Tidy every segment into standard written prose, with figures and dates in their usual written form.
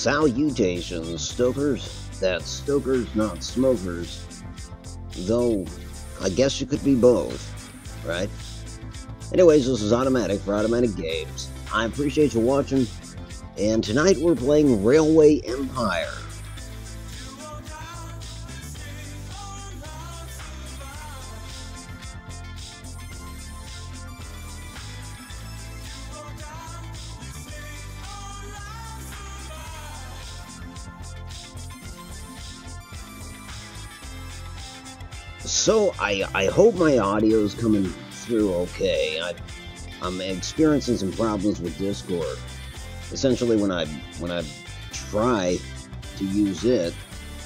Salutations, Stokers. That's Stokers, not smokers. Though, I guess you could be both, right? Anyways, this is Automatic for Automatic Games. I appreciate you watching, and tonight we're playing Railway Empire. So, I hope my audio is coming through okay. I'm experiencing some problems with Discord. Essentially, when I try to use it,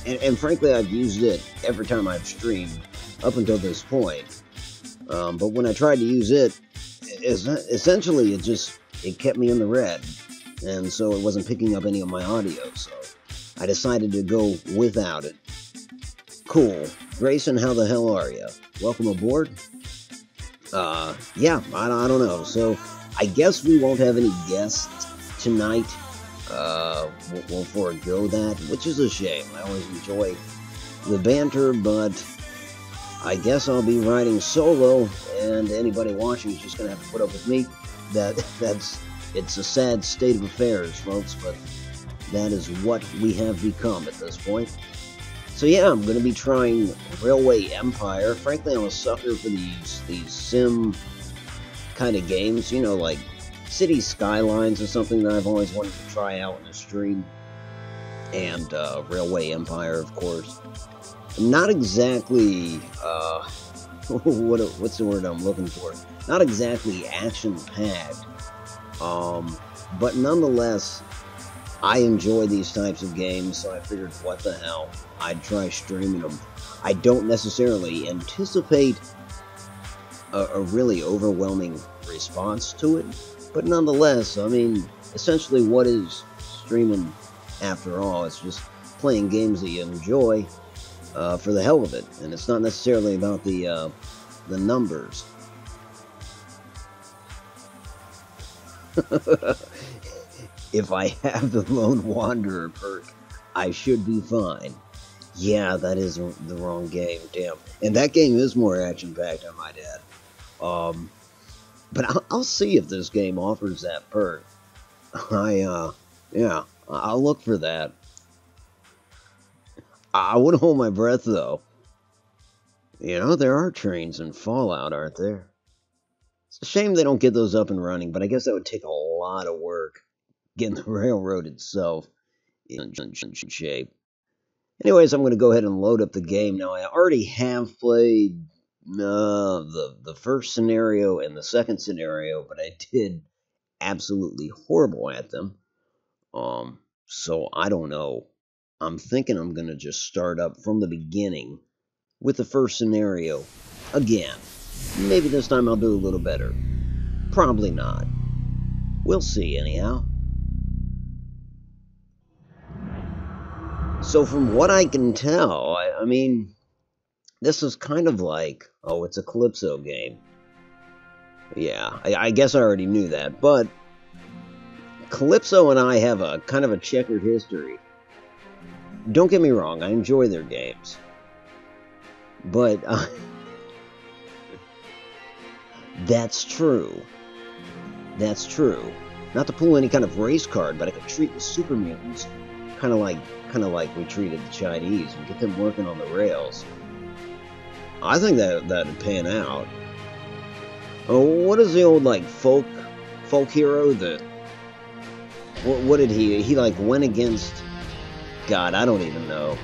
and frankly, I've used it every time I've streamed up until this point. But when I tried to use it, essentially it kept me in the red, and so it wasn't picking up any of my audio. So I decided to go without it. Cool. Grayson, how the hell are you? Welcome aboard. Yeah, I don't know. So, I guess we won't have any guests tonight. We'll forego that, which is a shame. I always enjoy the banter, but I guess I'll be riding solo, and anybody watching is just gonna have to put up with me. It's a sad state of affairs, folks, but that is what we have become at this point. So yeah, I'm going to be trying Railway Empire. Frankly, I'm a sucker for these sim kind of games, you know, like City Skylines or something that I've always wanted to try out in a stream. And Railway Empire, of course. Not exactly, what's the word I'm looking for? Not exactly action-packed, but nonetheless, I enjoy these types of games, so I figured, what the hell, I'd try streaming them. I don't necessarily anticipate a really overwhelming response to it, but nonetheless, I mean, essentially what is streaming after all? It's just playing games that you enjoy for the hell of it, and it's not necessarily about the numbers. If I have the Lone Wanderer perk, I should be fine. Yeah, that is the wrong game, damn. And that game is more action-packed, I might add. But I'll see if this game offers that perk. Yeah, I'll look for that. I wouldn't hold my breath, though. You know, there are trains in Fallout, aren't there? It's a shame they don't get those up and running, but I guess that would take a lot of work. Getting the railroad itself in shape. Anyways, I'm going to go ahead and load up the game. Now, I already have played the first scenario and the second scenario, but I did absolutely horrible at them. So I don't know. I'm thinking I'm going to just start up from the beginning with the first scenario again. Maybe this time I'll do a little better. Probably not. We'll see, anyhow. So from what I can tell, I mean, this is kind of like, oh, it's a Calypso game. Yeah, I guess I already knew that, but Calypso and I have a kind of a checkered history. Don't get me wrong, I enjoy their games. But, that's true. That's true. Not to pull any kind of race card, but I could treat the super mutants kind of like we treated the Chinese, and get them working on the rails. I think that'd pan out. Oh, what is the old, like, folk hero that... What did he like, went against... God, I don't even know.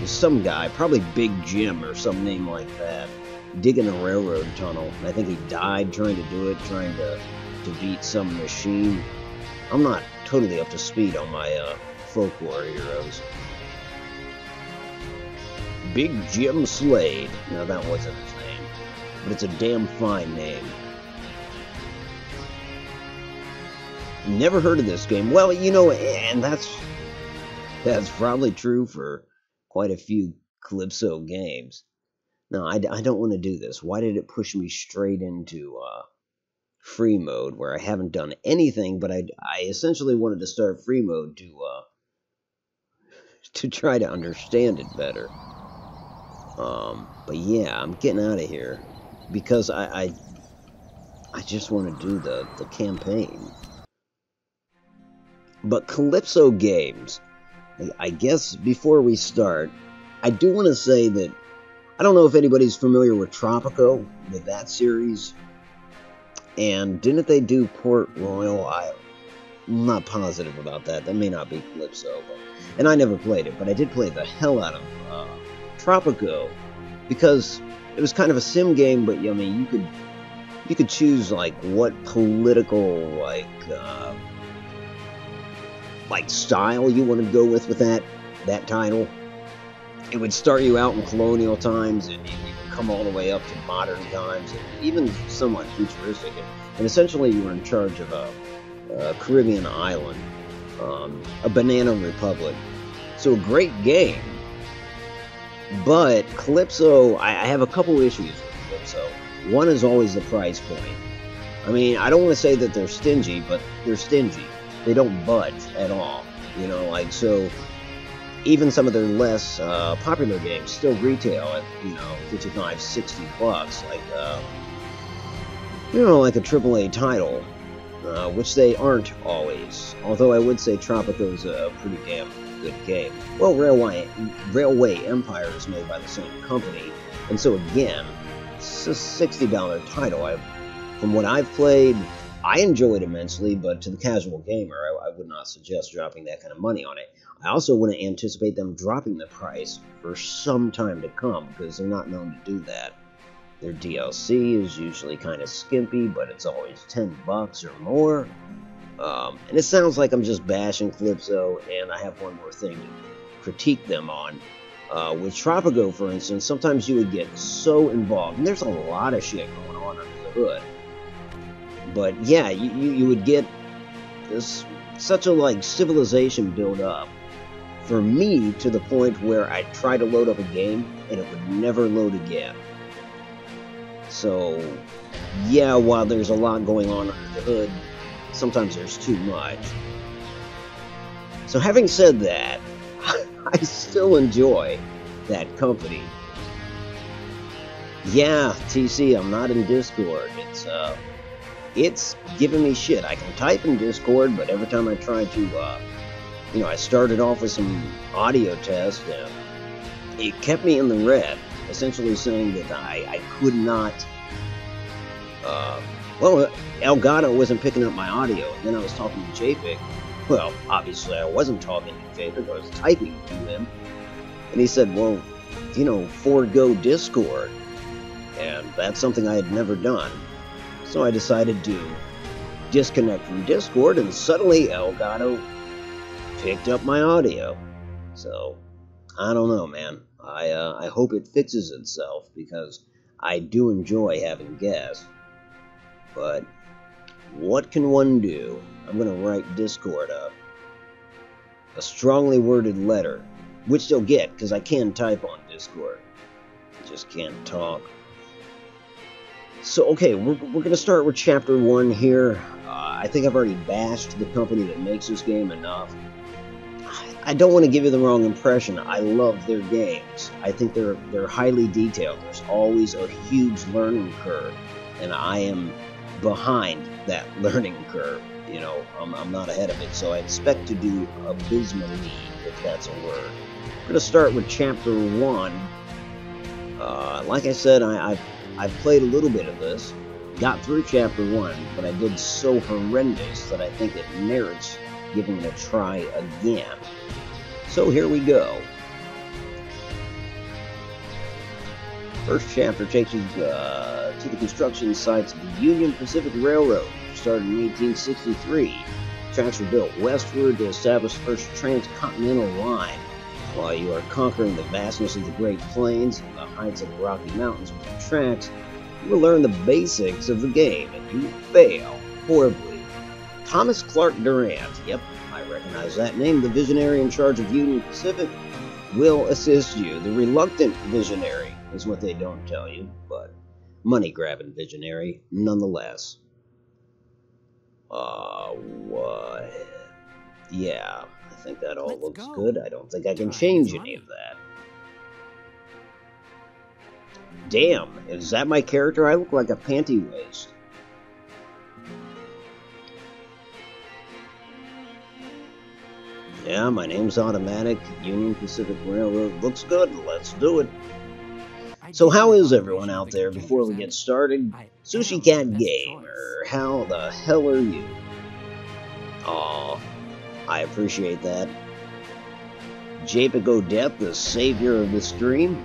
Some guy, probably Big Jim or some name like that, digging a railroad tunnel. I think he died trying to do it, trying to beat some machine. I'm not totally up to speed on my, folklore heroes. Big Jim Slade. No, that wasn't his name. But it's a damn fine name. Never heard of this game. Well, you know, and that's probably true for quite a few Calypso games. No, I don't want to do this. Why did it push me straight into, free mode, where I haven't done anything, but I essentially wanted to start free mode to, to try to understand it better. But yeah, I'm getting out of here because I just want to do the campaign. But Calypso Games, I guess before we start, I do want to say that I don't know if anybody's familiar with Tropico, with that series. And didn't they do Port Royal? I'm not positive about that. That may not be Calypso. And I never played it, but I did play the hell out of Tropico because it was kind of a sim game. But I mean, you could choose like what political like style you want to go with that title. It would start you out in colonial times, and you could come all the way up to modern times, and even somewhat futuristic. And essentially, you were in charge of a Caribbean island, a banana republic. So a great game. But Calypso, I have a couple issues with Calypso. One is always the price point. I mean, I don't want to say that they're stingy, but they're stingy. They don't budge at all. So even some of their less popular games still retail at, $55, $60, like a AAA title, which they aren't always. Although I would say Tropico is a pretty damn good game. Well, Railway Empire is made by the same company, and so again, it's a $60 title. From what I've played, I enjoy it immensely, but to the casual gamer, I would not suggest dropping that kind of money on it. I also wouldn't anticipate them dropping the price for some time to come, because they're not known to do that. Their DLC is usually kind of skimpy, but it's always $10 or more. And it sounds like I'm just bashing Calypso, and I have one more thing to critique them on. With Tropico, for instance, sometimes you would get so involved, and there's a lot of shit going on under the hood. But yeah, you would get such a civilization build up for me to the point where I'd try to load up a game and it would never load again. So yeah, while there's a lot going on under the hood, sometimes there's too much. So having said that, I still enjoy that company. Yeah, TC, I'm not in Discord. It's giving me shit. I can type in Discord, but every time I try to, I started off with some audio tests, and it kept me in the red, essentially saying that I could not, Elgato wasn't picking up my audio, and then I was talking to JPEG. Well, obviously I wasn't talking to JPEG, I was typing to him, and he said, well, forego Discord, and that's something I had never done. So I decided to disconnect from Discord, and suddenly Elgato picked up my audio. So, I don't know, man. I hope it fixes itself, because I do enjoy having guests. But what can one do? I'm going to write Discord up a strongly worded letter, which they'll get, because I can type on Discord. I just can't talk. So, okay, we're going to start with Chapter 1 here. I think I've already bashed the company that makes this game enough. I don't want to give you the wrong impression. I love their games. I think they're highly detailed. There's always a huge learning curve, and I am behind that learning curve. I'm not ahead of it, so I expect to do abysmally, if that's a word. We're going to start with Chapter 1. Like I said, I've played a little bit of this, got through Chapter 1, but I did so horrendous that I think it merits giving it a try again. So here we go. First chapter takes you to the construction sites of the Union Pacific Railroad, which started in 1863. Tracks were built westward to establish the first transcontinental line. While you are conquering the vastness of the Great Plains and the heights of the Rocky Mountains with the tracks, you will learn the basics of the game, and you will fail horribly. Thomas Clark Durant, yep, I recognize that name, the visionary in charge of Union Pacific, will assist you. The reluctant visionary is what they don't tell you, but money-grabbing visionary nonetheless. What? Yeah, think that all Let's looks go. good. I don't think I can Time change is any money. of that. Damn, is that my character? I look like a panty waist. Yeah, my name's Automatic. Union Pacific Railroad. Looks good. Let's do it. So how is everyone out there before we get started? Sushi Cat Gamer, how the hell are you? Aw, I appreciate that. Japico Death, the savior of the stream?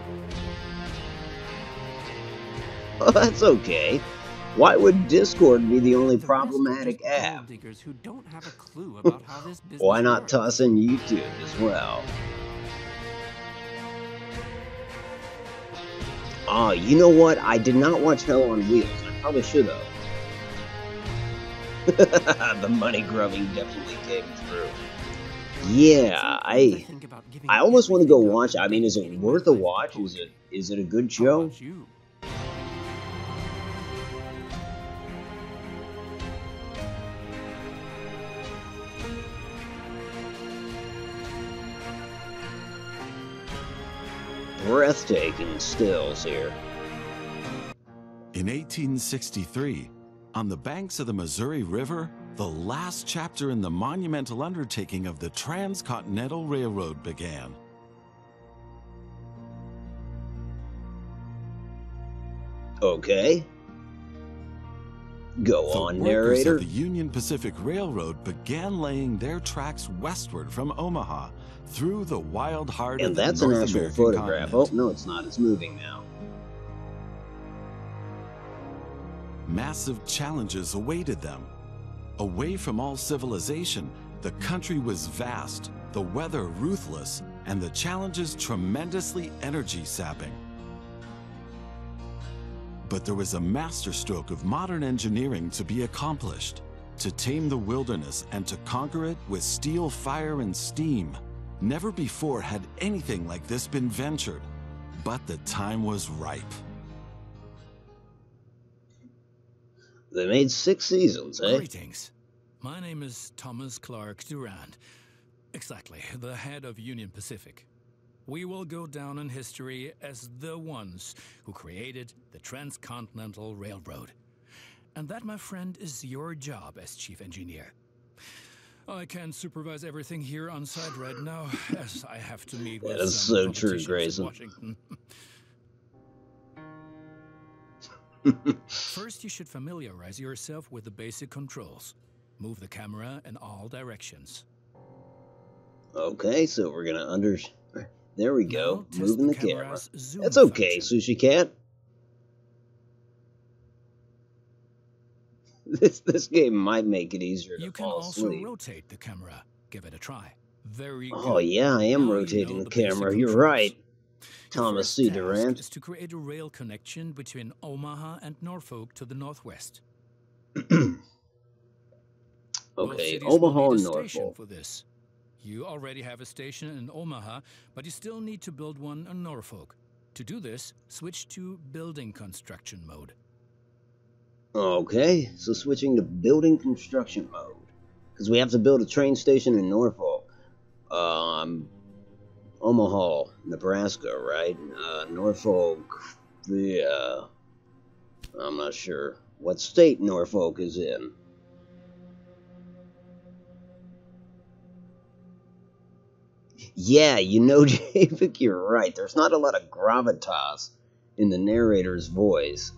Oh, that's okay. Why would Discord be the only problematic app? Who don't have a clue about how this business Why not works. toss in YouTube as well? Oh, you know what? I did not watch Hell on Wheels. I probably should have. The money grubbing definitely came through. Yeah, I almost want to go watch it. I mean, is it worth a watch? Is it a good show? Breathtaking stills here. In 1863, on the banks of the Missouri River, the last chapter in the monumental undertaking of the Transcontinental Railroad began. Okay. Go on, narrator. The workers of the Union Pacific Railroad began laying their tracks westward from Omaha through the wild heart of the North American continent. And that's an actual photograph. Oh, no, it's not. It's moving now. Massive challenges awaited them. Away from all civilization, the country was vast, the weather ruthless, and the challenges tremendously energy-sapping. But there was a masterstroke of modern engineering to be accomplished, to tame the wilderness and to conquer it with steel, fire, and steam. Never before had anything like this been ventured, but the time was ripe. They made 6 seasons, eh? Greetings. My name is Thomas Clark Durand. Exactly, the head of Union Pacific. We will go down in history as the ones who created the Transcontinental Railroad. And that, my friend, is your job as chief engineer. I can't supervise everything here on site right now, as I have to meet with some politicians in Washington. First, you should familiarize yourself with the basic controls. Move the camera in all directions. Okay, so we're gonna There we go, moving the camera. That's okay, Sushi Cat. This game might make it easier to fall asleep. You can also rotate the camera. Give it a try. Very good. Oh yeah, I am rotating the camera. You're right. Thomas C. Durant is to create a rail connection between Omaha and Norfolk to the northwest. Okay, Omaha and Norfolk. For this. You already have a station in Omaha, but you still need to build one in Norfolk. To do this, switch to building construction mode. Okay, so switching to building construction mode. Because we have to build a train station in Norfolk. Omaha, Nebraska, right? Norfolk, yeah. I'm not sure what state Norfolk is in. Yeah, you know, Javik, you're right. There's not a lot of gravitas in the narrator's voice.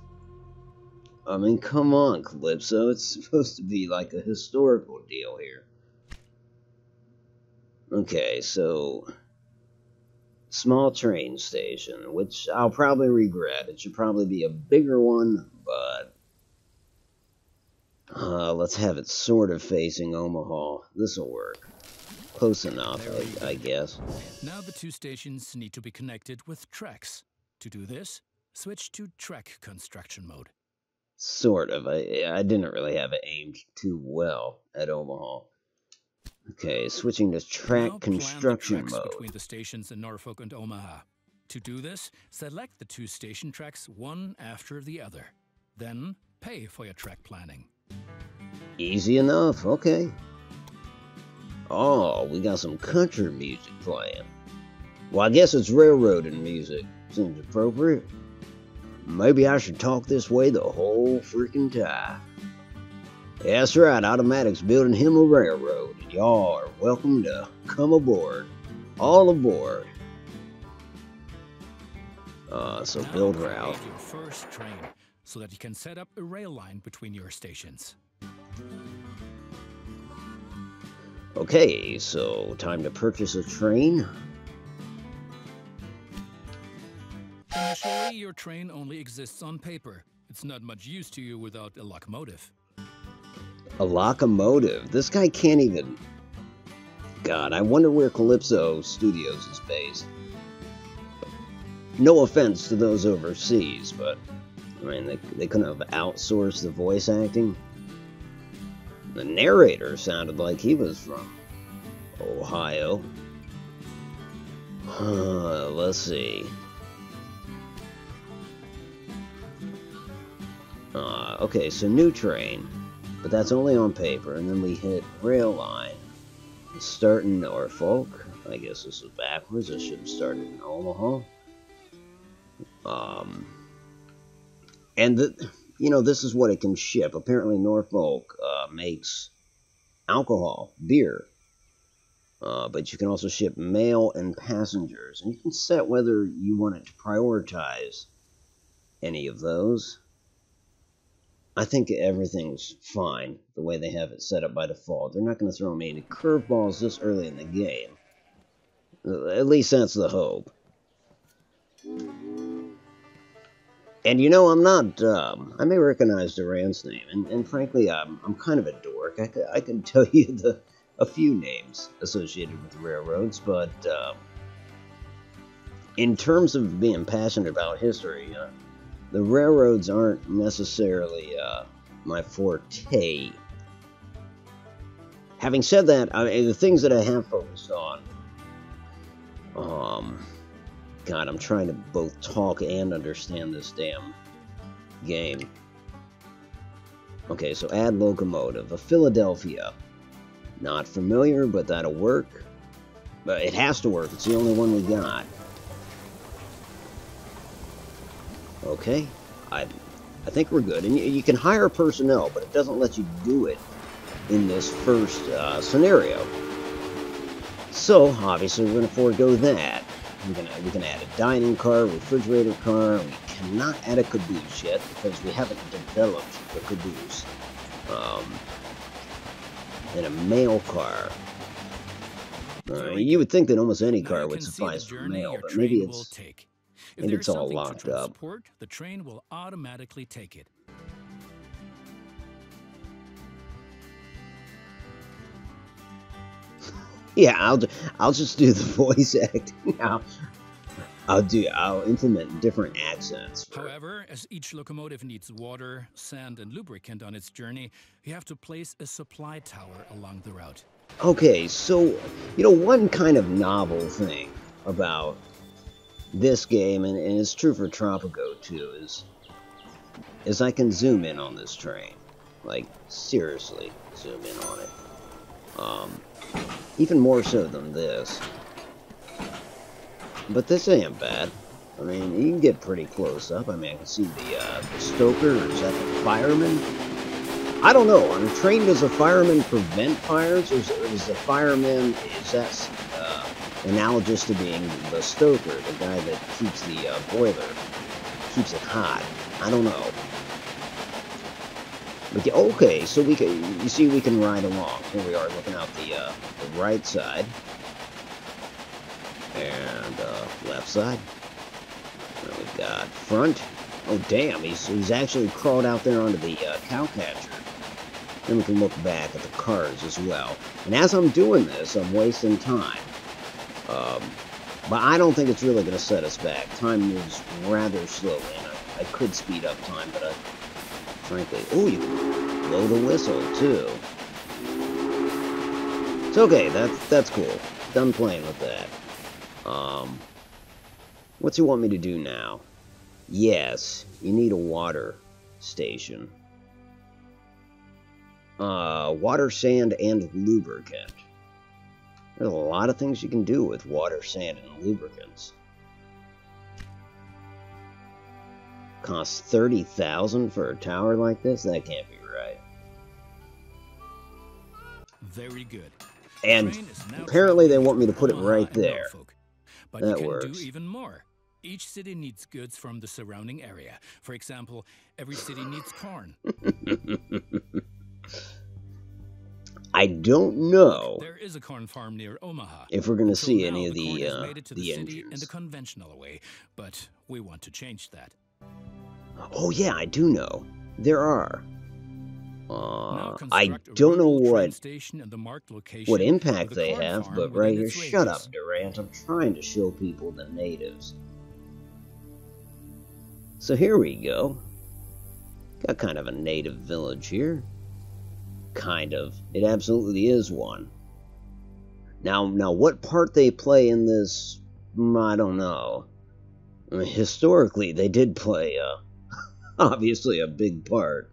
I mean, come on, Calypso. It's supposed to be like a historical deal here. Okay, so small train station, which I'll probably regret. It should probably be a bigger one, but let's have it sort of facing Omaha. This'll work. Close enough, I guess. Now the two stations need to be connected with tracks. To do this, switch to track construction mode. Sort of. I didn't really have it aimed too well at Omaha. Okay, switching to track construction mode. Between the stations in Norfolk and Omaha. To do this, select the two station tracks one after the other. Then pay for your track planning. Easy enough. Okay. Oh, we got some country music playing. Well, I guess it's railroading music. Seems appropriate. Maybe I should talk this way the whole freaking time. Yeah, that's right, Automatic's building him a railroad, and y'all are welcome to come aboard. All aboard. So Now build create route. your first train so that you can set up a rail line between your stations. Okay, so time to purchase a train. Initially, your train only exists on paper. It's not much use to you without a locomotive. A locomotive. This guy can't even... God, I wonder where Calypso Studios is based. No offense to those overseas, but... I mean, they couldn't have outsourced the voice acting. The narrator sounded like he was from Ohio. Let's see. Okay, so new train, but that's only on paper, and then we hit rail line. Start in Norfolk. I guess this is backwards. I should have started in Omaha. And this is what it can ship. Apparently Norfolk makes alcohol, beer, but you can also ship mail and passengers, and you can set whether you want it to prioritize any of those. I think everything's fine the way they have it set up by default. They're not going to throw me any curveballs this early in the game. At least that's the hope. And I'm not, I may recognize Duran's name, and frankly, I'm kind of a dork. I can tell you a few names associated with railroads, but in terms of being passionate about history, the railroads aren't necessarily my forte. Having said that, the things that I have focused on, God, I'm trying to both talk and understand this damn game. Okay, so add locomotive. A Philadelphia. Not familiar, but that'll work. But it has to work. It's the only one we got. Okay, I think we're good. And you can hire personnel, but it doesn't let you do it in this first scenario. So, obviously, we're going to forego that. We can add a dining car, refrigerator car. We cannot add a caboose yet because we haven't developed the caboose. And a mail car. You would think that almost any car would suffice for mail, but maybe it's all locked up. The train will automatically take it. Yeah, I'll just do the voice acting now. I'll implement different accents. However, as each locomotive needs water, sand, and lubricant on its journey, you have to place a supply tower along the route. Okay, so, one kind of novel thing about this game, and it's true for Tropico too, is I can zoom in on this train. Like, seriously, zoom in on it. Even more so than this. But this ain't bad. I mean, you can get pretty close up. I mean, I can see the stoker, or is that the fireman? I don't know. On a train, does a fireman prevent fires, or is the fireman, is that analogous to being the stoker, the guy that keeps the boiler, keeps it hot? I don't know. But, okay, so we can ride along. Here we are, looking out the right side. And left side. Then we've got front. Oh damn, he's actually crawled out there onto the cowcatcher. Then we can look back at the cars as well. And as I'm doing this, I'm wasting time. But I don't think it's really going to set us back. Time moves rather slowly, and I could speed up time, but frankly, oh, you can blow the whistle too. It's okay. That's cool. Done playing with that. What's he want me to do now? Yes, you need a water station. Water, sand, and lubricant. There's a lot of things you can do with water, sand, and lubricants. Costs $30,000 for a tower like this? That can't be right. Very good. And apparently they want me to put it right there. But that you can works. do even more. Each city needs goods from the surrounding area. For example, every city needs corn. I don't know. There is a corn farm near Omaha. If we're going to see any of the the city engines. in the conventional way, but we want to change that. Oh yeah, I do know. There are. I don't know what impact they have, but right here, shut up, Durant. I'm trying to show people the natives. So here we go. Got kind of a native village here. Kind of. It absolutely is one. Now what part they play in this, I don't know. I mean, historically, they did play, obviously a big part.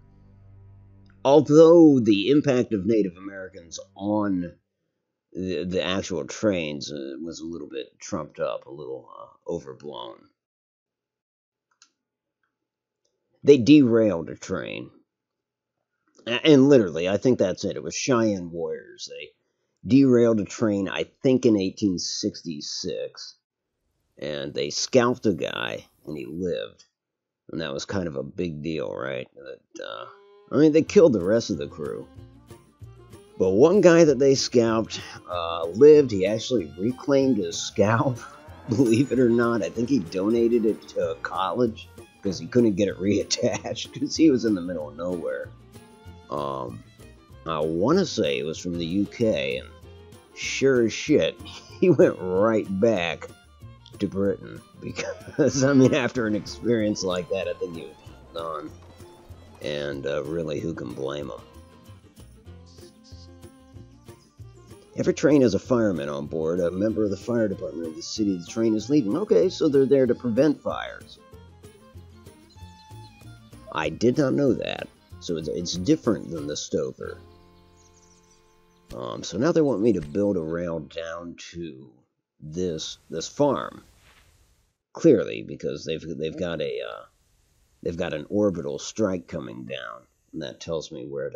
Although the impact of Native Americans on the actual trains was a little bit trumped up, a little overblown. They derailed a train. And literally, I think that's it. It was Cheyenne warriors. They derailed a train, I think in 1866. And they scalped a guy, and he lived. And that was kind of a big deal, right? I mean, they killed the rest of the crew. But one guy that they scalped lived. He actually reclaimed his scalp, believe it or not. I think he donated it to a college because he couldn't get it reattached because he was in the middle of nowhere. I want to say it was from the UK, and sure as shit, he went right back to Britain because, I mean, after an experience like that, I think he was done. And really, who can blame him? Every train has a fireman on board, a member of the fire department of the city the train is leaving. Okay, so they're there to prevent fires. I did not know that. So it's different than the Stover. So now they want me to build a rail down to this farm. Clearly, because they've got an orbital strike coming down, and that tells me where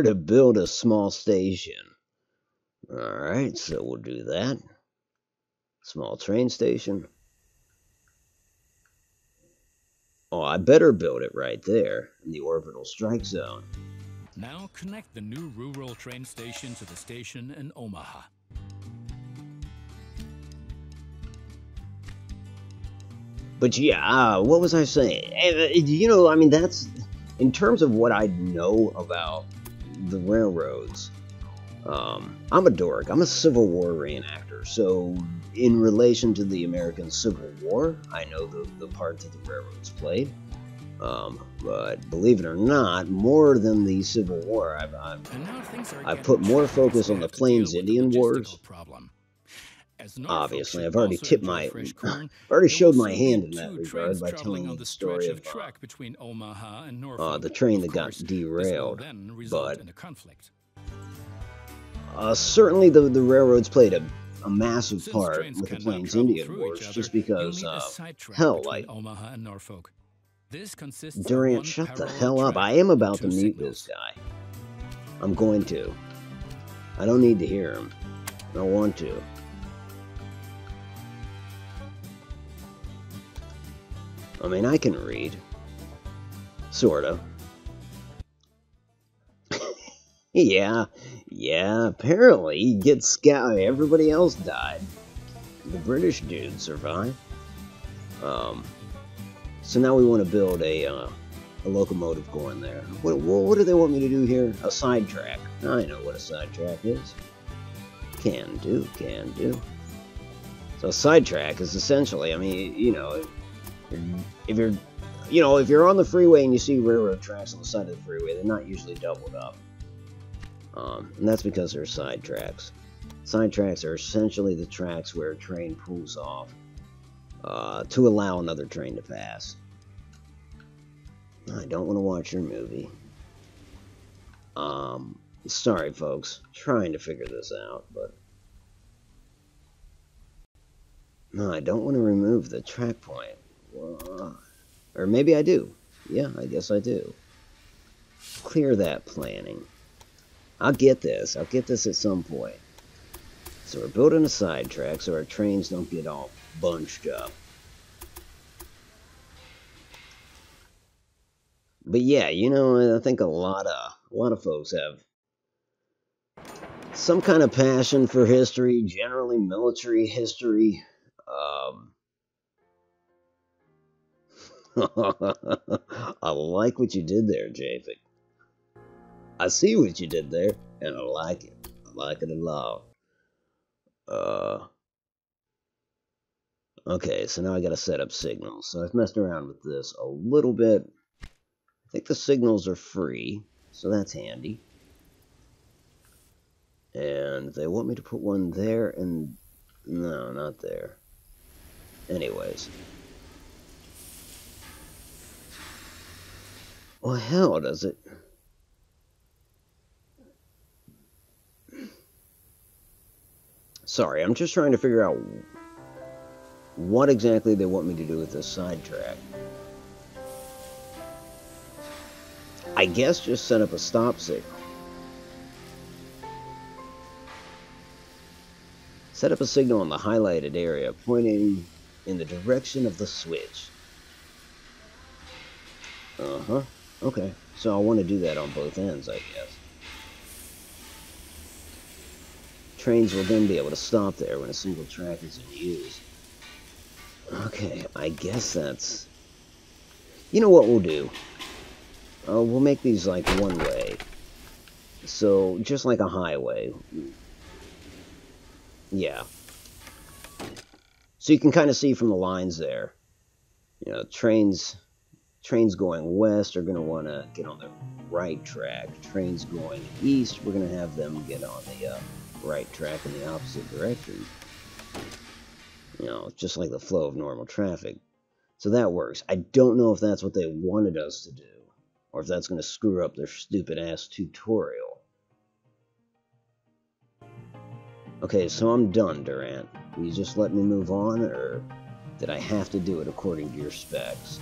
to build a small station. All right, so we'll do that. Small train station. Oh, I better build it right there in the orbital strike zone. Now connect the new rural train station to the station in Omaha. But yeah, what was I saying? You know, I mean, that's in terms of what I know about the railroads. I'm a dork. I'm a Civil War reenactor. So, in relation to the American Civil War, I know the part that the railroads played. But believe it or not, more than the Civil War, I've put more focus on the Plains Indian Wars. Obviously, I've already already showed my hand in that regard by telling you the story of the train that got derailed. But certainly the railroads played a massive part with the Plains Indian Wars, just because, hell, like, Durant, shut the hell up. I am about to mute this guy. I'm going to. I don't need to hear him. I don't want to. I mean, I can read. Sorta. Yeah, apparently he gets scouted. Everybody else died. The British dude survived. So now we want to build a locomotive going there. What do they want me to do here? A sidetrack. I know what a sidetrack is. Can do. So a sidetrack is essentially, I mean, you know, if you're on the freeway and you see railroad tracks on the side of the freeway, they're not usually doubled up. And that's because they're side tracks. Side tracks are essentially the tracks where a train pulls off to allow another train to pass. I don't want to watch your movie. Sorry, folks. Trying to figure this out, but... No, I don't want to remove the track point. Or maybe I do. Yeah, I guess I do. Clear that planning. I'll get this. I'll get this at some point. So we're building a sidetrack so our trains don't get all bunched up. But yeah, you know, I think a lot of folks have some kind of passion for history, generally military history. I like what you did there, Japhet. I see what you did there, and I like it. I like it a lot. Okay, so now I gotta set up signals. So I've messed around with this a little bit. I think the signals are free, so that's handy. And they want me to put one there, and... no, not there. Anyways. Well, hell, does it... Sorry, I'm just trying to figure out what exactly they want me to do with this sidetrack. I guess just set up a stop signal. Set up a signal in the highlighted area, pointing in the direction of the switch. Uh-huh. Okay, so I want to do that on both ends, I guess. Trains will then be able to stop there when a single track is in use. Okay, I guess that's... You know what we'll do? We'll make these like one way. So, just like a highway. Yeah. So you can kind of see from the lines there. You know, trains going west are going to want to get on the right track. Trains going east, we're going to have them get on the right track in the opposite direction. You know, just like the flow of normal traffic. So that works. I don't know if that's what they wanted us to do, or if that's going to screw up their stupid-ass tutorial. Okay, so I'm done, Durant. Will you just let me move on, or did I have to do it according to your specs?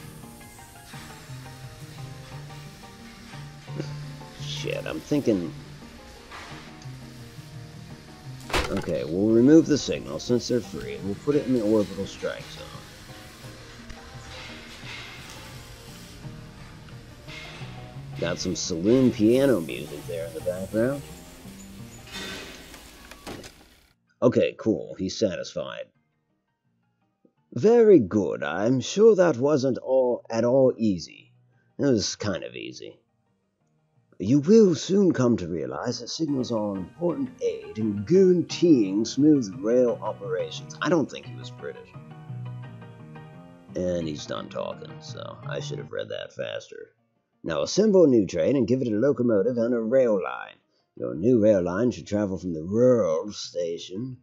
Shit, I'm thinking... Okay, we'll remove the signal since they're free, and we'll put it in the orbital strike zone. Got some saloon piano music there in the background. Okay, cool. He's satisfied. Very good. I'm sure that wasn't at all easy. It was kind of easy. You will soon come to realize that signals are an important aid in guaranteeing smooth rail operations. I don't think he was British. And he's done talking, so I should have read that faster. Now assemble a new train and give it a locomotive and a rail line. Your new rail line should travel from the rural station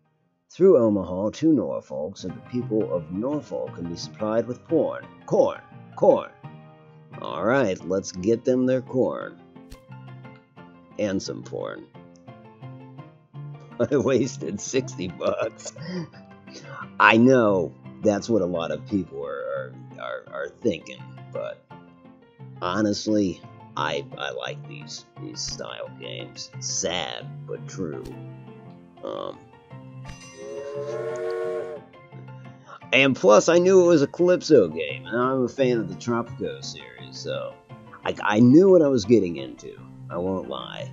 through Omaha to Norfolk, so the people of Norfolk can be supplied with corn. Corn! Corn! Alright, let's get them their corn. And some porn. I wasted $60. I know that's what a lot of people are thinking, but honestly, I like these style games. Sad but true. And plus, I knew it was a Calypso game, and I'm a fan of the Tropico series, so I knew what I was getting into. I won't lie.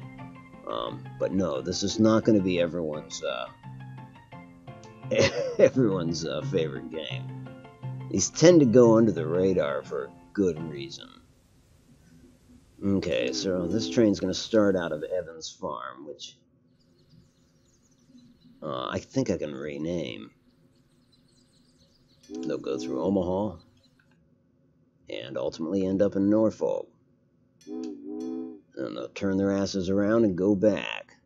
But no, this is not going to be everyone's favorite game. These tend to go under the radar for a good reason. Okay, so this train's going to start out of Evans Farm, which I think I can rename. They'll go through Omaha and ultimately end up in Norfolk. And they'll turn their asses around and go back.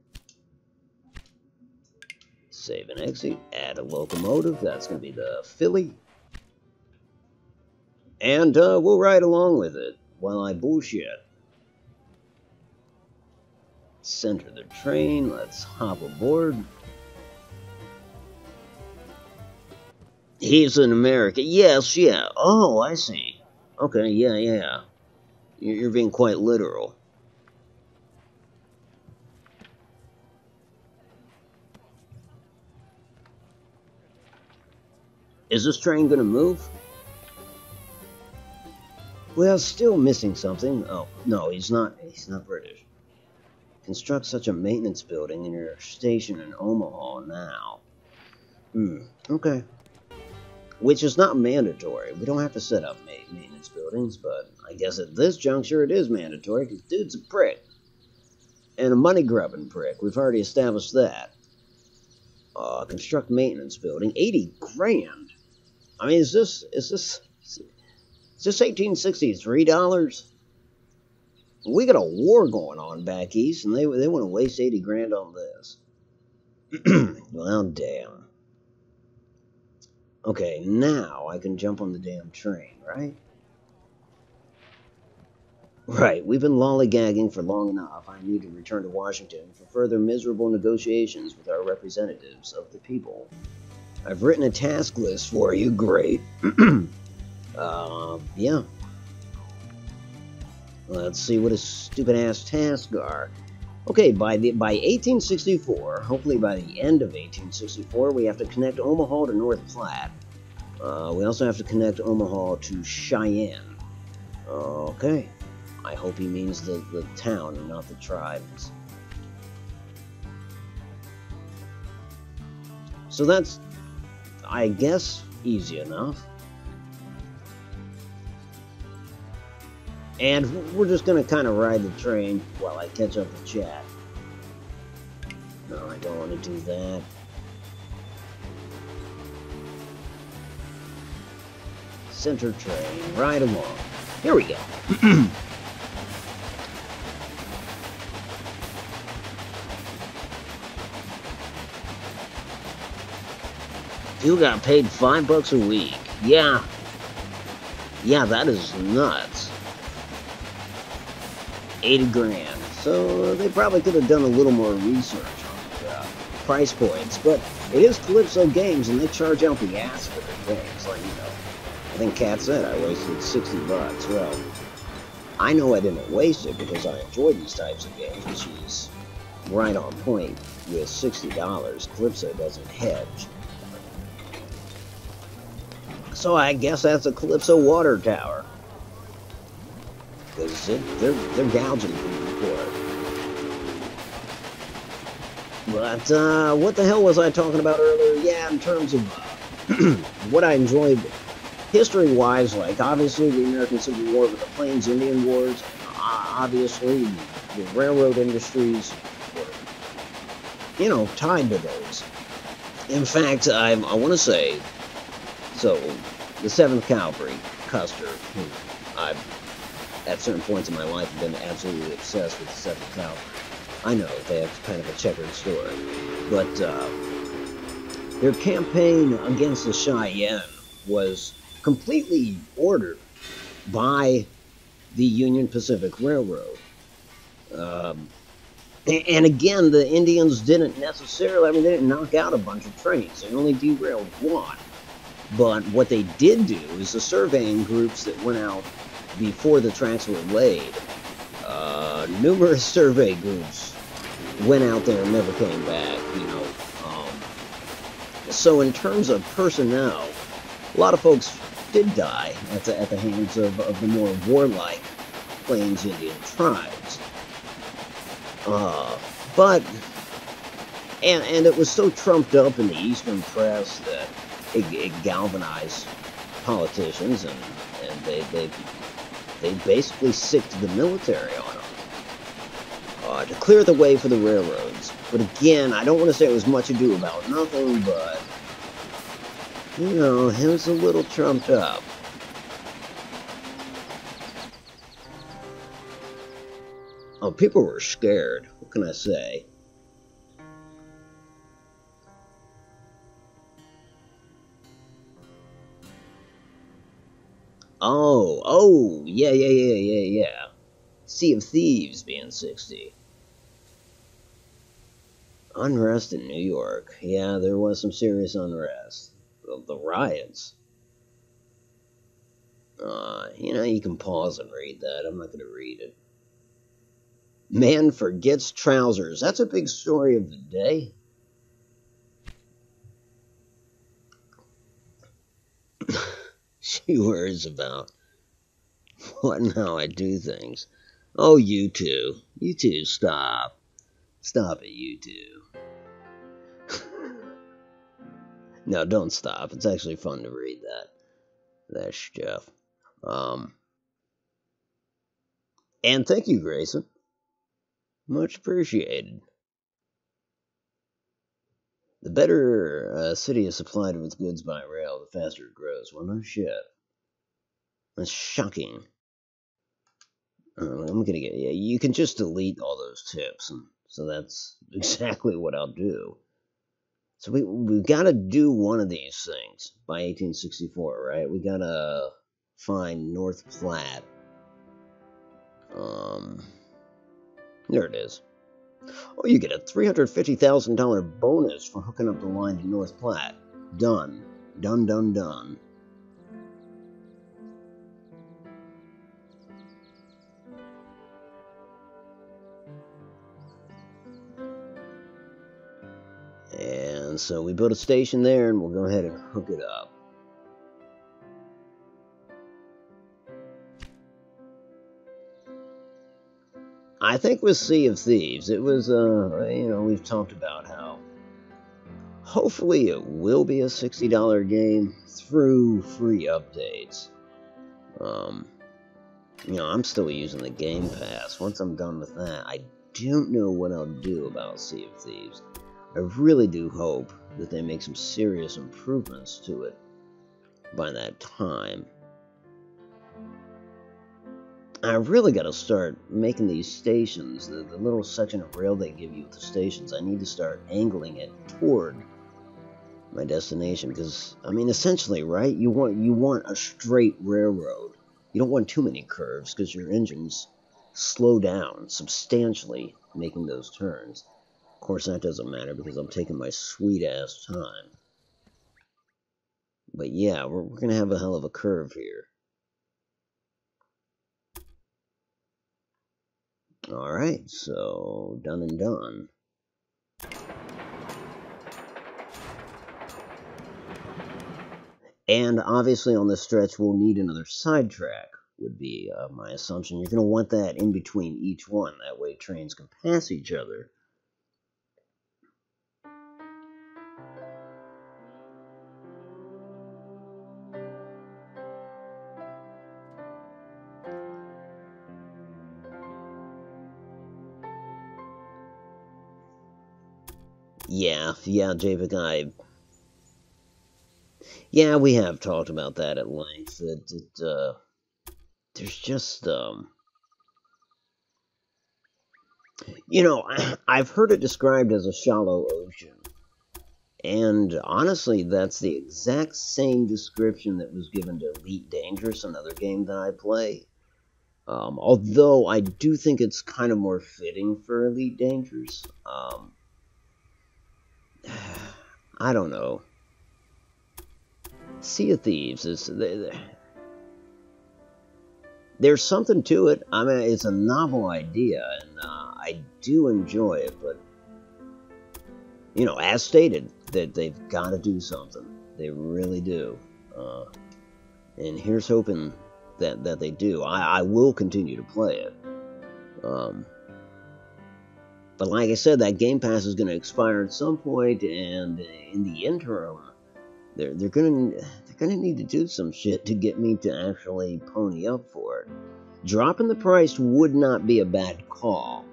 Save and exit, add a locomotive, that's going to be the Philly. And we'll ride along with it while I bullshit. Center the train. Let's hop aboard. He's an American. Yes, yeah. Oh, I see. Okay, yeah. You're being quite literal. Is this train gonna move? Well, still missing something. Oh, no, he's not British. Construct such a maintenance building in your station in Omaha now. Okay. Which is not mandatory. We don't have to set up maintenance buildings, but I guess at this juncture it is mandatory, because dude's a prick. And a money-grubbing prick. We've already established that. Construct maintenance building. 80 grand? I mean, is this $1863? We got a war going on back east, and they want to waste 80 grand on this. Well, damn. Okay, now I can jump on the damn train, right? Right, we've been lollygagging for long enough. I need to return to Washington for further miserable negotiations with our representatives of the people. I've written a task list for you. Great. Yeah. Let's see what his stupid-ass tasks are. Okay, by 1864, hopefully by the end of 1864, we have to connect Omaha to North Platte. We also have to connect Omaha to Cheyenne. Okay. I hope he means the town and not the tribes. So that's, I guess, easy enough. And we're just going to kind of ride the train while I catch up with chat. No, I don't want to do that. Center train, right along. Here we go. You got paid $5 a week. Yeah. Yeah, that is nuts. 80 grand. So they probably could have done a little more research on the price points, but it is Calypso Games, and they charge out the ass for their games. Like, you know, I think Kat said I wasted $60. Well, I know I didn't waste it because I enjoy these types of games, which is right on point with $60. Calypso doesn't hedge. So I guess that's a Calypso water tower. Because they're gouging people for it. But, what the hell was I talking about earlier? Yeah, in terms of what I enjoyed history-wise, like, obviously the American Civil War with the Plains Indian Wars, obviously the railroad industries were, you know, tied to those. In fact, I want to say, so, the 7th Cavalry, Custer, who I've, at certain points in my life, have been absolutely obsessed with the 7th Cavalry. I know, they have kind of a checkered story. But, their campaign against the Cheyenne was completely ordered by the Union Pacific Railroad. And again, the Indians didn't necessarily, I mean, they didn't knock out a bunch of trains. They only derailed one. But what they did do is the surveying groups that went out before the tracks were laid, numerous survey groups went out there and never came back, you know. So in terms of personnel, a lot of folks did die at the hands of the more warlike Plains Indian tribes. But, and it was so trumped up in the Eastern press that it galvanized politicians, and they basically sicked the military on them to clear the way for the railroads. But again, I don't want to say it was much ado about nothing, but, you know, it was a little trumped up. Oh, people were scared. What can I say? Oh, yeah. Sea of Thieves being 60. Unrest in New York. Yeah, there was some serious unrest. The riots. You can pause and read that. I'm not going to read it. Man forgets trousers. That's a big story of the day. She worries about what and how I do things. Oh, you two. You two, stop. Stop it, you two. No, don't stop. It's actually fun to read that stuff. And thank you, Grayson. Much appreciated. The better a city is supplied with goods by rail, the faster it grows. Well, no shit. That's shocking. I'm gonna get... Yeah, you can just delete all those tips, and so that's exactly what I'll do. So we've got to do one of these things by 1864, right? We gotta find North Platte. There it is. Oh, you get a $350,000 bonus for hooking up the line to North Platte. Done. Done, done, done. And so we built a station there, and we'll go ahead and hook it up. I think with Sea of Thieves, it was, we've talked about how hopefully it will be a $60 game through free updates. I'm still using the Game Pass. Once I'm done with that, I don't know what I'll do about Sea of Thieves. I really do hope that they make some serious improvements to it by that time. I really got to start making these stations, the little section of rail they give you with the stations, I need to start angling it toward my destination, because, essentially, right, you want a straight railroad. You don't want too many curves, because your engines slow down substantially making those turns. Of course, that doesn't matter, because I'm taking my sweet-ass time. But yeah, we're going to have a hell of a curve here. Alright, so done and done. And obviously on this stretch we'll need another sidetrack, would be my assumption. You're going to want that in between each one, that way trains can pass each other. Yeah, JPEG, yeah, we have talked about that at length. There's just, I've heard it described as a shallow ocean. And honestly, that's the exact same description that was given to Elite Dangerous, another game that I play. Although I do think it's kind of more fitting for Elite Dangerous. I don't know. Sea of Thieves is... There's something to it. It's a novel idea, and I do enjoy it, but... as stated, that they've got to do something. They really do. And here's hoping that they do. I will continue to play it. But like I said, that Game Pass is going to expire at some point, and in the interim, they're gonna need to do some shit to get me to actually pony up for it. Dropping the price would not be a bad call.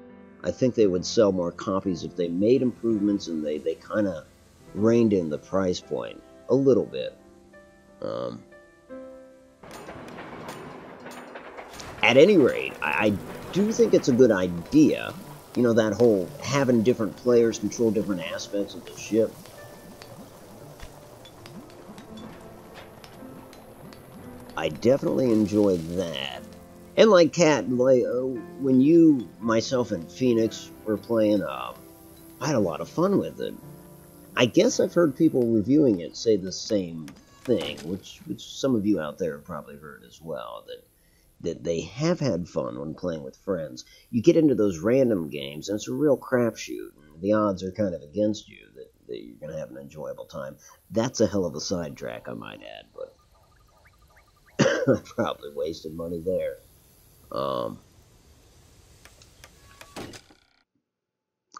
I think they would sell more copies if they made improvements and they kind of reined in the price point a little bit. At any rate, I do think it's a good idea. That whole having different players control different aspects of the ship. I definitely enjoyed that. And like Kat, when you, myself, and Phoenix were playing, I had a lot of fun with it. I guess I've heard people reviewing it say the same thing, which some of you out there have probably heard as well, that they have had fun when playing with friends. You get into those random games, and it's a real crapshoot, and the odds are kind of against you that you're going to have an enjoyable time. That's a hell of a sidetrack, I might add, but I probably wasted money there.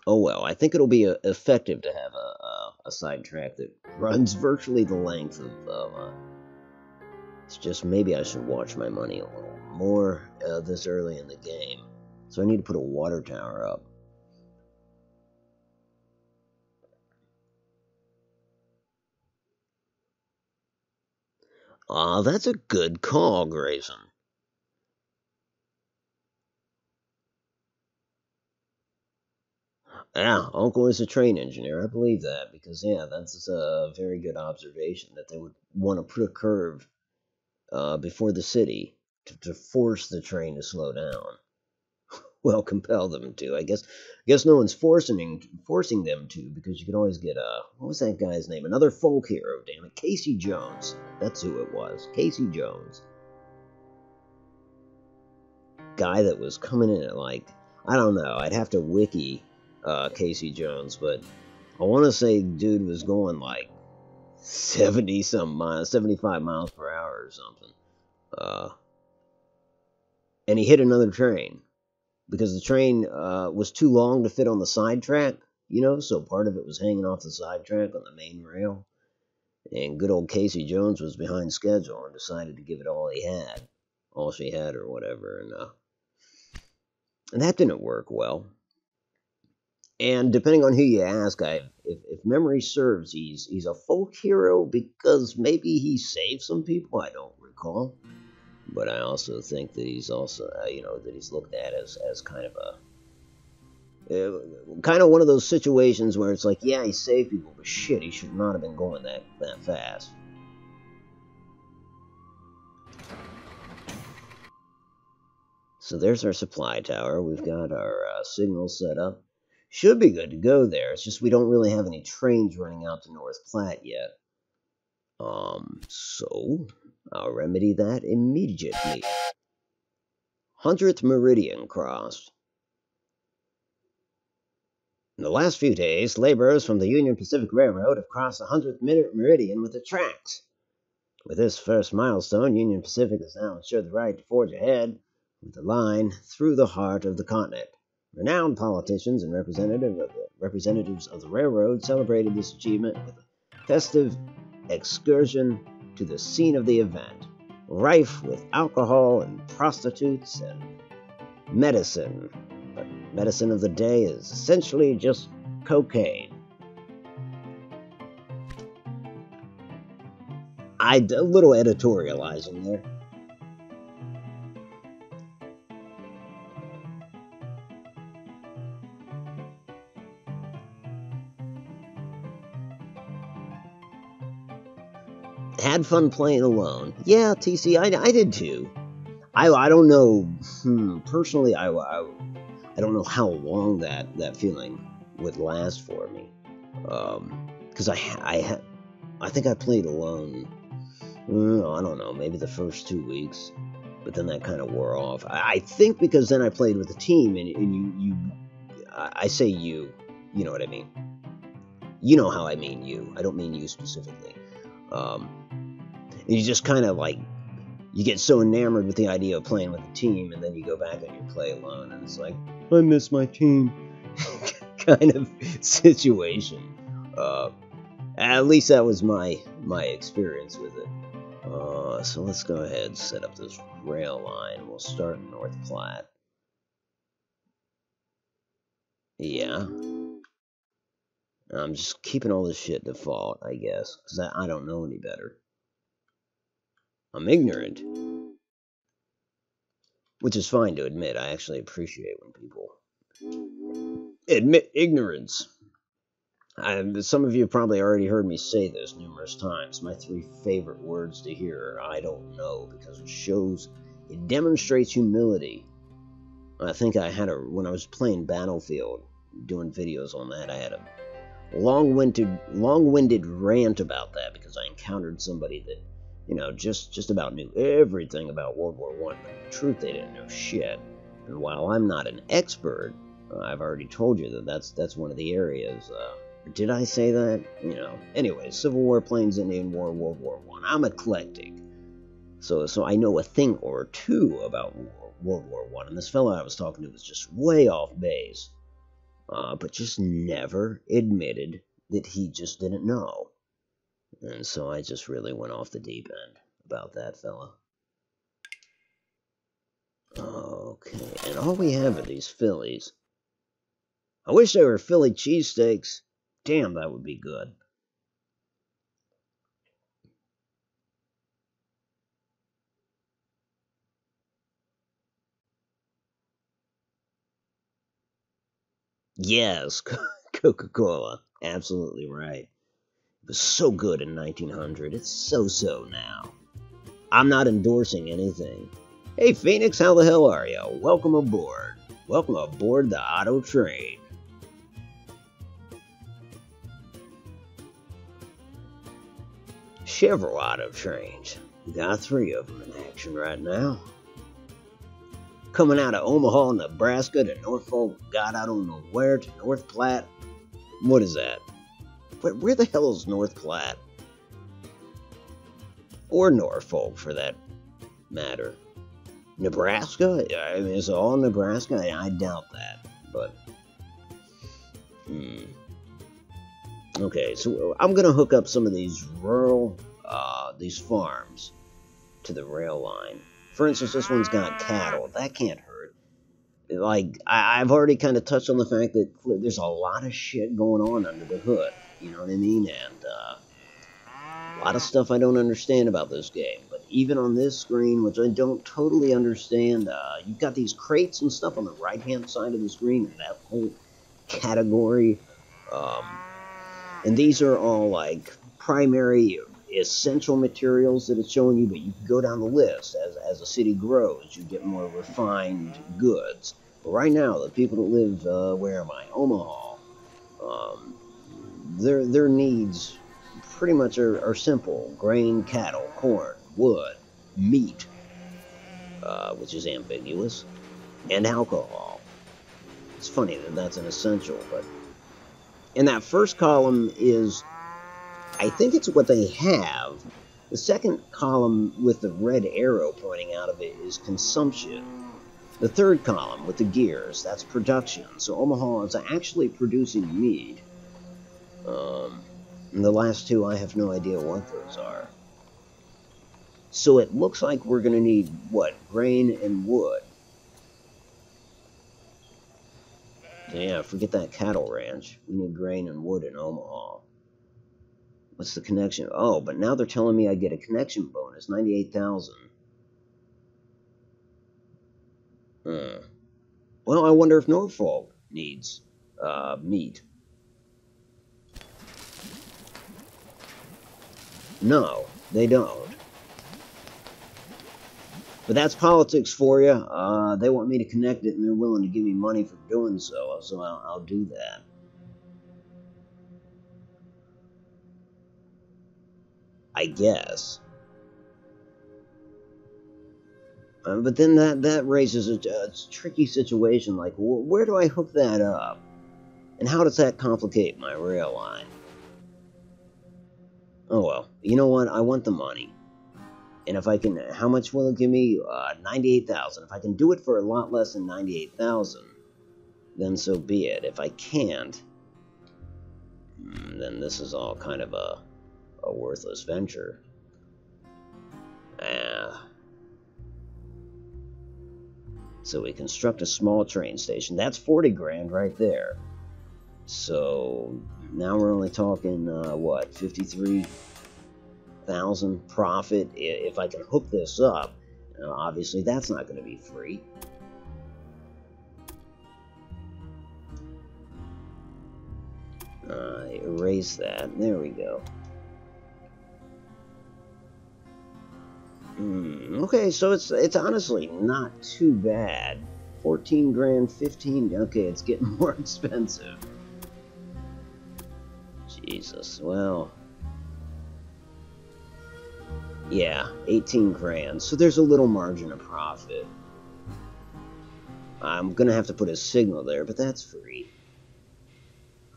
Oh well, I think it'll be effective to have a sidetrack that runs virtually the length of it's just maybe I should watch my money a little more this early in the game. So I need to put a water tower up. Ah, that's a good call, Grayson. Yeah, Uncle is a train engineer. I believe that because, yeah, that's a very good observation that they would want to put a curve before the city to force the train to slow down. Well, compel them to. I guess no one's forcing them to because you could always get what was that guy's name? Another folk hero, damn it, Casey Jones. That's who it was, Casey Jones. Guy that was coming in at like, I don't know. I'd have to wiki Casey Jones, but I want to say dude was going like 70 some miles, 75 miles per hour or something. And he hit another train because the train was too long to fit on the side track, so part of it was hanging off the side track on the main rail. And good old Casey Jones was behind schedule and decided to give it all she had or whatever, and that didn't work well. And depending on who you ask, if memory serves, he's a folk hero because maybe he saved some people. I don't recall, but I also think that he's also that he's looked at as kind of one of those situations where it's like, yeah, he saved people, but shit, he should not have been going that fast. So there's our supply tower. We've got our signal set up. Should be good to go there. It's just we don't really have any trains running out to North Platte yet. So I'll remedy that immediately. 100th Meridian crossed. In the last few days, laborers from the Union Pacific Railroad have crossed the 100th Meridian with the tracks. With this first milestone, Union Pacific has now ensured the right to forge ahead with the line through the heart of the continent. Renowned politicians and representatives of the railroad celebrated this achievement with a festive excursion to the scene of the event, rife with alcohol and prostitutes and medicine. But medicine of the day is essentially just cocaine. A little editorializing there. Had fun playing alone. Yeah, TC, I did too. I don't know. Personally, I don't know how long that feeling would last for me. Because I think I played alone. I don't know, maybe the first 2 weeks, but then that kind of wore off. I think because then I played with a team, and I say you know what I mean. You know how I mean you. I don't mean you specifically. You just kind of like, you get so enamored with the idea of playing with a team, and then you go back and you play alone, and it's like, I miss my team kind of situation. At least that was my experience with it. So let's go ahead and set up this rail line. We'll start in North Platte. Yeah. I'm just keeping all this shit default, I guess, because I don't know any better. I'm ignorant. Which is fine to admit. I actually appreciate when people admit ignorance. Some of you probably already heard me say this numerous times. My 3 favorite words to hear are I don't know, because it demonstrates humility. I think I had when I was playing Battlefield, doing videos on that. I had a long-winded rant about that because I encountered somebody that, just about knew everything about World War One, but in truth, they didn't know shit. And while I'm not an expert, I've already told you that that's one of the areas. Did I say that? Anyway, Civil War, Plains Indian War, World War One. I'm eclectic, so I know a thing or two about World War One. And this fellow I was talking to was just way off base, but just never admitted that he just didn't know. And so I just really went off the deep end about that fella. Okay, and all we have are these Phillies. I wish they were Philly cheesesteaks. Damn, that would be good. Yes, Coca-Cola. Absolutely right. It was so good in 1900. It's so-so now. I'm not endorsing anything. Hey, Phoenix, how the hell are you? Welcome aboard. Welcome aboard the Otto train. Several Otto trains. We got 3 of them in action right now. Coming out of Omaha, Nebraska to Norfolk, God, I don't know where, to North Platte. What is that? Where the hell is North Platte? Or Norfolk, for that matter. Nebraska? I mean, is it all Nebraska? I doubt that, but... Okay, so I'm gonna hook up some of these rural, these farms to the rail line. For instance, this one's got cattle. That can't hurt. Like, I've already kind of touched on the fact that there's a lot of shit going on under the hood. You know what I mean? And, a lot of stuff I don't understand about this game. But even on this screen, which I don't totally understand, you've got these crates and stuff on the right-hand side of the screen, and that whole category. And these are all, like, primary essential materials that it's showing you, but you can go down the list. As a city grows, you get more refined goods. But right now, the people that live, where am I? Omaha, their needs pretty much are simple. Grain, cattle, corn, wood, meat, which is ambiguous, and alcohol. It's funny that that's an essential, but... And that first column is... I think it's what they have. The second column with the red arrow pointing out of it is consumption. The third column with the gears, that's production. So Omaha is actually producing meat. And the last two, I have no idea what those are. So it looks like we're going to need, what, grain and wood. Yeah, forget that cattle ranch. We need grain and wood in Omaha. What's the connection? Oh, but now they're telling me I get a connection bonus, 98,000. Well, I wonder if Norfolk needs meat. No, they don't. But that's politics for you. They want me to connect it, and they're willing to give me money for doing so, so I'll do that. I guess. But then that raises a tricky situation, like, where do I hook that up? And how does that complicate my rail line? Oh well, you know what? I want the money. And if I can, how much will it give me? 98,000. If I can do it for a lot less than 98,000, then so be it. If I can't, then this is all kind of a worthless venture. So we construct a small train station. That's 40 grand right there. So now we're only talking, what, 53,000 profit if I can hook this up. Obviously, that's not going to be free. Erase that. There we go. Okay, so it's honestly not too bad. 14 grand, 15. Okay, it's getting more expensive. Jesus, well. Yeah, 18 grand. So there's a little margin of profit. I'm gonna have to put a signal there, but that's free.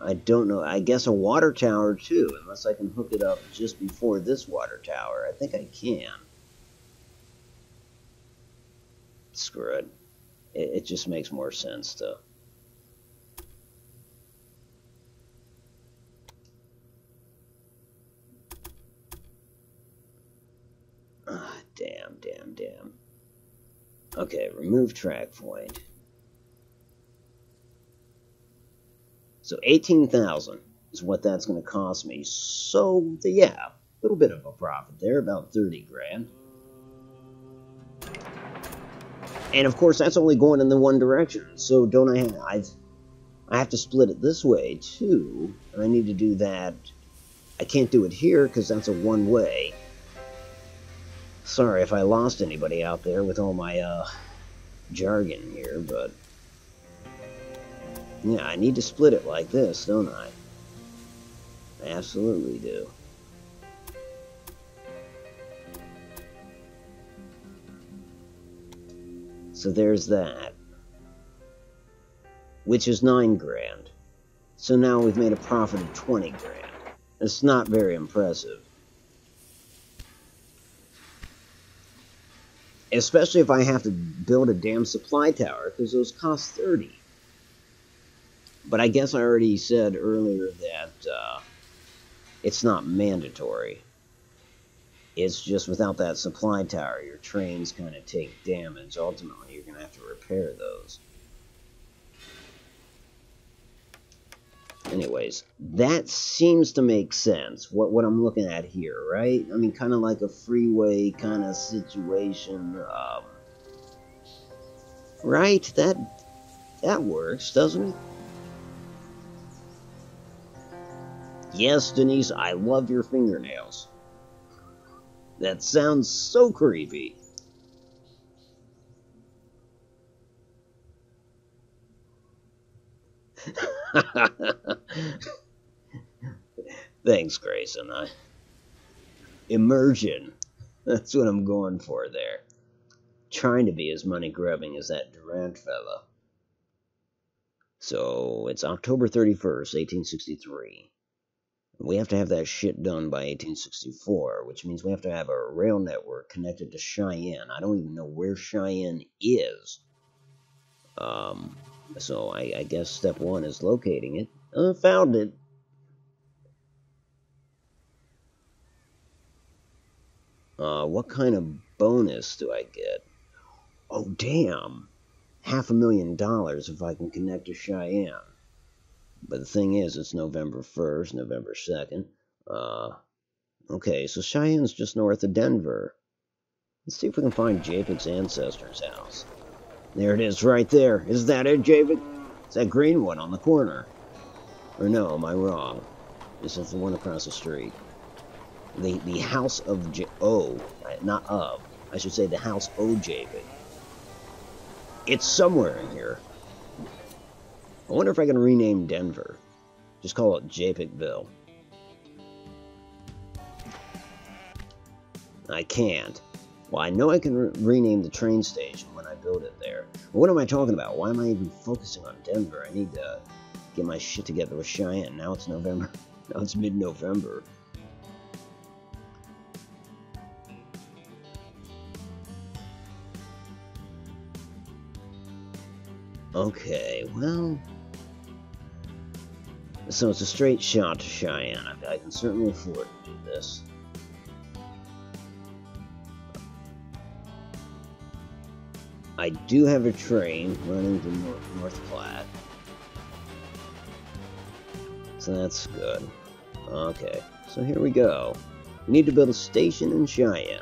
I don't know. I guess a water tower too, unless I can hook it up just before this water tower. I think I can. Screw it. It just makes more sense to... Damn. Okay, remove track point. So 18,000 is what that's going to cost me. So, yeah, a little bit of a profit there, about 30 grand. And of course, that's only going in the one direction. So don't I have to split it this way too, and I need to do that. I can't do it here because that's a one-way. Sorry if I lost anybody out there with all my jargon here, but yeah, I need to split it like this, don't I? I absolutely do. So there's that, which is 9 grand. So now we've made a profit of 20 grand. It's not very impressive. Especially if I have to build a damn supply tower, because those cost 30. But I guess I already said earlier that it's not mandatory. It's just without that supply tower, your trains kind of take damage. Ultimately, you're going to have to repair those. Anyways, that seems to make sense, what I'm looking at here, right? I mean, kind of like a freeway kind of situation. Right? That works, doesn't it? Yes, Denise, I love your fingernails. That sounds so creepy. Thanks, Grayson. Immersion. That's what I'm going for there. Trying to be as money-grubbing as that Durant fella. So, it's October 31st, 1863. We have to have that shit done by 1864, which means we have to have a rail network connected to Cheyenne. I don't even know where Cheyenne is. So I guess step 1 is locating it. Found it. What kind of bonus do I get? Oh, damn. $500,000 if I can connect to Cheyenne. But the thing is, it's November 1st, November 2nd. Okay, so Cheyenne's just north of Denver. Let's see if we can find Japek's ancestor's house. There it is, right there. Is that it, Japek? It's that green one on the corner. Or no, am I wrong? This is the one across the street. The house of not of. I should say the house O Japek. It's somewhere in here. I wonder if I can rename Denver. Just call it Japekville. I can't. Well, I know I can rename the train station when I build it there. But what am I talking about? Why am I even focusing on Denver? I need to get my shit together with Cheyenne. Now it's November. Now it's mid-November. Okay, well... So it's a straight shot to Cheyenne. I can certainly afford to do this. I do have a train running to North Platte. So that's good. Okay, so here we go. We need to build a station in Cheyenne.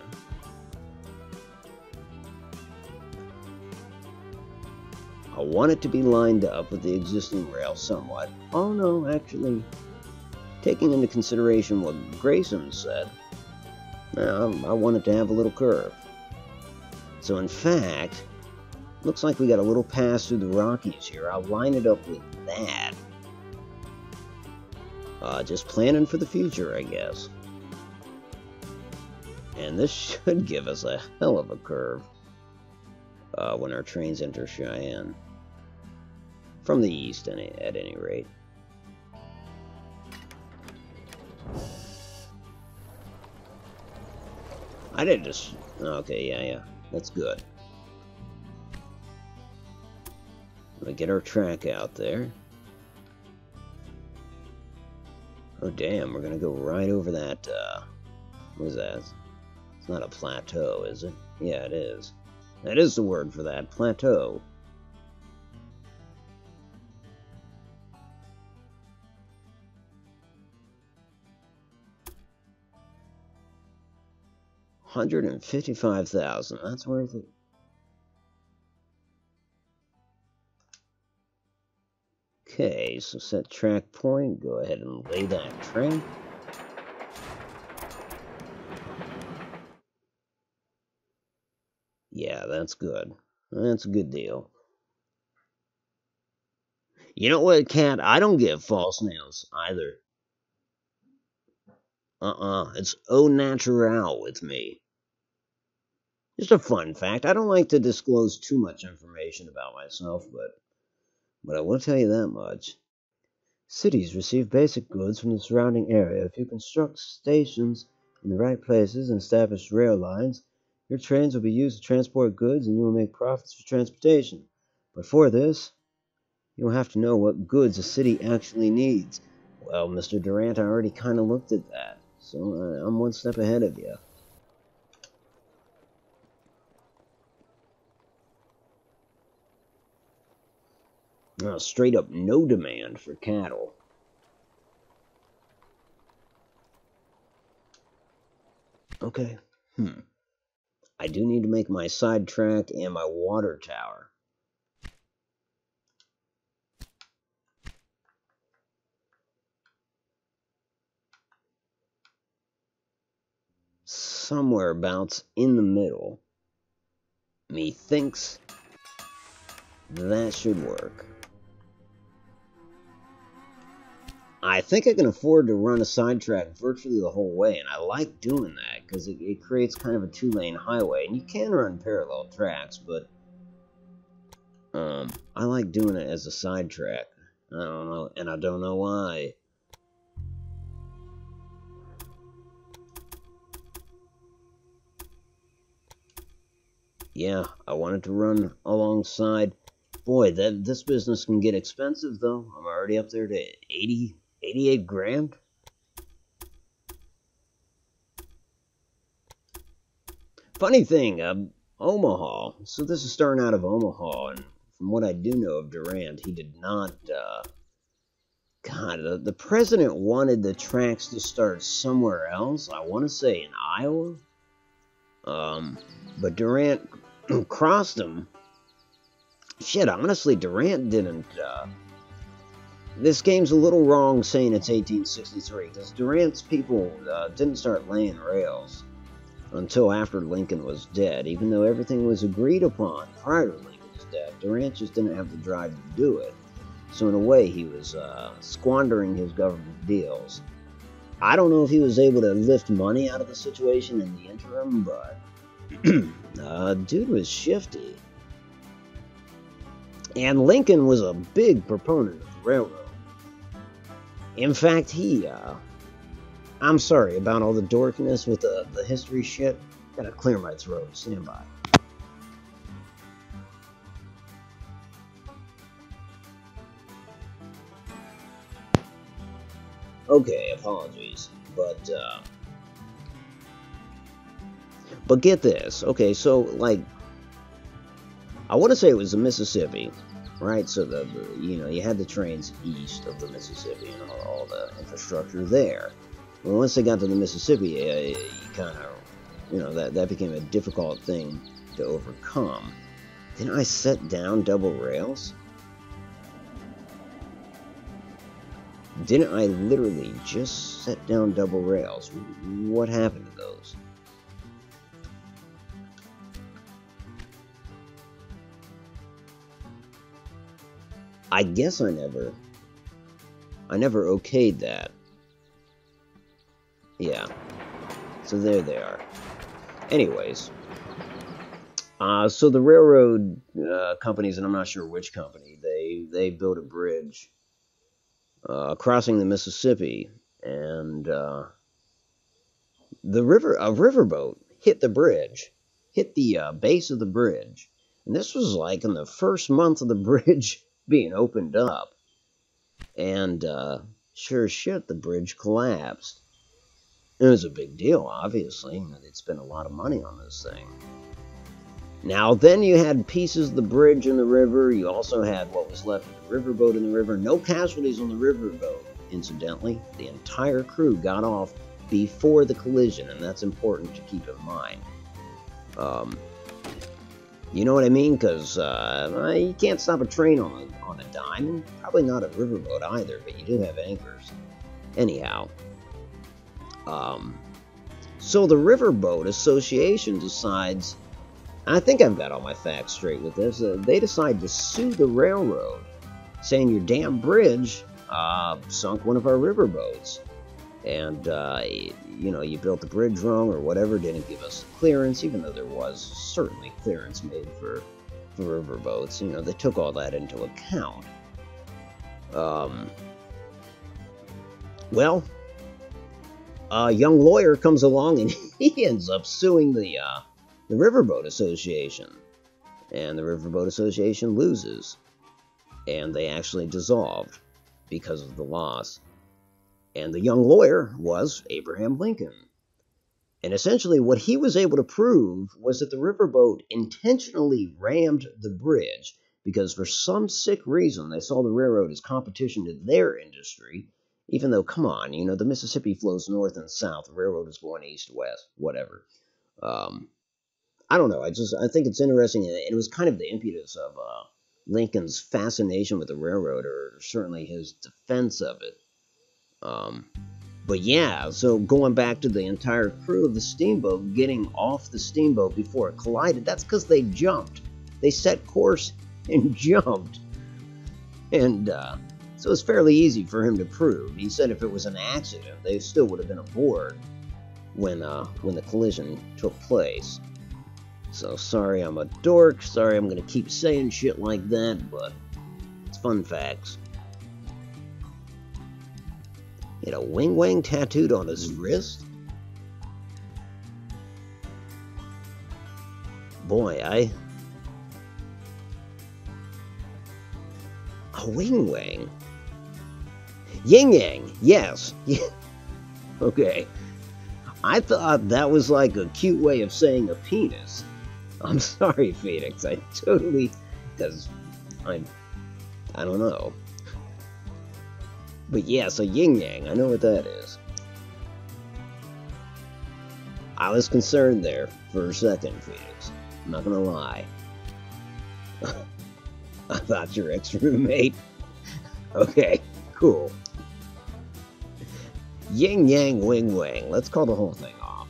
I want it to be lined up with the existing rail somewhat. Oh no, actually, taking into consideration what Grayson said, I want it to have a little curve. So in fact, Looks like we got a little pass through the Rockies here. I'll line it up with that. Just planning for the future, I guess. And this should give us a hell of a curve when our trains enter Cheyenne. From the east, at any rate. I did just... Okay, yeah. That's good. We'll get our track out there. Oh, damn, we're gonna go right over that, what is that? It's not a plateau, is it? Yeah, it is. That is the word for that, plateau. $155,000, that's worth it. Okay, so set track point, go ahead and lay that track. Yeah, that's good. That's a good deal. You know what, Cat? I don't give false nails either. It's au naturel with me. Just a fun fact. I don't like to disclose too much information about myself, but I will tell you that much. Cities receive basic goods from the surrounding area. If you construct stations in the right places and establish rail lines, your trains will be used to transport goods and you will make profits for transportation. But for this, you'll have to know what goods a city actually needs. Well, Mr. Durant, I already kind of looked at that, so I'm one step ahead of you. Straight up no demand for cattle. Okay. I do need to make my side track and my water tower. Somewhere abouts in the middle. Methinks that should work. I think I can afford to run a sidetrack virtually the whole way, and I like doing that because it creates kind of a two-lane highway. And you can run parallel tracks, but I like doing it as a sidetrack. I don't know, and I don't know why. Yeah, I wanted to run alongside. Boy, this business can get expensive, though. I'm already up there to 88 grand. Funny thing, Omaha. So this is starting out of Omaha, and from what I do know of Durant, he did not, God, the president wanted the tracks to start somewhere else. I want to say in Iowa. But Durant crossed him. Shit, honestly, Durant didn't, this game's a little wrong saying it's 1863, because Durant's people didn't start laying rails until after Lincoln was dead, even though everything was agreed upon prior to Lincoln's death. Durant just didn't have the drive to do it. So in a way, he was squandering his government deals. I don't know if he was able to lift money out of the situation in the interim, but dude was shifty. And Lincoln was a big proponent of the railroad. In fact, I'm sorry about all the dorkiness with the history shit. Gotta clear my throat. Stand by. Okay, apologies. But get this. Okay, so, like, I want to say it was the Mississippi, right? So, you had the trains east of the Mississippi and all the infrastructure there. Well, once they got to the Mississippi, you kind of, that became a difficult thing to overcome. Didn't I set down double rails? Didn't I literally just set down double rails? What happened to those? I guess I never okayed that. Yeah. So there they are. Anyways, so the railroad companies, and I'm not sure which company, they built a bridge crossing the Mississippi, and a riverboat hit the bridge, hit the base of the bridge, and this was like in the first month of the bridge being opened up, and sure as shit, the bridge collapsed. It was a big deal, obviously. They'd spent a lot of money on this thing. Now, then you had pieces of the bridge in the river. You also had what was left of the riverboat in the river. No casualties on the riverboat, incidentally. The entire crew got off before the collision, and that's important to keep in mind. You know what I mean? Because you can't stop a train on a dime, and probably not a riverboat either, but you do have anchors. Anyhow, so the Riverboat Association decides, I think I've got all my facts straight with this, they decide to sue the railroad, saying your damn bridge sunk one of our riverboats. And, you built the bridge wrong or whatever, didn't give us clearance, even though there was certainly clearance made for riverboats. They took all that into account. Well, a young lawyer comes along and he ends up suing the Riverboat Association. And the Riverboat Association loses. And they actually dissolved because of the loss. And the young lawyer was Abraham Lincoln. And essentially what he was able to prove was that the riverboat intentionally rammed the bridge because for some sick reason they saw the railroad as competition to their industry, even though, come on, the Mississippi flows north and south, the railroad is going east, west, whatever. I don't know, I think it's interesting, and it was kind of the impetus of Lincoln's fascination with the railroad, or certainly his defense of it. But yeah, so going back to the entire crew of the steamboat getting off the steamboat before it collided, that's because they jumped. They set course and jumped. And so it's fairly easy for him to prove. He said if it was an accident, they still would have been aboard when the collision took place. So sorry I'm a dork, sorry I'm going to keep saying shit like that, but it's fun facts. He had a wing-wang tattooed on his wrist? Boy, a wing-wang? Yin-yang, yes. Okay. I thought that was like a cute way of saying a penis. I'm sorry, Phoenix. I totally... Because I don't know. But yeah, so yin-yang, I know what that is. I was concerned there for a second, Phoenix. I'm not gonna lie. I thought your ex-roommate. Okay, cool. Yin-yang, wing-wang. Let's call the whole thing off.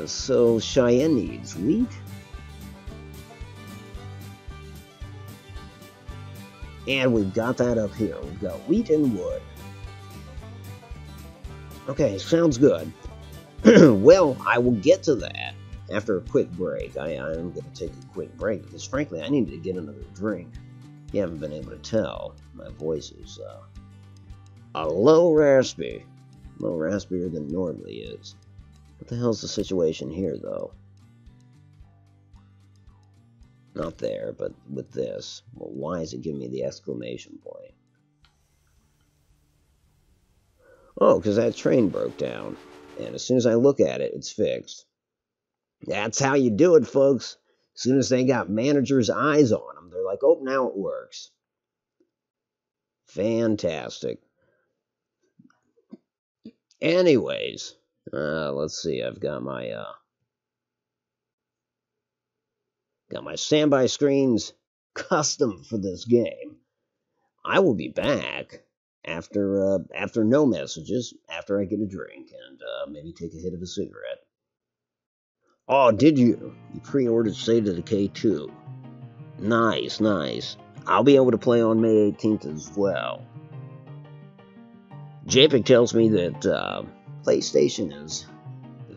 So Cheyenne needs wheat. And we've got that up here. We've got wheat and wood. Okay, sounds good. Well, I will get to that after a quick break. I am going to take a quick break because, frankly, I need to get another drink. You haven't been able to tell. My voice is a little raspy. A little raspier than it normally is. What the hell's the situation here, though? Not there, but with this. Well, why is it giving me the exclamation point? Oh, because that train broke down. And as soon as I look at it, it's fixed. That's how you do it, folks. As soon as they got managers' eyes on them, they're like, oh, now it works. Fantastic. Anyways, let's see. I've got my standby screens custom for this game. I will be back after no messages, after I get a drink and maybe take a hit of a cigarette. Oh, did you? You pre-ordered State of Decay 2. Nice, nice. I'll be able to play on May 18th as well. JPEG tells me that PlayStation is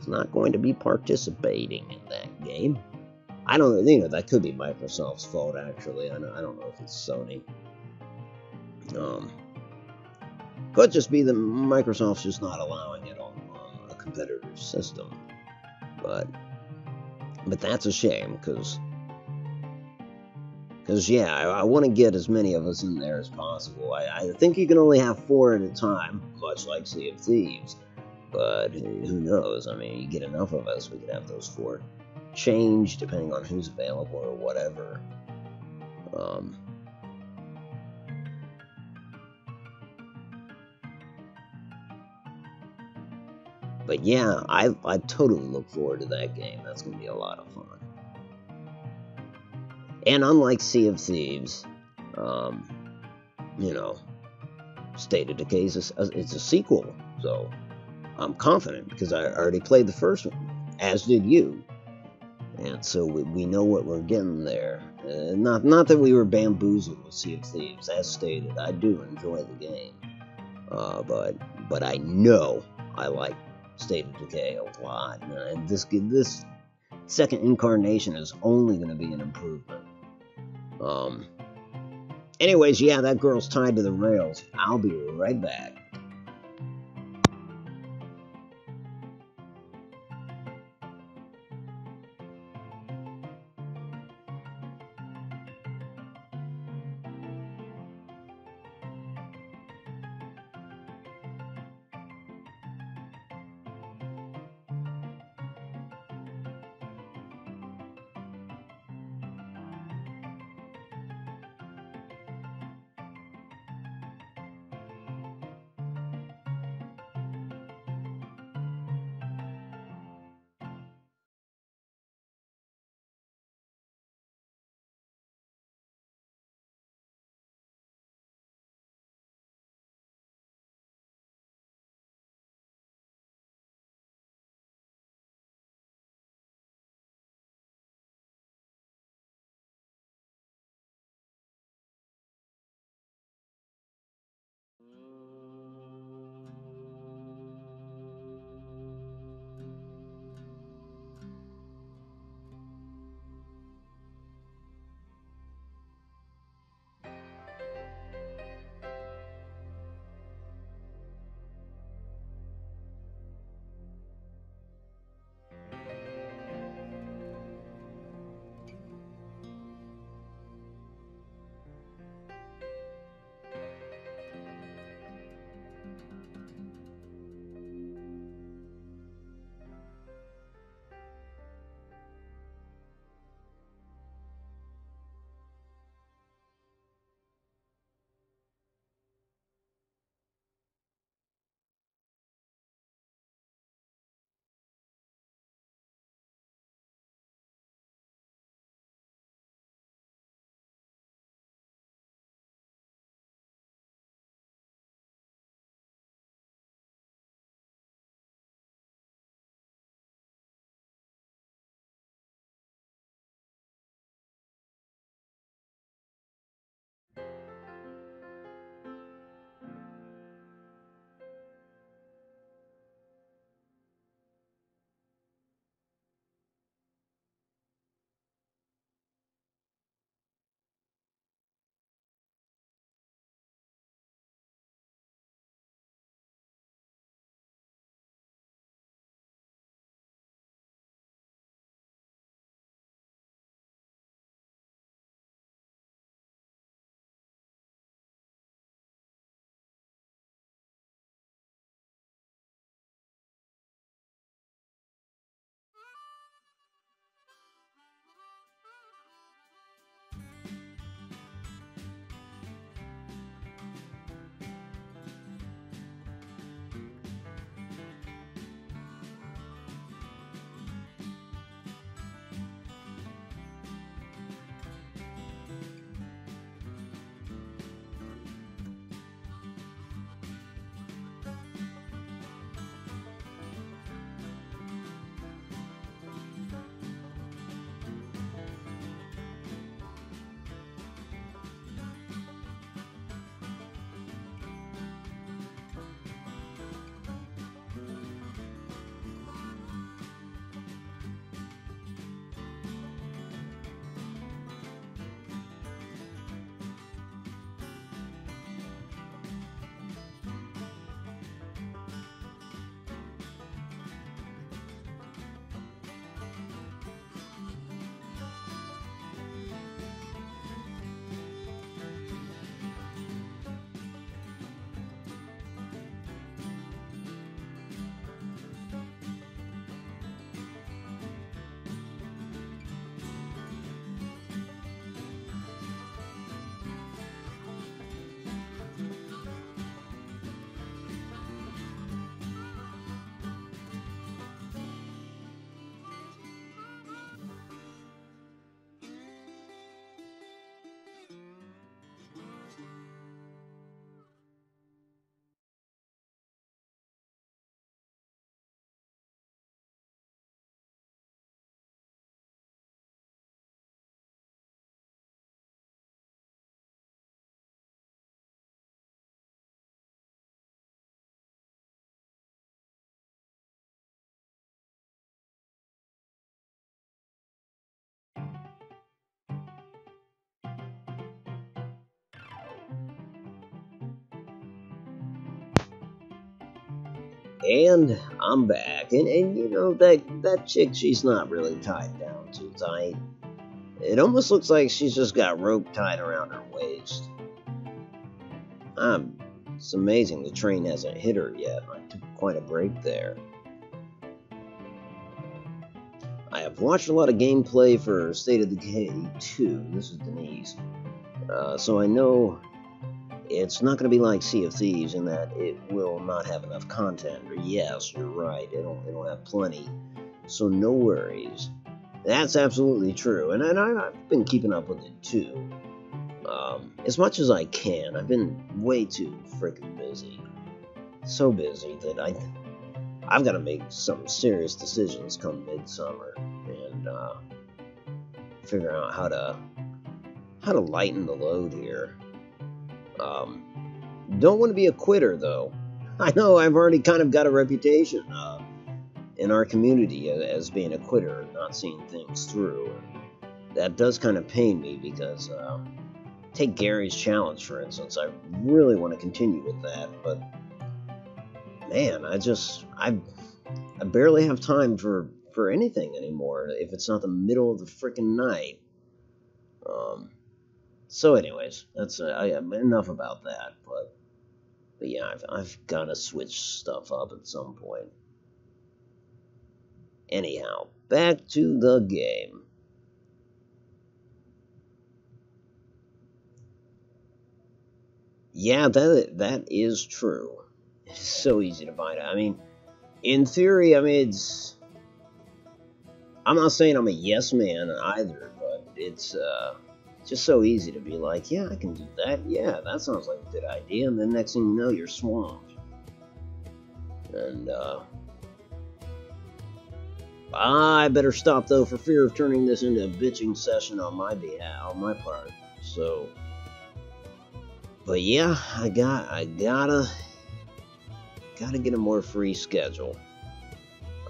not going to be participating in that game. I don't, that could be Microsoft's fault, actually. I don't know if it's Sony. Could just be that Microsoft's just not allowing it on a competitor's system. But that's a shame, because yeah, I want to get as many of us in there as possible. I think you can only have 4 at a time, much like Sea of Thieves. But who knows? I mean, you get enough of us, we could have those 4 change depending on who's available or whatever. But yeah, I totally look forward to that game. That's going to be a lot of fun. And unlike Sea of Thieves, State of Decay is it's a sequel, so I'm confident because I already played the first one, as did you. And so we know what we're getting there. Not that we were bamboozled with Sea of Thieves. As stated, I do enjoy the game. But I know I like State of Decay a lot. And this second incarnation is only going to be an improvement. Anyways, yeah, that girl's tied to the rails. I'll be right back. And I'm back, and you know, that chick, she's not really tied down too tight. It almost looks like she's just got rope tied around her waist. It's amazing the train hasn't hit her yet. I took quite a break there. I have watched a lot of gameplay for State of Decay 2. This is Denise. So I know it's not going to be like Sea of Thieves in that it will not have enough content. Or yes, you're right, it'll have plenty. So no worries. That's absolutely true, and I've been keeping up with it too. As much as I can. I've been way too freaking busy. So busy that I've got to make some serious decisions come midsummer and figure out how to lighten the load here. Don't want to be a quitter though. I know I've already kind of got a reputation in our community as being a quitter, not seeing things through. That does kind of pain me because take Gary's challenge for instance. I really want to continue with that, but man, I barely have time for anything anymore if it's not the middle of the freaking night. So anyways, that's enough about that. But yeah, I've got to switch stuff up at some point. Anyhow, back to the game. Yeah, that is true. It's so easy to find out. I mean, in theory, I'm not saying I'm a yes man either, but it's just so easy to be like, yeah, I can do that. Yeah, that sounds like a good idea. And then next thing you know, you're swamped. And I better stop though, for fear of turning this into a bitching session on my behalf, on my part. So, but yeah, I gotta get a more free schedule.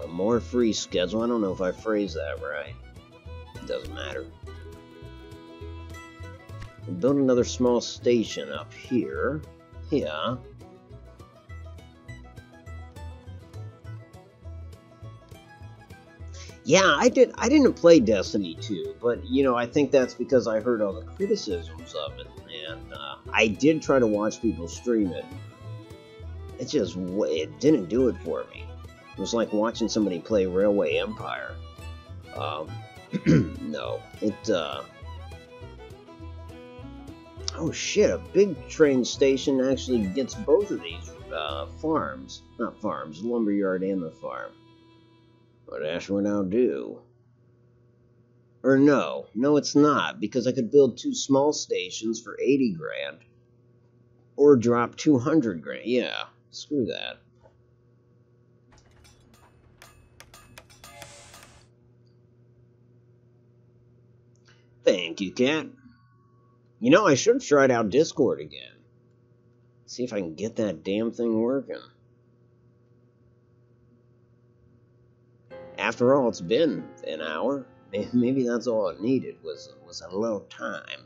A more free schedule. I don't know if I phrased that right. It doesn't matter. We'll build another small station up here. Yeah. Yeah, I didn't play Destiny 2, but you know, I think that's because I heard all the criticisms of it, and I did try to watch people stream it. It didn't do it for me. It was like watching somebody play Railway Empire. No, oh shit, a big train station actually gets both of these farms. Not farms, lumberyard and the farm. What else would I do? Or no, it's not, because I could build 2 small stations for 80 grand. Or drop 200 grand. Yeah, screw that. Thank you, Cat. You know, I should have tried out Discord again. See if I can get that damn thing working. After all, it's been an hour. Maybe that's all it needed was a little time.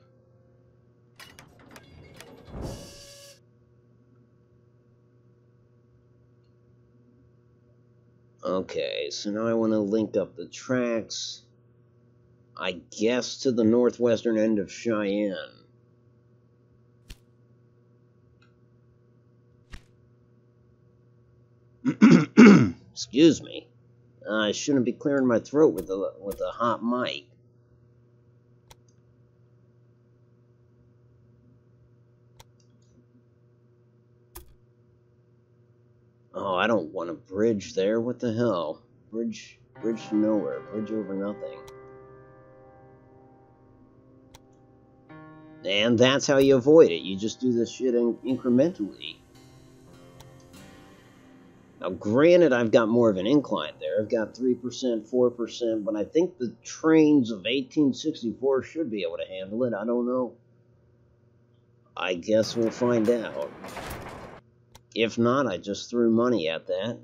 Okay, so now I want to link up the tracks, I guess, to the northwestern end of Cheyenne. Excuse me. I shouldn't be clearing my throat with a hot mic. Oh, I don't want a bridge there. What the hell? Bridge to nowhere. Bridge over nothing. And that's how you avoid it. You just do this shit incrementally. Now, granted, I've got more of an incline there. I've got 3%, 4%, but I think the trains of 1864 should be able to handle it. I don't know. I guess we'll find out. If not, I just threw money at that.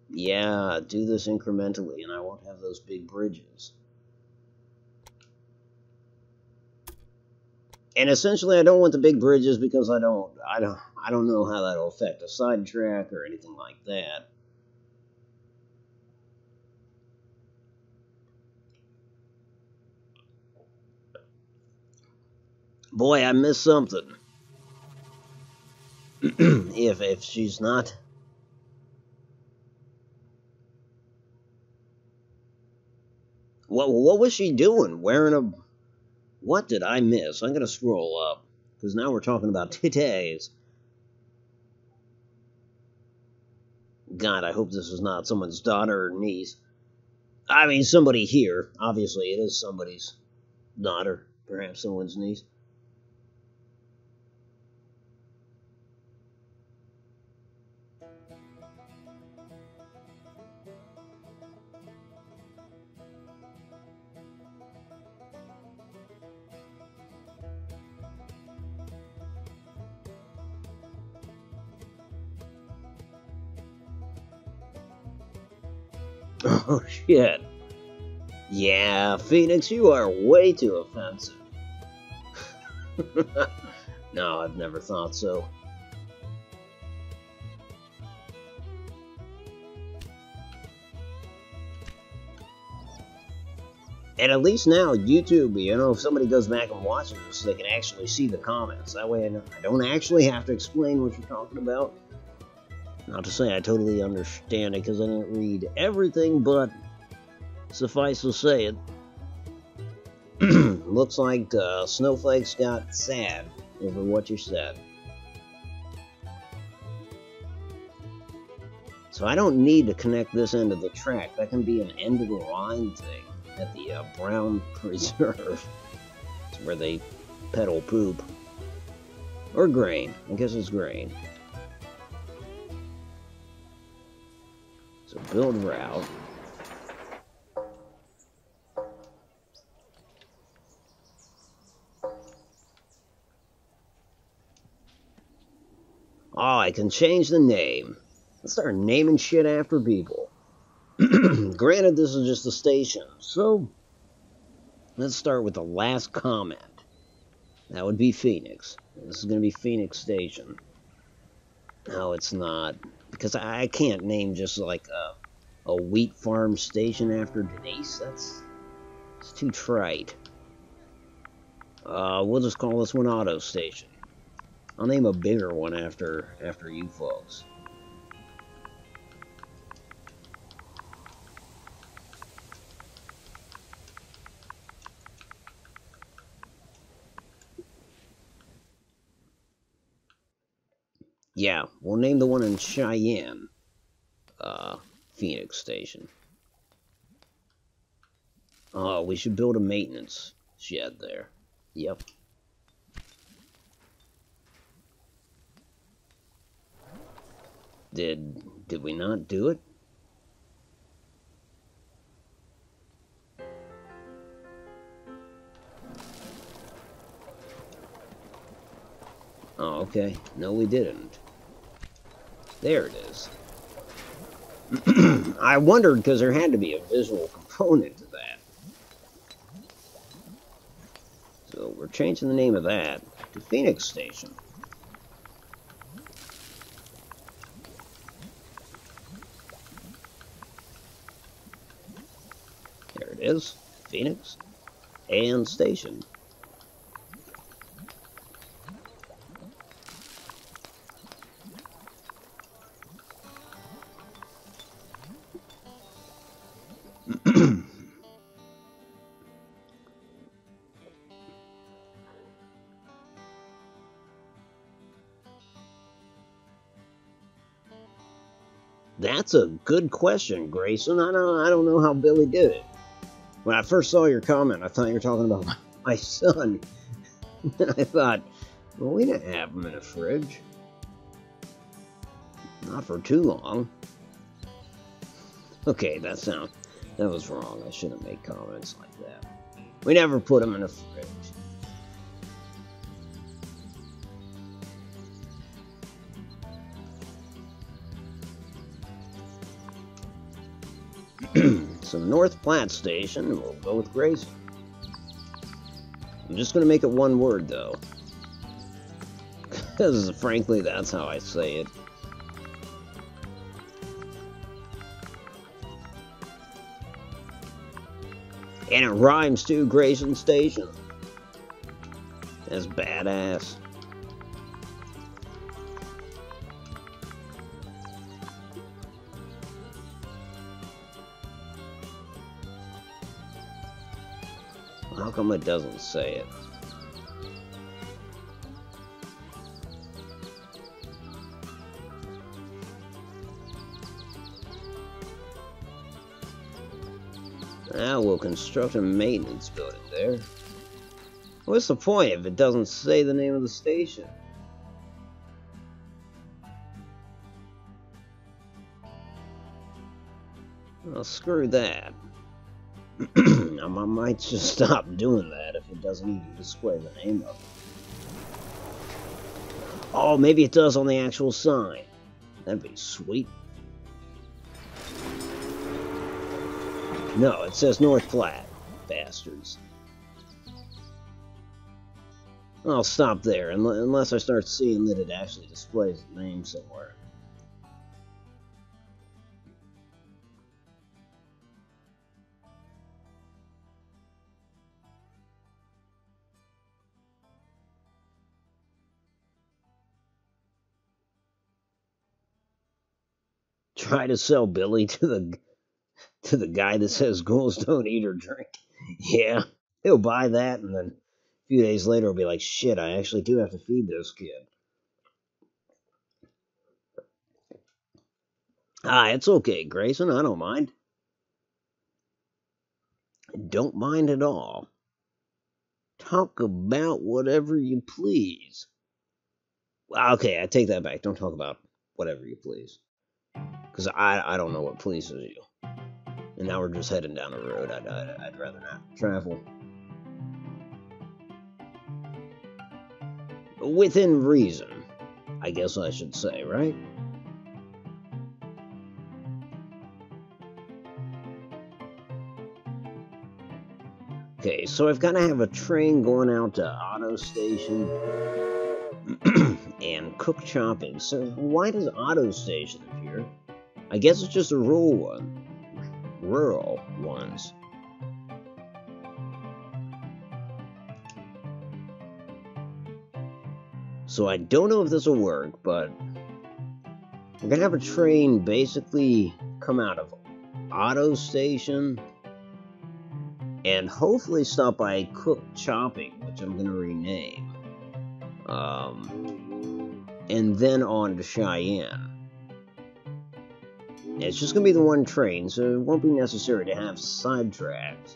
Yeah, do this incrementally, and I won't have those big bridges. And essentially, I don't want the big bridges because I I don't know how that'll affect a sidetrack or anything like that. Boy, I missed something. if she's not... What was she doing? Wearing a... What did I miss? I'm gonna scroll up, because now we're talking about titties. God, I hope this is not someone's daughter or niece. I mean, somebody here. Obviously, it is somebody's daughter. Perhaps someone's niece. Oh, shit. Yeah, Phoenix, you are way too offensive. No, I've never thought so. And at least now, YouTube, you know, if somebody goes back and watches this, they can actually see the comments. That way I don't actually have to explain what you're talking about. Not to say I totally understand it, because I didn't read everything, but suffice to say it. Looks like Snowflakes got sad over what you said. So I don't need to connect this end of the track. That can be an end of the line thing at the Brown Preserve. It's where they peddle poop. Or grain. I guess it's grain. So build route. Oh, I can change the name. Let's start naming shit after people. Granted, this is just a station, so let's start with the last comment. That would be Phoenix. This is going to be Phoenix Station. No, it's not. Because I can't name just like a wheat farm station after Denise. It's too trite. We'll just call this one Otto Station. I'll name a bigger one after you folks. Yeah, we'll name the one in Cheyenne, Phoenix Station. Oh, we should build a maintenance shed there. Yep. Did we not do it? Oh, okay. No, we didn't. There it is. I wondered because there had to be a visual component to that. So we're changing the name of that to Phoenix Station. There it is. Phoenix and Station. That's a good question, Grayson. I don't know how Billy did it. When I first saw your comment, I thought you were talking about my son. I thought, well, we didn't have him in a fridge. Not for too long. Okay, that was wrong. I shouldn't make comments like that. We never put him in a fridge. So North Platte Station, we'll go with Grayson. I'm just going to make it one word, though. Because, frankly, that's how I say it. And it rhymes too, Grayson Station. That's badass. How come it doesn't say it? Now we'll construct a maintenance building there. What's the point if it doesn't say the name of the station? Well, screw that. I might just stop doing that if it doesn't even display the name of it. Oh, maybe it does on the actual sign. That'd be sweet. No, it says North Platte. Bastards. I'll stop there, unless I start seeing that it actually displays the name somewhere. Try to sell Billy to the guy that says ghouls don't eat or drink. Yeah, he'll buy that, and then a few days later he'll be like, shit, I actually do have to feed this kid. Ah, it's okay, Grayson, I don't mind. Don't mind at all. Talk about whatever you please. Okay, I take that back. Don't talk about whatever you please. Because I don't know what pleases you. And now we're just heading down the road I'd rather not travel. Within reason, I guess I should say, right? Okay, so I've got to have a train going out to Otto Station and cook chopping. So why does Otto Station appear? I guess it's just a rural one. Rural ones. So I don't know if this will work, but we're gonna have a train basically come out of Otto Station and hopefully stop by Cook Chopping, which I'm gonna rename. And then on to Cheyenne. It's just gonna be the one train, so it won't be necessary to have sidetracks.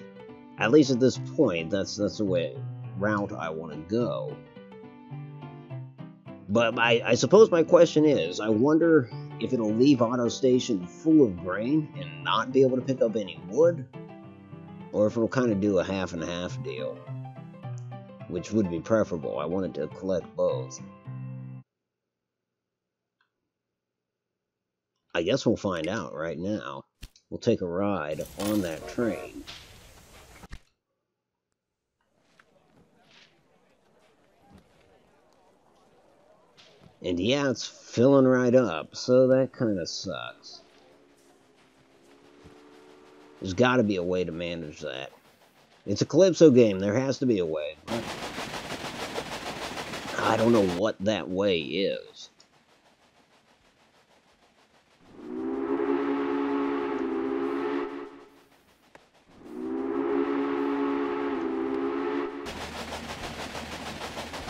At least at this point, that's the route I want to go. But I suppose my question is, I wonder if it'll leave Otto Station full of grain and not be able to pick up any wood, or if it'll kind of do a half and half deal, which would be preferable. I wanted to collect both. I guess we'll find out right now. We'll take a ride on that train. And yeah, it's filling right up, so that kind of sucks. There's got to be a way to manage that. It's a Calypso game, there has to be a way. I don't know what that way is.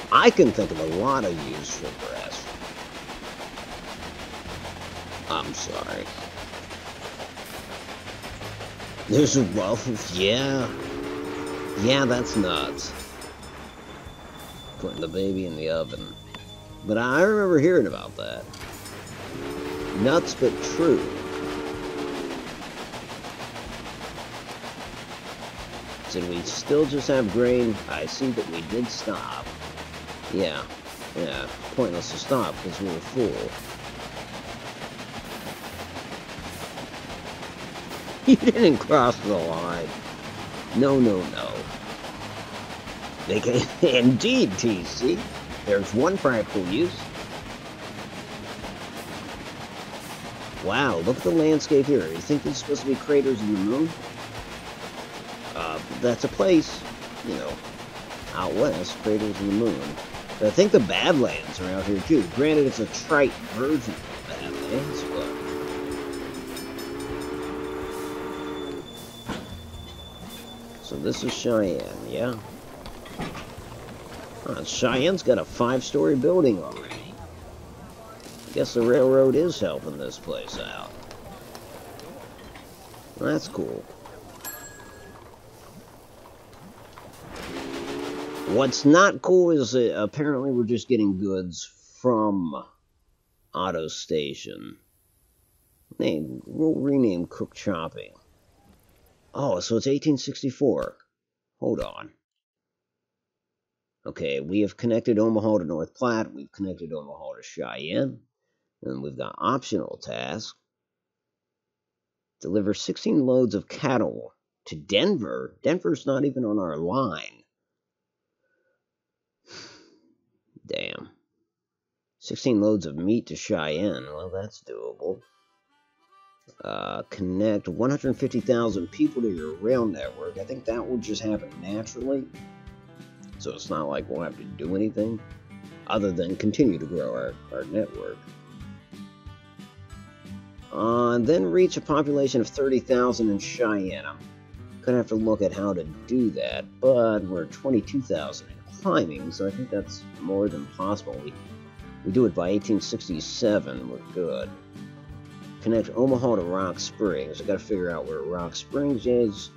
I can think of a lot of use for brass. I'm sorry. There's a wolf, yeah. Yeah, that's nuts. Putting the baby in the oven. But I remember hearing about that. Nuts but true. Did we still just have grain? I see that we did stop. Yeah, pointless to stop because we were full. You didn't cross the line. No. They can, indeed, TC. There's one practical use. Wow, look at the landscape here. You think these are supposed to be craters of the moon? That's a place, you know, out west, craters of the moon. But I think the Badlands are out here too. Granted, it's a trite version of the Badlands, but... So this is Cheyenne, yeah? Cheyenne's got a 5-story building already. I guess the railroad is helping this place out. That's cool. What's not cool is that apparently we're just getting goods from Otto Station. We'll rename Cook Chopping. Oh, so it's 1864. Hold on. Okay, we have connected Omaha to North Platte. We've connected Omaha to Cheyenne. And we've got optional tasks. Deliver 16 loads of cattle to Denver. Denver's not even on our line. Damn. 16 loads of meat to Cheyenne. Well, that's doable. Connect 150,000 people to your rail network. I think that will just happen naturally. So it's not like we'll have to do anything other than continue to grow our network. Then reach a population of 30,000 in Cheyenne. I'm gonna have to look at how to do that, but we're 22,000 in climbing, so I think that's more than possible. We do it by 1867, we're good. Connect Omaha to Rock Springs. I gotta figure out where Rock Springs is.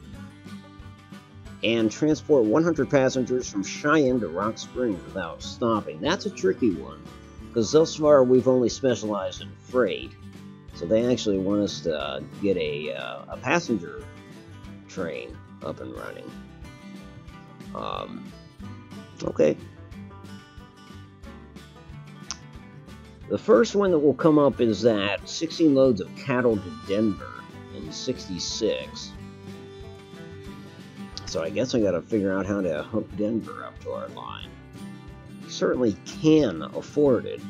And transport 100 passengers from Cheyenne to Rock Springs without stopping. That's a tricky one, because thus far we've only specialized in freight. So they actually want us to get a passenger train up and running. Okay. The first one that will come up is that 16 loads of cattle to Denver in 66. So I guess I gotta figure out how to hook Denver up to our line. We certainly can afford it.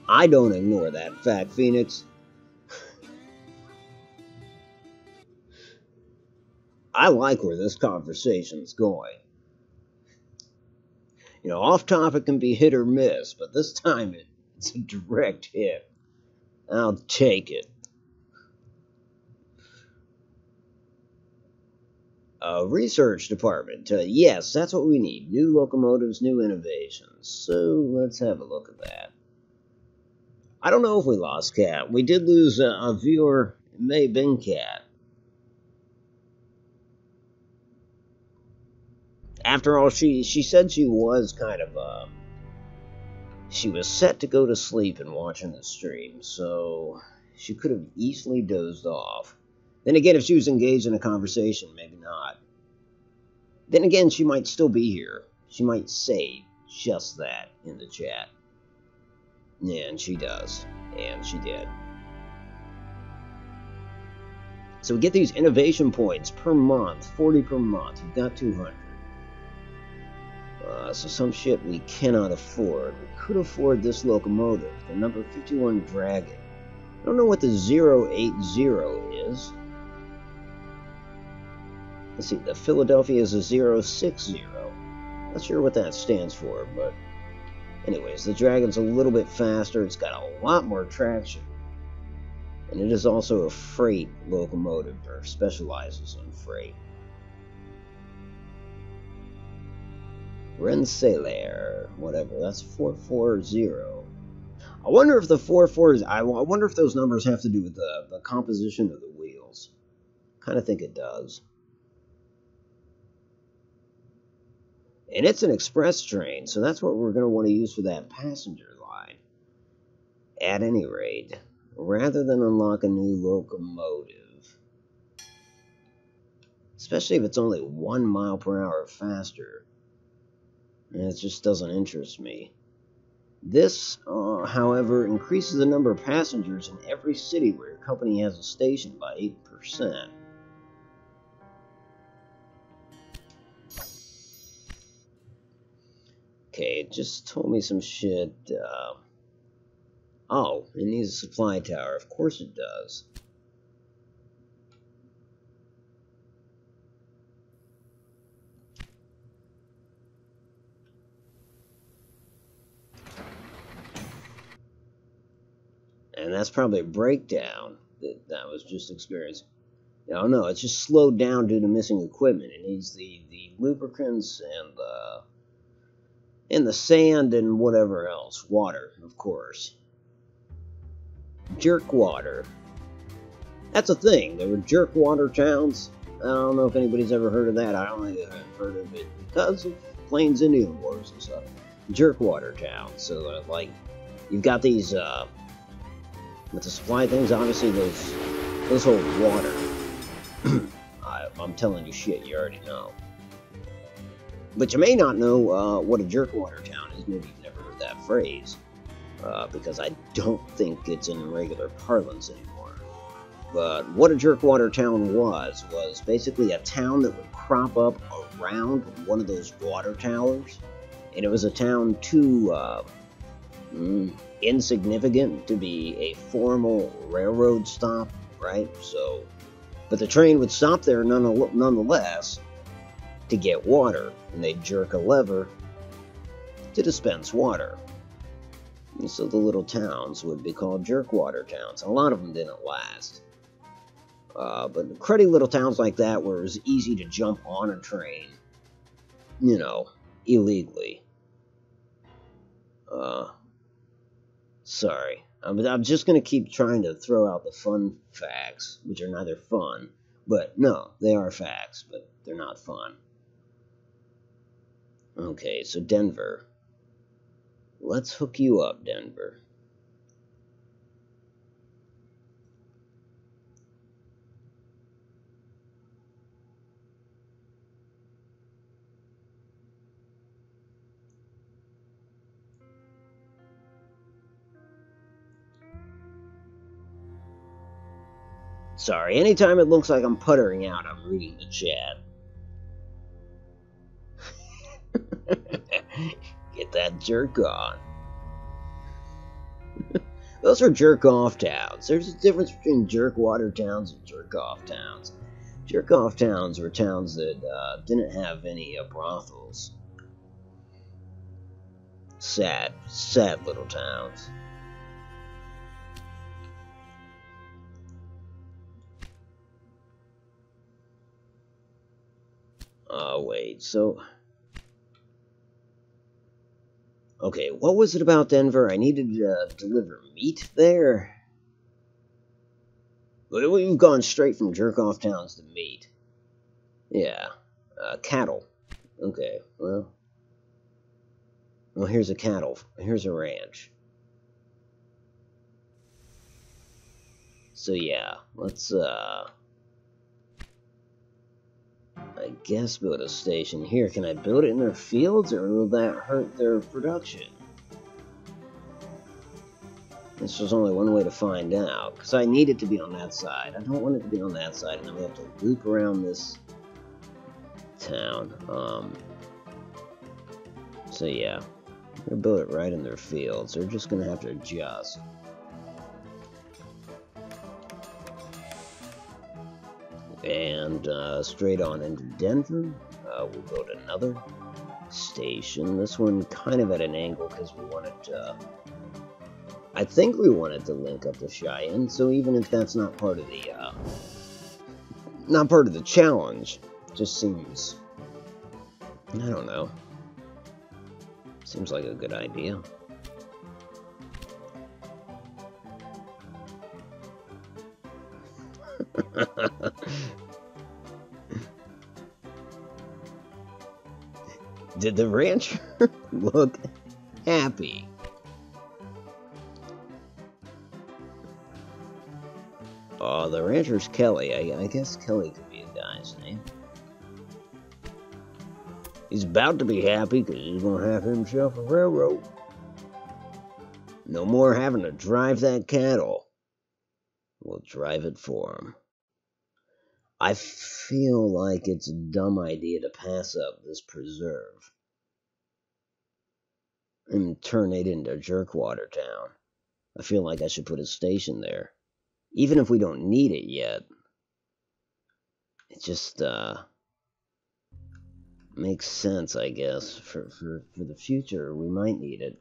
I don't ignore that fact, Phoenix. I like where this conversation's going. You know, off topic can be hit or miss, but this time it's a direct hit. I'll take it. Research department. Yes, that's what we need. New locomotives, new innovations. So let's have a look at that. I don't know if we lost Cat. We did lose a viewer. It may have been Cat. After all, she said she was kind of, she was set to go to sleep and watching the stream, so she could have easily dozed off. Then again, if she was engaged in a conversation, maybe not. Then again, she might still be here. She might say just that in the chat. And she does. And she did. So we get these innovation points per month. 40 per month. We've got 200. So some shit we cannot afford. We could afford this locomotive. The number 51 Dragon. I don't know what the 080 is. Let's see. The Philadelphia is a 060. Not sure what that stands for, but... anyways, the Dragon's a little bit faster. It's got a lot more traction. And it is also a freight locomotive, or specializes in freight. Rensselaer, whatever, that's 440. I wonder if the 44s, I wonder if those numbers have to do with the composition of the wheels. Kind of think it does. And it's an express train, so that's what we're going to want to use for that passenger line. At any rate, rather than unlock a new locomotive, especially if it's only 1 mile per hour faster, It just doesn't interest me. This, however, increases the number of passengers in every city where your company has a station by 8%. Okay, it just told me some shit. Oh, it needs a supply tower. Of course it does. And that's probably a breakdown that was just experienced. No, no, it's just slowed down due to missing equipment. It needs the lubricants and the sand and whatever else. Water, of course. Jerk water. That's a thing. There were jerk water towns. I don't know if anybody's ever heard of that. I don't think I've heard of it because of Plains Indian Wars and stuff. Jerk water towns. So, like, you've got these, with the supply things, obviously those hold water. I'm telling you shit you already know. But you may not know what a jerk water town is. Maybe you've never heard that phrase. Because I don't think it's in regular parlance anymore. But what a jerkwater town was basically a town that would crop up around one of those water towers. And it was a town too insignificant to be a formal railroad stop, right? So, but the train would stop there nonetheless to get water, and they'd jerk a lever to dispense water. And so the little towns would be called jerkwater towns. A lot of them didn't last. But cruddy little towns like that where it was easy to jump on a train, you know, illegally. Sorry. I'm just going to keep trying to throw out the fun facts, which are neither fun, but no, they are facts, but they're not fun. Okay, so Denver. Let's hook you up, Denver. Sorry, anytime it looks like I'm puttering out, I'm reading the chat. Get that jerk on. Those are jerk-off towns. There's a difference between jerk-water towns and jerk-off towns. Jerk-off towns were towns that didn't have any brothels. Sad little towns. Wait, so... Okay, what was it about Denver? I needed to deliver meat there? We've gone straight from jerk-off towns to meat. Yeah. Cattle. Okay, well, here's a cattle. Here's a ranch. So yeah, let's, I guess build a station here. Can I build it in their fields, or will that hurt their production? This was only one way to find out, because I need it to be on that side. I don't want it to be on that side, and then we have to loop around this town. So yeah, I'm gonna build it right in their fields. They're just gonna have to adjust. And straight on into Denver, we'll build another station. This one kind of at an angle because we wanted to, I think we wanted to link up to Cheyenne. So even if that's not part of the challenge, just seems, I don't know, seems like a good idea. Did the rancher look happy? Oh, the rancher's Kelly. I guess Kelly could be a guy's name. He's about to be happy because he's going to have himself a railroad. No more having to drive that cattle. We'll drive it for him. I feel like it's a dumb idea to pass up this preserve and turn it into Jerkwater Town. I feel like I should put a station there. Even if we don't need it yet. It just, makes sense, I guess. For the future, we might need it.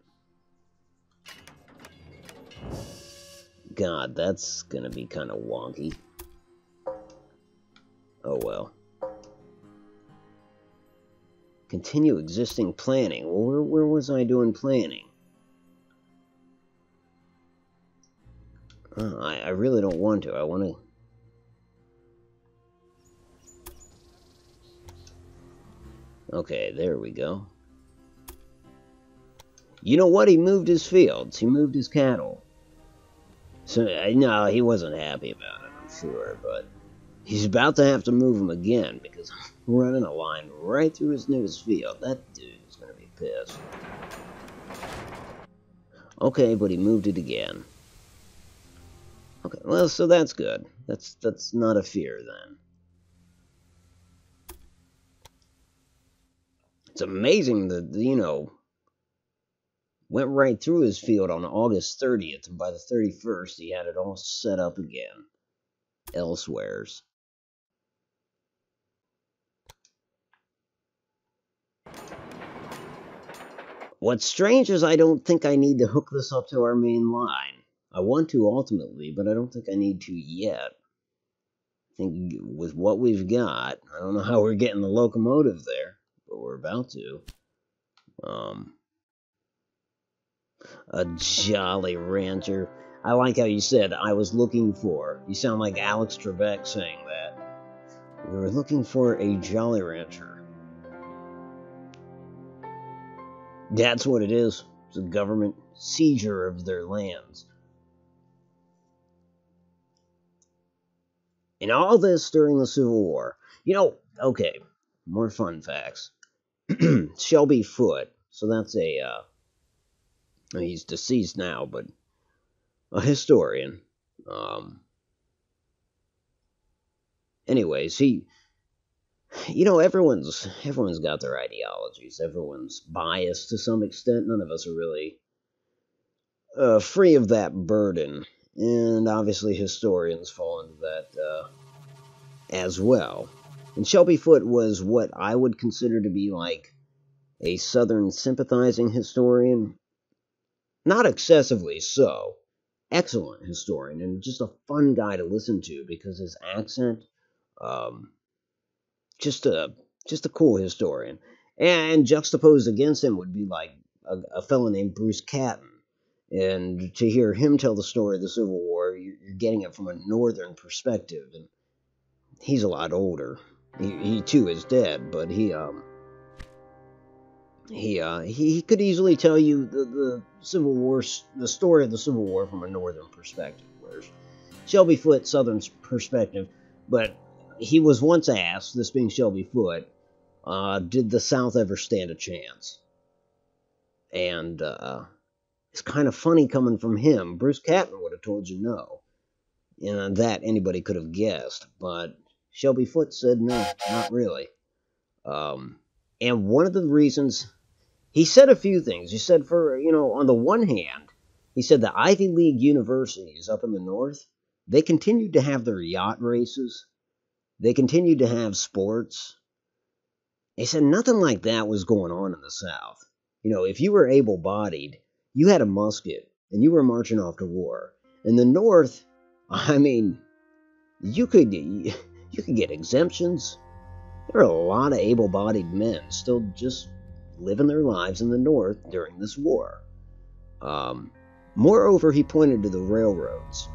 God, that's gonna be kind of wonky. Oh well. Continue existing planning. Well, where was I doing planning? I really don't want to. I want to... Okay, there we go. You know what? He moved his fields. He moved his cattle. So, no, he wasn't happy about it, I'm sure, but he's about to have to move them again because I'm running a line right through his newest field. That dude's going to be pissed. Okay, but he moved it again. Okay, well, so that's good. That's not a fear, then. It's amazing that, you know, went right through his field on August 30th, and by the 31st, he had it all set up again. Elsewheres. What's strange is I don't think I need to hook this up to our main line. I want to ultimately, but I don't think I need to yet. I think with what we've got, I don't know how we're getting the locomotive there, but we're about to. A Jolly Rancher. I like how you said, I was looking for. You sound like Alex Trebek saying that. We were looking for a Jolly Rancher. That's what it is. It's a government seizure of their lands. And all this during the Civil War. You know, okay, more fun facts. Shelby Foote. So that's he's deceased now, but a historian. Anyways, you know, everyone's got their ideologies. Everyone's biased to some extent. None of us are really free of that burden. And obviously historians fall into that as well. And Shelby Foote was what I would consider to be like a Southern sympathizing historian. Not excessively so. Excellent historian, and just a fun guy to listen to because his accent, just a cool historian. And juxtaposed against him would be like a fellow named Bruce Catton. And to hear him tell the story of the Civil War, you're getting it from a northern perspective. And he's a lot older. He too is dead, but he could easily tell you the Civil War, the story of the Civil War from a northern perspective, whereas Shelby Foote, southern perspective. But he was once asked, this being Shelby Foote, did the South ever stand a chance? And it's kind of funny coming from him. Bruce Catton would have told you no. And that anybody could have guessed. But Shelby Foote said no, not really. And one of the reasons, he said a few things. He said, on the one hand, he said the Ivy League universities up in the north, they continued to have their yacht races. They continued to have sports. He said nothing like that was going on in the South. You know, if you were able-bodied, you had a musket, and you were marching off to war. In the North, I mean, you could get exemptions. There are a lot of able-bodied men still just living their lives in the North during this war. Moreover, he pointed to the railroads.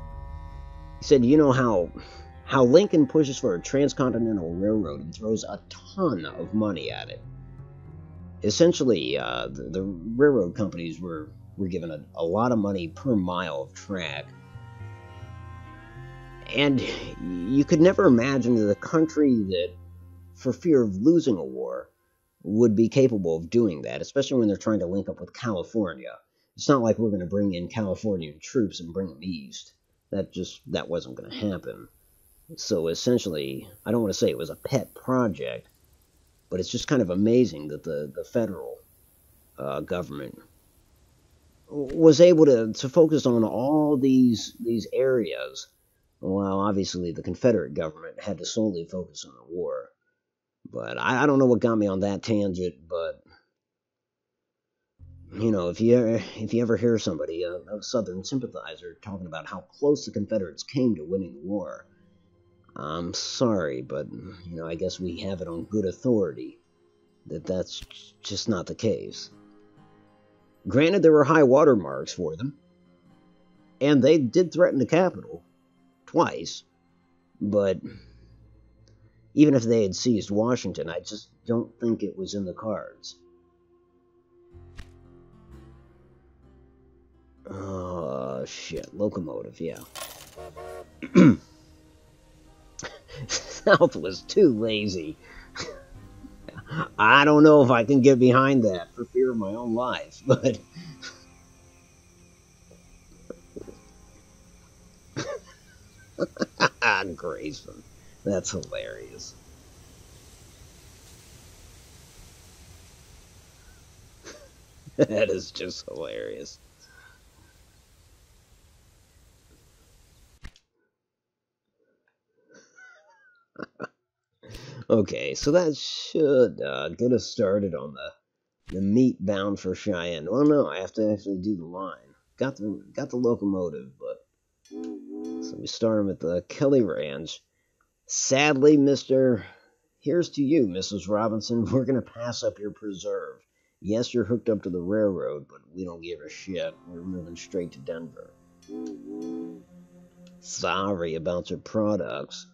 He said, you know how Lincoln pushes for a transcontinental railroad and throws a ton of money at it. Essentially, the railroad companies were given a lot of money per mile of track. And you could never imagine that a country that, for fear of losing a war, would be capable of doing that, especially when they're trying to link up with California. It's not like we're going to bring in Californian troops and bring them east. That wasn't going to happen. So essentially, I don't want to say it was a pet project, but it's just kind of amazing that the federal government was able to focus on all these areas, while obviously the Confederate government had to solely focus on the war. But I don't know what got me on that tangent, but you know, if you ever hear somebody, a Southern sympathizer, talking about how close the Confederates came to winning the war, I'm sorry, but you know, I guess we have it on good authority that that's just not the case. Granted, there were high water marks for them, and they did threaten the capital twice, but even if they had seized Washington, I just don't think it was in the cards. Oh, shit. Locomotive, yeah. South was too lazy. I don't know if I can get behind that for fear of my own life, but... Grayson. That's hilarious. That is just hilarious. Okay, so that should get us started on the meat bound for Cheyenne. Well, no, I have to actually do the line. Got the locomotive, but so we start them at the Kelly Ranch. Sadly, here's to you, Mrs. Robinson. We're gonna pass up your preserve. Yes, you're hooked up to the railroad, but we don't give a shit. We're moving straight to Denver. Sorry about your products.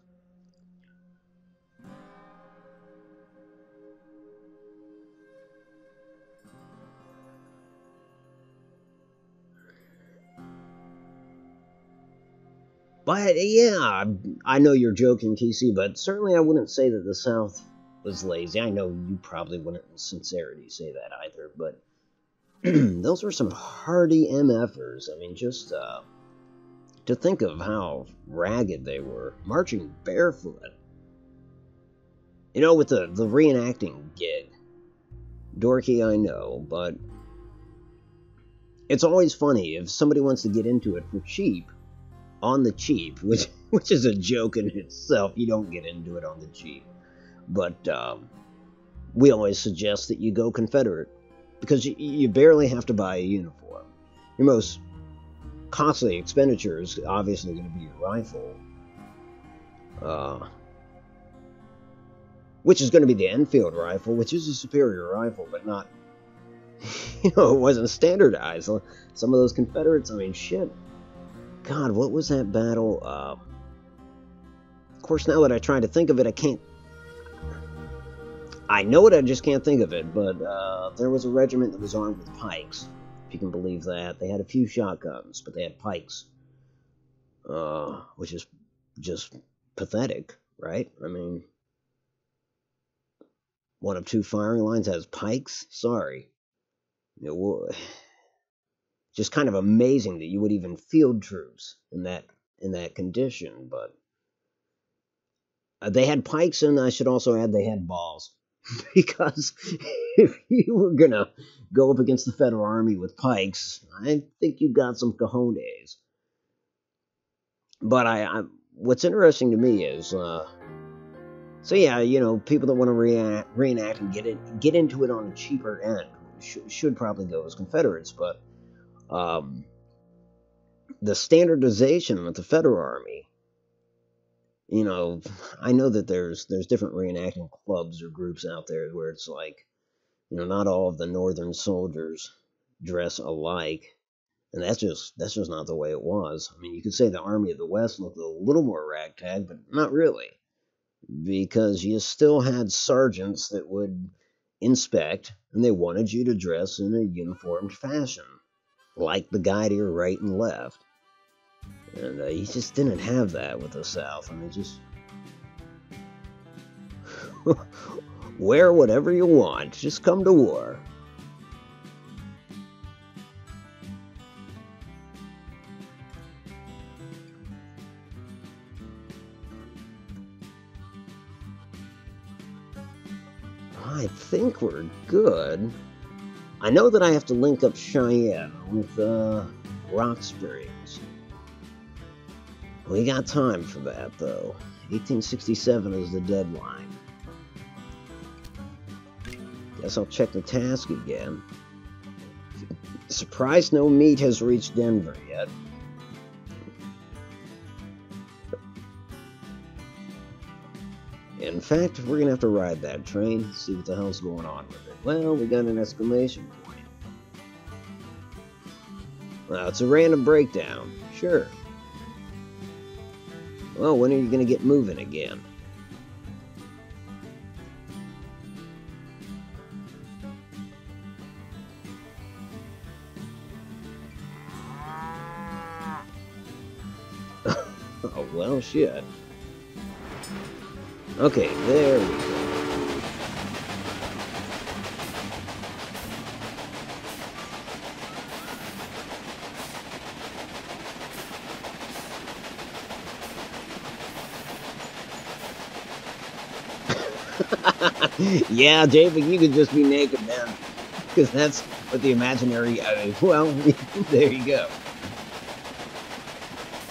But yeah, I know you're joking, TC, but certainly I wouldn't say that the South was lazy. I know you probably wouldn't in sincerity say that either, but those were some hardy MFers. I mean, just to think of how ragged they were, marching barefoot. You know, with the reenacting gig. Dorky, I know, but it's always funny if somebody wants to get into it for cheap, on the cheap, which is a joke in itself. You don't get into it on the cheap. But we always suggest that you go Confederate, because you barely have to buy a uniform. Your most costly expenditure is obviously going to be your rifle, which is going to be the Enfield rifle, which is a superior rifle, but not, it wasn't standardized. Some of those Confederates, I mean, shit. God, what was that battle? Of course, now that I try to think of it, I can't. I know it, I just can't think of it, but there was a regiment that was armed with pikes, if you can believe that. They had a few shotguns, but they had pikes, which is just pathetic, right? I mean, one of two firing lines has pikes? Sorry. Just kind of amazing that you would even field troops in that condition, but they had pikes, and I should also add they had balls. Because if you were gonna go up against the Federal Army with pikes, I think you got some cojones. But what's interesting to me is, so yeah, people that want to reenact and get into it on a cheaper end should probably go as Confederates, but the standardization with the Federal Army, I know that there's different reenacting clubs or groups out there where it's like, not all of the Northern soldiers dress alike, and that's just not the way it was. I mean, you could say the Army of the West looked a little more ragtag, but not really, because you still had sergeants that would inspect, and they wanted you to dress in a uniformed fashion, like the guy to your right and left. And you just didn't have that with the South. I mean, just... Wear whatever you want. Just come to war. I think we're good. I know that I have to link up Cheyenne with Rock Springs. We got time for that, though. 1867 is the deadline. Guess I'll check the task again. Surprised no meat has reached Denver yet. In fact, we're gonna have to ride that train, see what the hell's going on with it. Well, we got an exclamation point. Well, it's a random breakdown. Sure. Well, when are you gonna get moving again? Oh, well, shit. Okay, there we go. Yeah, David, you could just be naked then. Because that's what the imaginary... well, there you go.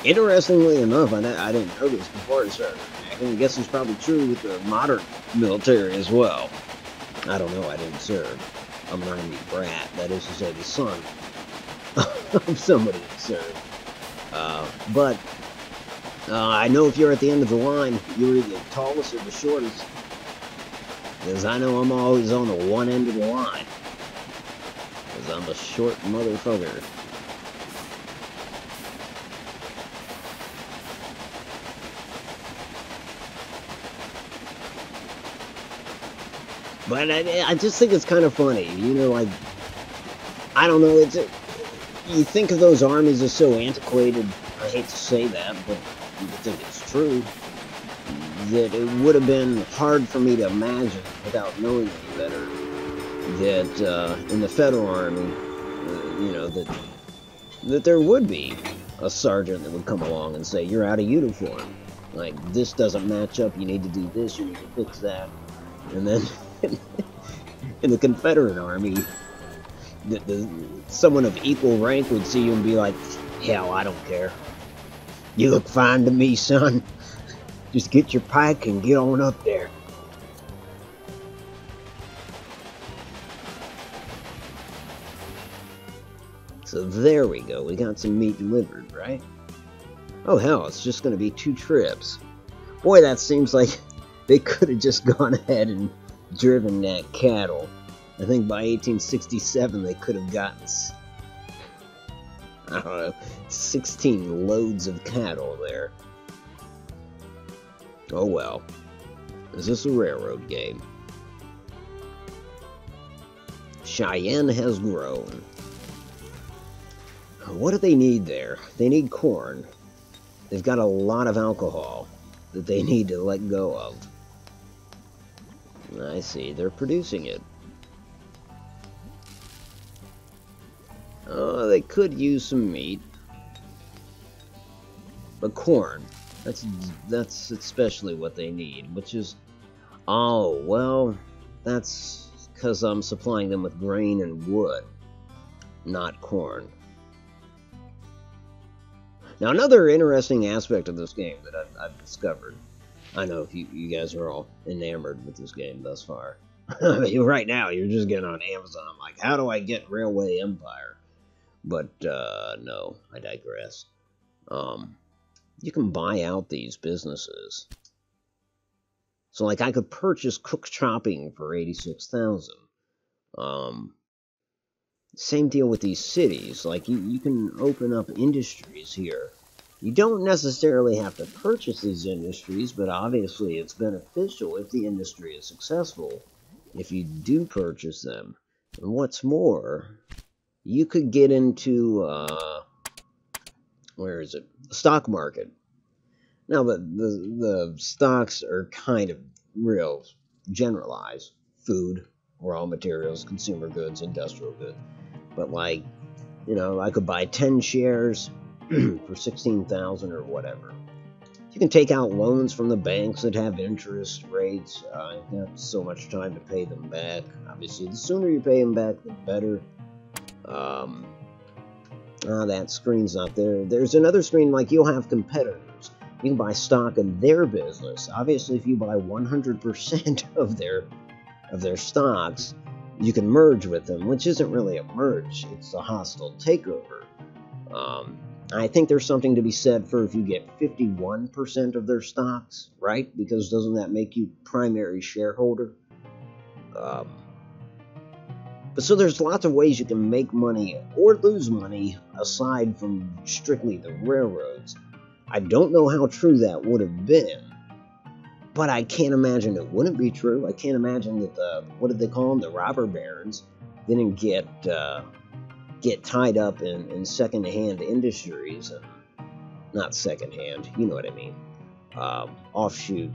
Interestingly enough, I didn't know this before it started. I guess it's probably true with the modern military as well. I don't know, I didn't serve. I'm an Army brat, that is to say the son of somebody that served. But I know if you're at the end of the line, you're either the tallest or the shortest. Because I know I'm always on the one end of the line. Because I'm a short motherfucker. But I just think it's kind of funny, you know, like, I don't know, you think of those armies as so antiquated, I hate to say that, but you think it's true, that it would have been hard for me to imagine, without knowing any better, that in the Federal Army, you know, that there would be a sergeant that would come along and say, you're out of uniform. Like, this doesn't match up, you need to do this, you need to fix that. And then, in the Confederate Army, someone of equal rank would see you and be like, hell, I don't care. You look fine to me, son. Just get your pike and get on up there. So there we go. We got some meat delivered, right? Oh, hell, it's just going to be 2 trips. Boy, that seems like they could have just gone ahead and driven that cattle. I think by 1867 they could have gotten, I don't know, 16 loads of cattle there. Oh well. Is this a railroad game? Cheyenne has grown. What do they need there? They need corn. They've got a lot of alcohol that they need to let go of. I see, they're producing it. Oh, they could use some meat. But corn, that's especially what they need, which is... Oh, well, that's because I'm supplying them with grain and wood, not corn. Now, another interesting aspect of this game that I've discovered, I know if you guys are all enamored with this game thus far. Right now, you're just getting on Amazon. I'm like, how do I get Railway Empire? But, no, I digress. You can buy out these businesses. So, like, I could purchase Cook Shopping for $86,000. Same deal with these cities. Like, you can open up industries here. You don't necessarily have to purchase these industries, but obviously it's beneficial if the industry is successful, if you do purchase them. And what's more, you could get into, where is it? The stock market. Now, the stocks are kind of real generalize food, raw materials, consumer goods, industrial goods. But like, I could buy 10 shares for 16,000 or whatever. You can take out loans from the banks that have interest rates. You have so much time to pay them back. Obviously, the sooner you pay them back, the better. That screen's not there. There's another screen, like you'll have competitors. You can buy stock in their business. Obviously, if you buy 100% of their stocks, you can merge with them, which isn't really a merge. It's a hostile takeover. I think there's something to be said for if you get 51% of their stocks, right? Because doesn't that make you primary shareholder? But so there's lots of ways you can make money or lose money aside from strictly the railroads. I don't know how true that would have been, but I can't imagine it wouldn't be true. I can't imagine that what did they call them? The robber barons didn't get tied up in second-hand industries. Not second-hand, you know what I mean. Offshoot,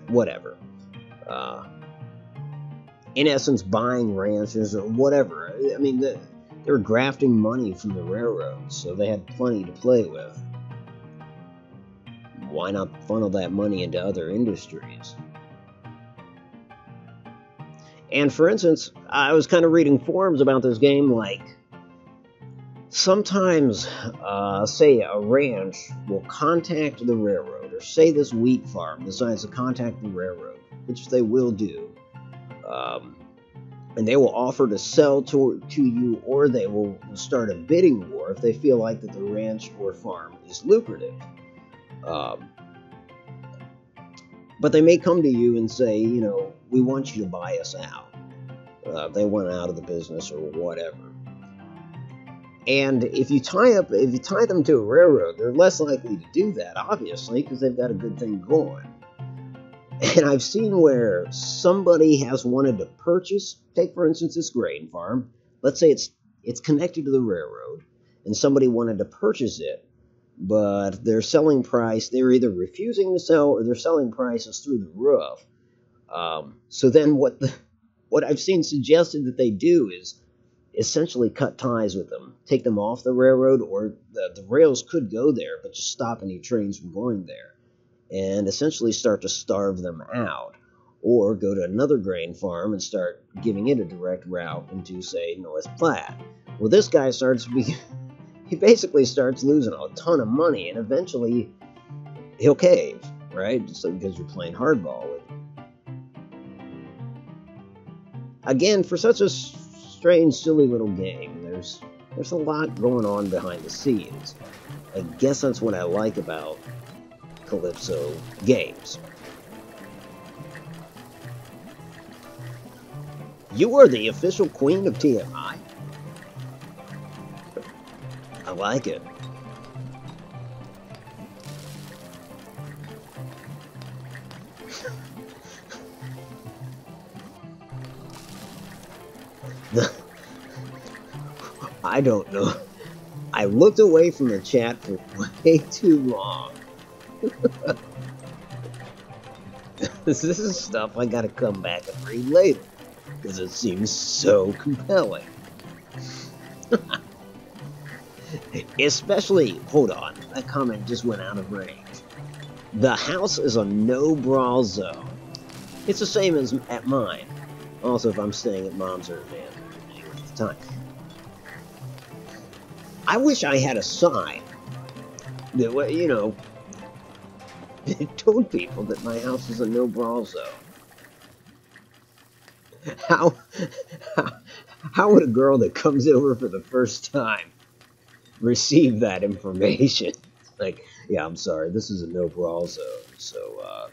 whatever. In essence, buying ranches or whatever. I mean, they were grafting money from the railroads, so they had plenty to play with. Why not funnel that money into other industries? And for instance, I was kind of reading forums about this game, like, sometimes, say a ranch will contact the railroad, or say this wheat farm decides to contact the railroad, which they will do, and they will offer to sell to you, or they will start a bidding war if they feel like that the ranch or farm is lucrative. But they may come to you and say, we want you to buy us out. They want out of the business or whatever. And if you tie them to a railroad, they're less likely to do that, obviously, because they've got a good thing going. And I've seen where somebody has wanted to purchase, take for instance this grain farm. Let's say it's connected to the railroad, and somebody wanted to purchase it, but their selling price, they're either refusing to sell or their selling price is through the roof. So then what I've seen suggested that they do is essentially cut ties with them, take them off the railroad, or the rails could go there, but just stop any trains from going there, and essentially start to starve them out, or go to another grain farm and start giving it a direct route into, say, North Platte. Well, this guy he basically starts losing a ton of money, and eventually he'll cave, right? So because you're playing hardball with him. Again, for such a strange, silly little game, there's a lot going on behind the scenes. I guess that's what I like about Calypso games. You are the official queen of TMI? I like it. I don't know. I looked away from the chat for way too long. This is stuff I gotta come back and read later, because it seems so compelling. Especially, hold on, that comment just went out of range. The house is a no-brawl zone. It's the same as at mine. Also, if I'm staying at mom's or dad's at the time. I wish I had a sign that, told people that my house is a no-brawl zone. How would a girl that comes over for the first time receive that information? Like, yeah, I'm sorry, this is a no-brawl zone, so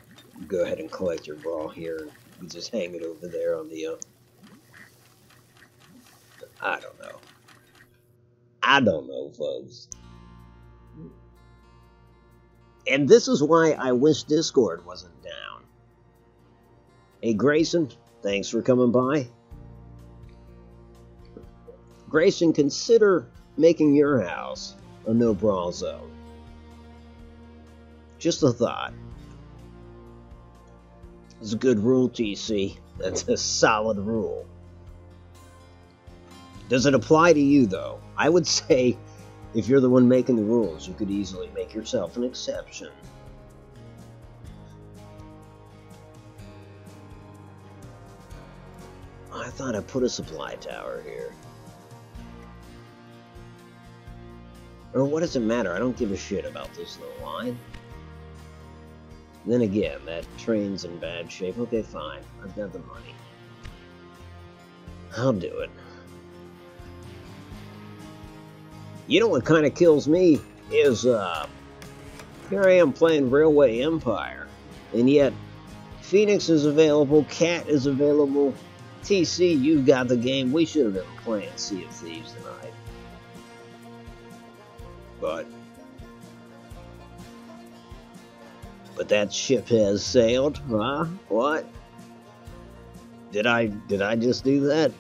go ahead and collect your bra here, and you just hang it over there on the, I don't know. I don't know, folks. And this is why I wish Discord wasn't down. Hey, Grayson, thanks for coming by. Grayson, consider making your house a no-brawl zone. Just a thought. It's a good rule, TC. That's a solid rule. Does it apply to you, though? I would say, if you're the one making the rules, you could easily make yourself an exception. I thought I put a supply tower here. Or what does it matter? I don't give a shit about this little line. Then again, that train's in bad shape. Okay, fine. I've got the money. I'll do it. You know what kind of kills me is, here I am playing Railway Empire, and yet Phoenix is available, Cat is available, TC, you've got the game. We should have been playing Sea of Thieves tonight. But that ship has sailed, huh? What? Did I just do that?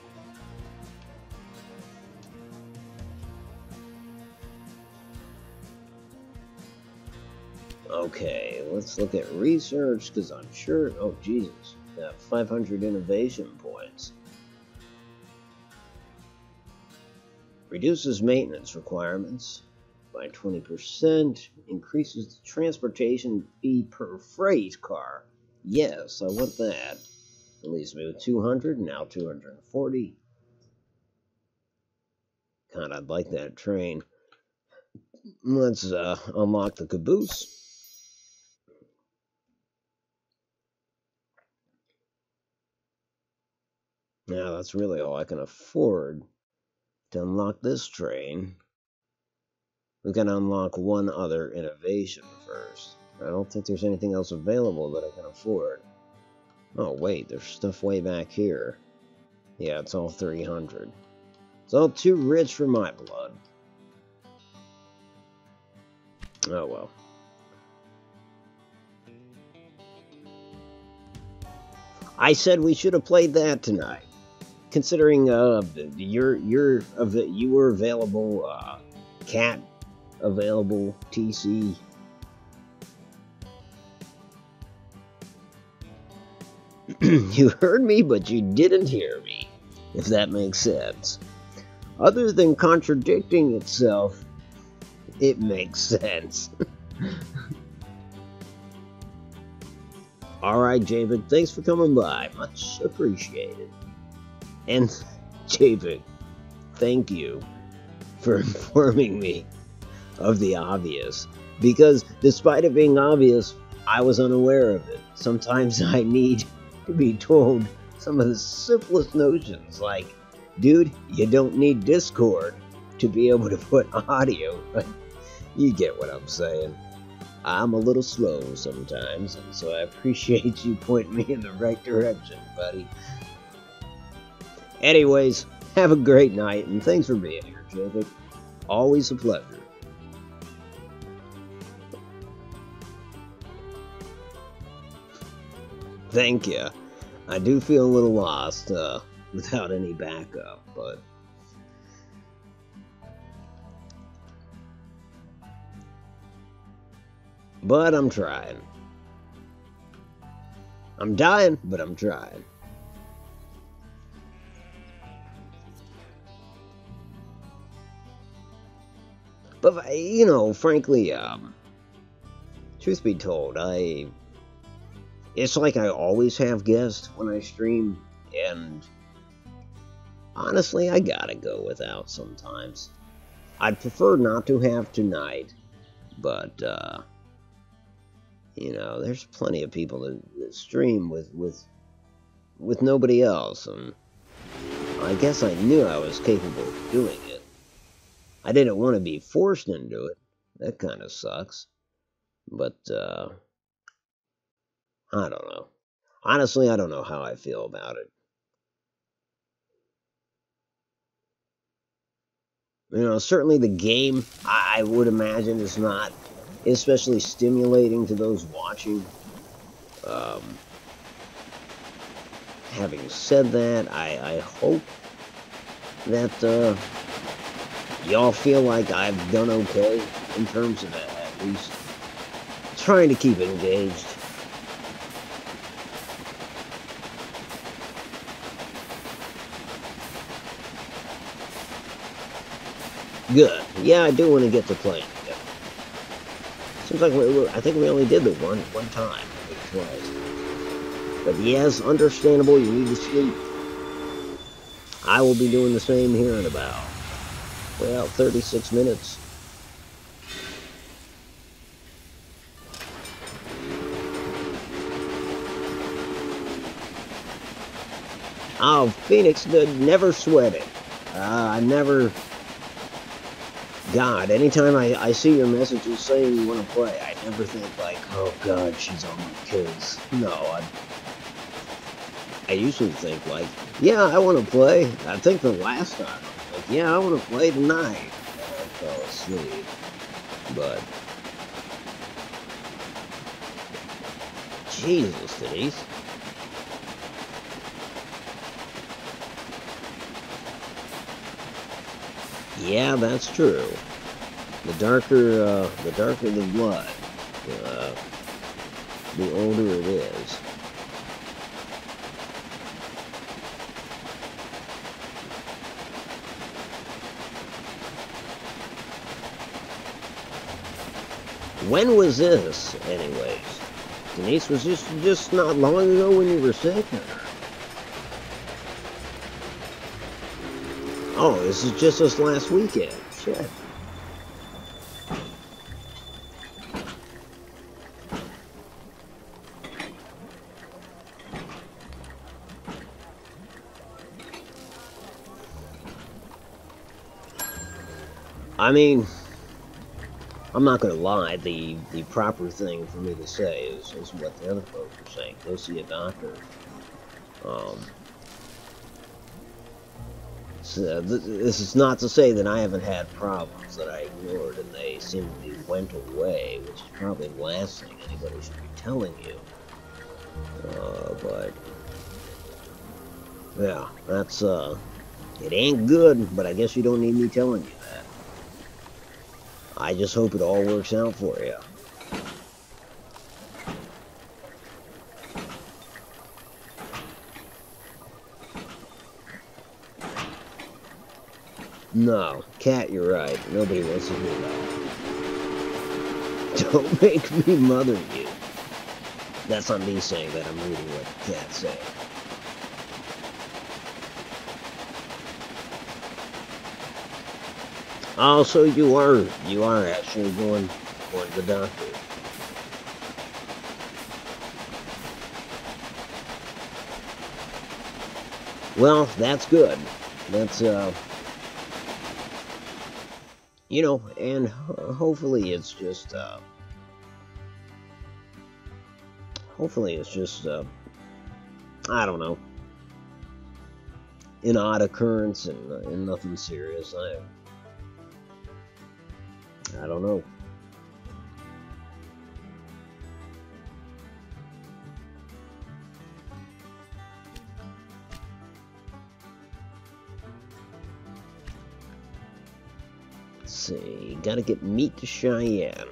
Okay, let's look at research, because I'm sure... Oh, Jesus. Got 500 innovation points. Reduces maintenance requirements by 20%. Increases the transportation fee per freight car. Yes, I want that. At least me with 200, now 240. God, I'd like that train. Let's unlock the caboose. Now that's really all I can afford to unlock this train. We can unlock one other innovation first. I don't think there's anything else available that I can afford. Oh wait, there's stuff way back here. Yeah, it's all 300. It's all too rich for my blood. Oh well. I said we should have played that tonight. Considering you were available, Cat available, TC. You heard me, but you didn't hear me, if that makes sense. Other than contradicting itself, it makes sense. Alright, Javid, thanks for coming by. Much appreciated. And, Javid, thank you for informing me of the obvious. Because, despite it being obvious, I was unaware of it. Sometimes I need to be told some of the simplest notions, like, dude, you don't need Discord to be able to put audio. You get what I'm saying. I'm a little slow sometimes, and so I appreciate you pointing me in the right direction, buddy. Anyways, have a great night, and thanks for being here, Jacob. Always a pleasure. Thank you. I do feel a little lost, without any backup, but I'm trying. I'm dying, but I'm trying. But, you know, frankly, truth be told, it's like I always have guests when I stream, and honestly, I gotta go without sometimes. I'd prefer not to have tonight, but, you know, there's plenty of people that stream with nobody else, and I guess I knew I was capable of doing it. I didn't want to be forced into it. That kind of sucks. But, I don't know. Honestly, I don't know how I feel about it. You know, certainly the game, I would imagine, is not especially stimulating to those watching. Having said that, I hope that y'all feel like I've done okay in terms of at least trying to keep engaged. Good. Yeah, I do want to get to playing again. Seems like I think we only did the one time, maybe twice. But yes, understandable. You need to sleep. I will be doing the same here in about, well, 36 minutes. Oh, Phoenix, never sweat it. I never... God, anytime I see your messages saying you want to play, I never think like, oh God, she's on my case. No, I usually think like, yeah, I want to play. I think the last time, I was like, yeah, I want to play tonight. And I fell asleep. But, Jesus, Denise. Yeah, that's true. The darker the blood, the older it is. When was this, anyways? Denise, was just not long ago when you were sick? Oh, this is just this last weekend. Shit. I mean, I'm not gonna lie, the proper thing for me to say is what the other folks are saying. Go see a doctor. So this is not to say that I haven't had problems that I ignored and they simply went away, which is probably the last thing anybody should be telling you. But yeah, that's it ain't good, but I guess you don't need me telling you that. I just hope it all works out for you. No, Cat, you're right. Nobody wants to hear that. Don't make me mother you. That's not me saying that. I'm reading what Cat said. Also, you are actually going to the doctor. Well, that's good. That's you know, and hopefully it's just I don't know, an odd occurrence and nothing serious. I don't know. Let's see, gotta get meat to Cheyenne.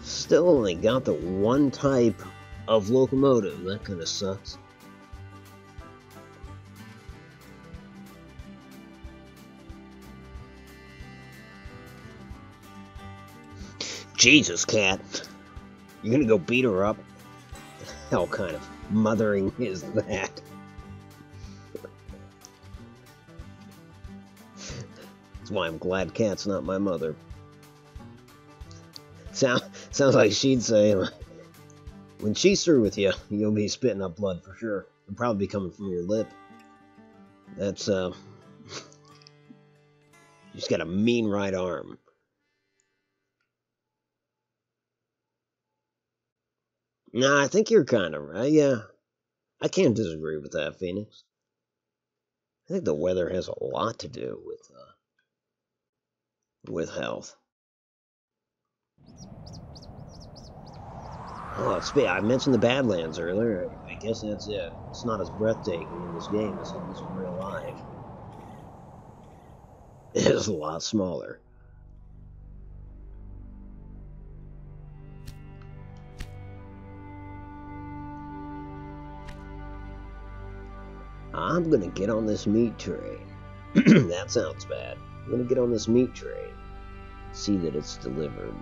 Still only got the one type of locomotive. That kind of sucks. Jesus, Cat. You're gonna go beat her up? What the hell kind of mothering is that? That's why I'm glad Cat's not my mother. Sounds like she'd say, when she's through with you, you'll be spitting up blood for sure. It'll probably be coming from your lip. That's, she's got a mean right arm. Nah, I think you're kind of right, yeah. I can't disagree with that, Phoenix. I think the weather has a lot to do with, with health. Oh, I mentioned the Badlands earlier. I guess that's it. It's not as breathtaking in this game as it is in real life. It is a lot smaller. I'm gonna get on this meat train. That sounds bad. I'm gonna get on this meat train. See that it's delivered.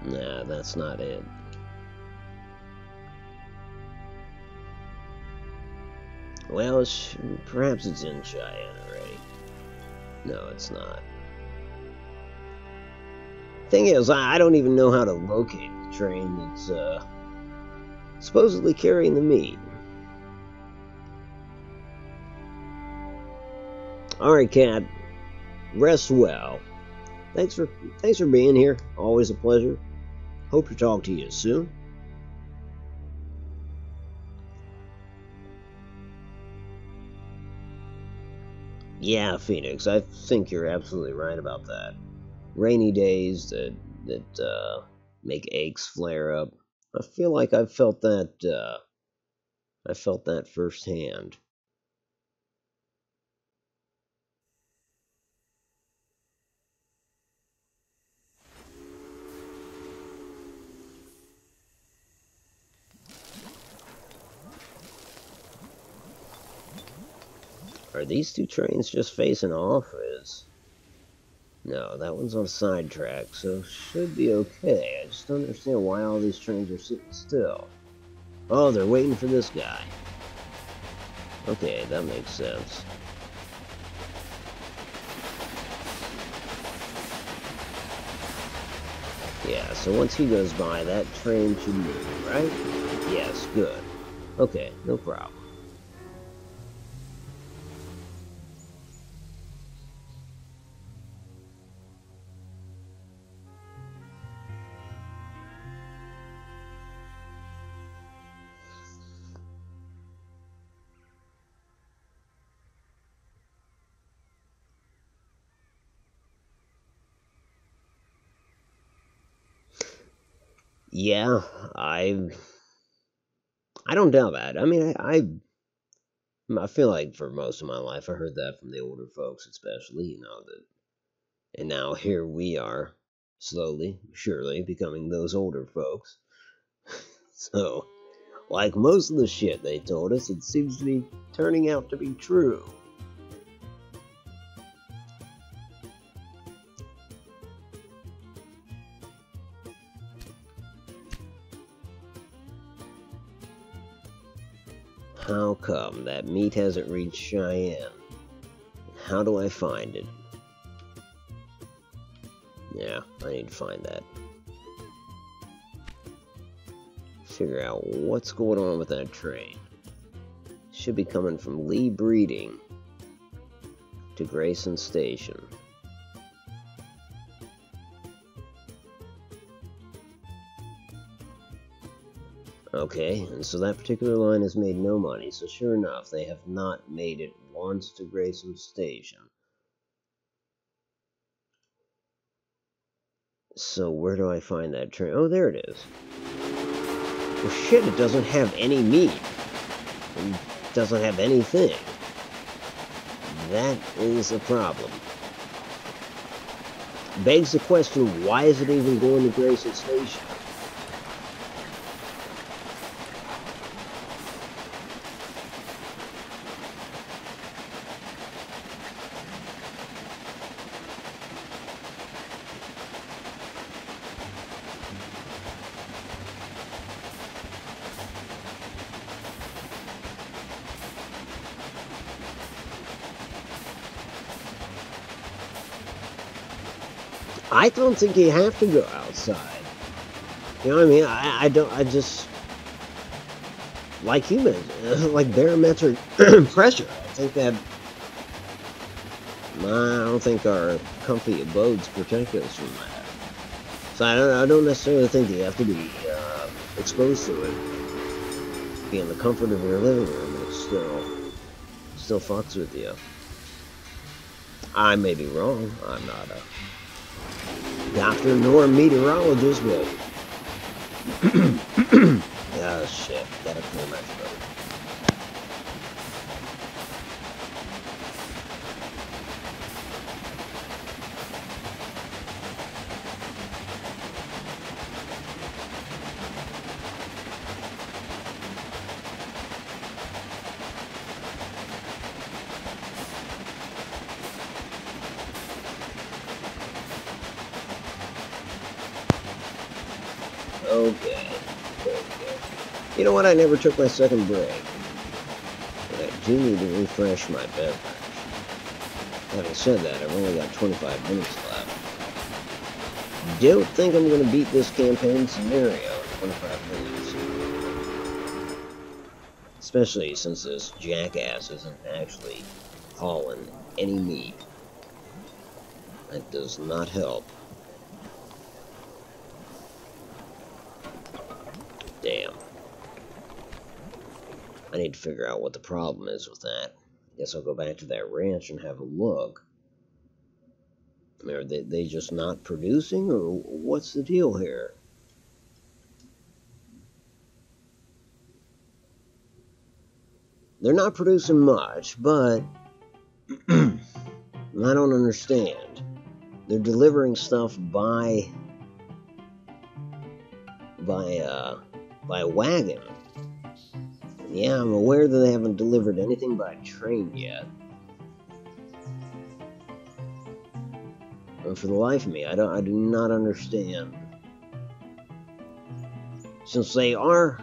Nah, that's not it. Well, perhaps it's in Cheyenne already. No, it's not. Thing is, I don't even know how to locate the train that's supposedly carrying the meat. Alright, Cat. Rest well. Thanks for being here. Always a pleasure. Hope to talk to you soon. Yeah, Phoenix, I think you're absolutely right about that. Rainy days that make aches flare up. I feel like I felt that firsthand. Are these two trains just facing off? No, that one's on a side track, so should be okay. I just don't understand why all these trains are sitting still. Oh, they're waiting for this guy. Okay, that makes sense. Yeah, so once he goes by, that train should move, right? Yes, good. Okay, no problem. Yeah, I don't doubt that. I mean, I feel like for most of my life I heard that from the older folks, especially, that. And now here we are, slowly, surely, becoming those older folks. So, like most of the shit they told us, it seems to be turning out to be true. How come that meat hasn't reached Cheyenne? How do I find it? Yeah, I need to find that. Figure out what's going on with that train. Should be coming from Lee Breeding to Grayson Station. Okay, and so that particular line has made no money, so sure enough, they have not made it once to Grayson Station. So where do I find that train? Oh, there it is. Well, shit, it doesn't have any meat. It doesn't have anything. That is a problem. Begs the question, why is it even going to Grayson Station? I don't think you have to go outside. You know what I mean? I just, like you mentioned, like barometric pressure. I don't think our comfy abodes protect us from that. So I don't necessarily think you have to be exposed to it. Be in the comfort of your living room it still fucks with you. I may be wrong. I'm not a doctor nor a meteorologist, but oh shit, gotta clear my throat. Okay. You know what? I never took my second break. But I do need to refresh my beverage. Having said that, I've only got 25 minutes left. Don't think I'm going to beat this campaign scenario in 25 minutes. Especially since this jackass isn't actually hauling any meat. That does not help. Damn. I need to figure out what the problem is with that. Guess I'll go back to that ranch and have a look. I mean, are they just not producing, or what's the deal here? They're not producing much, but I don't understand. They're delivering stuff by wagon. Yeah, I'm aware that they haven't delivered anything by train yet. And for the life of me, I do not understand. Since they are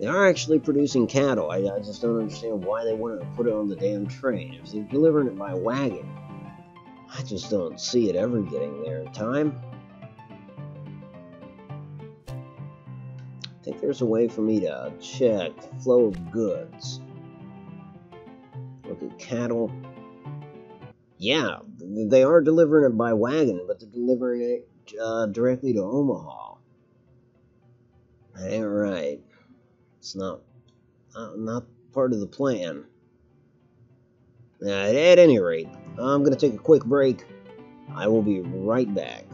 actually producing cattle, I just don't understand why they wouldn't put it on the damn train. If they're delivering it by wagon, I just don't see it ever getting there in time. I think there's a way for me to check flow of goods. Look at cattle. Yeah, they are delivering it by wagon, but they're delivering it directly to Omaha. That ain't right. It's not part of the plan. At any rate, I'm going to take a quick break. I will be right back.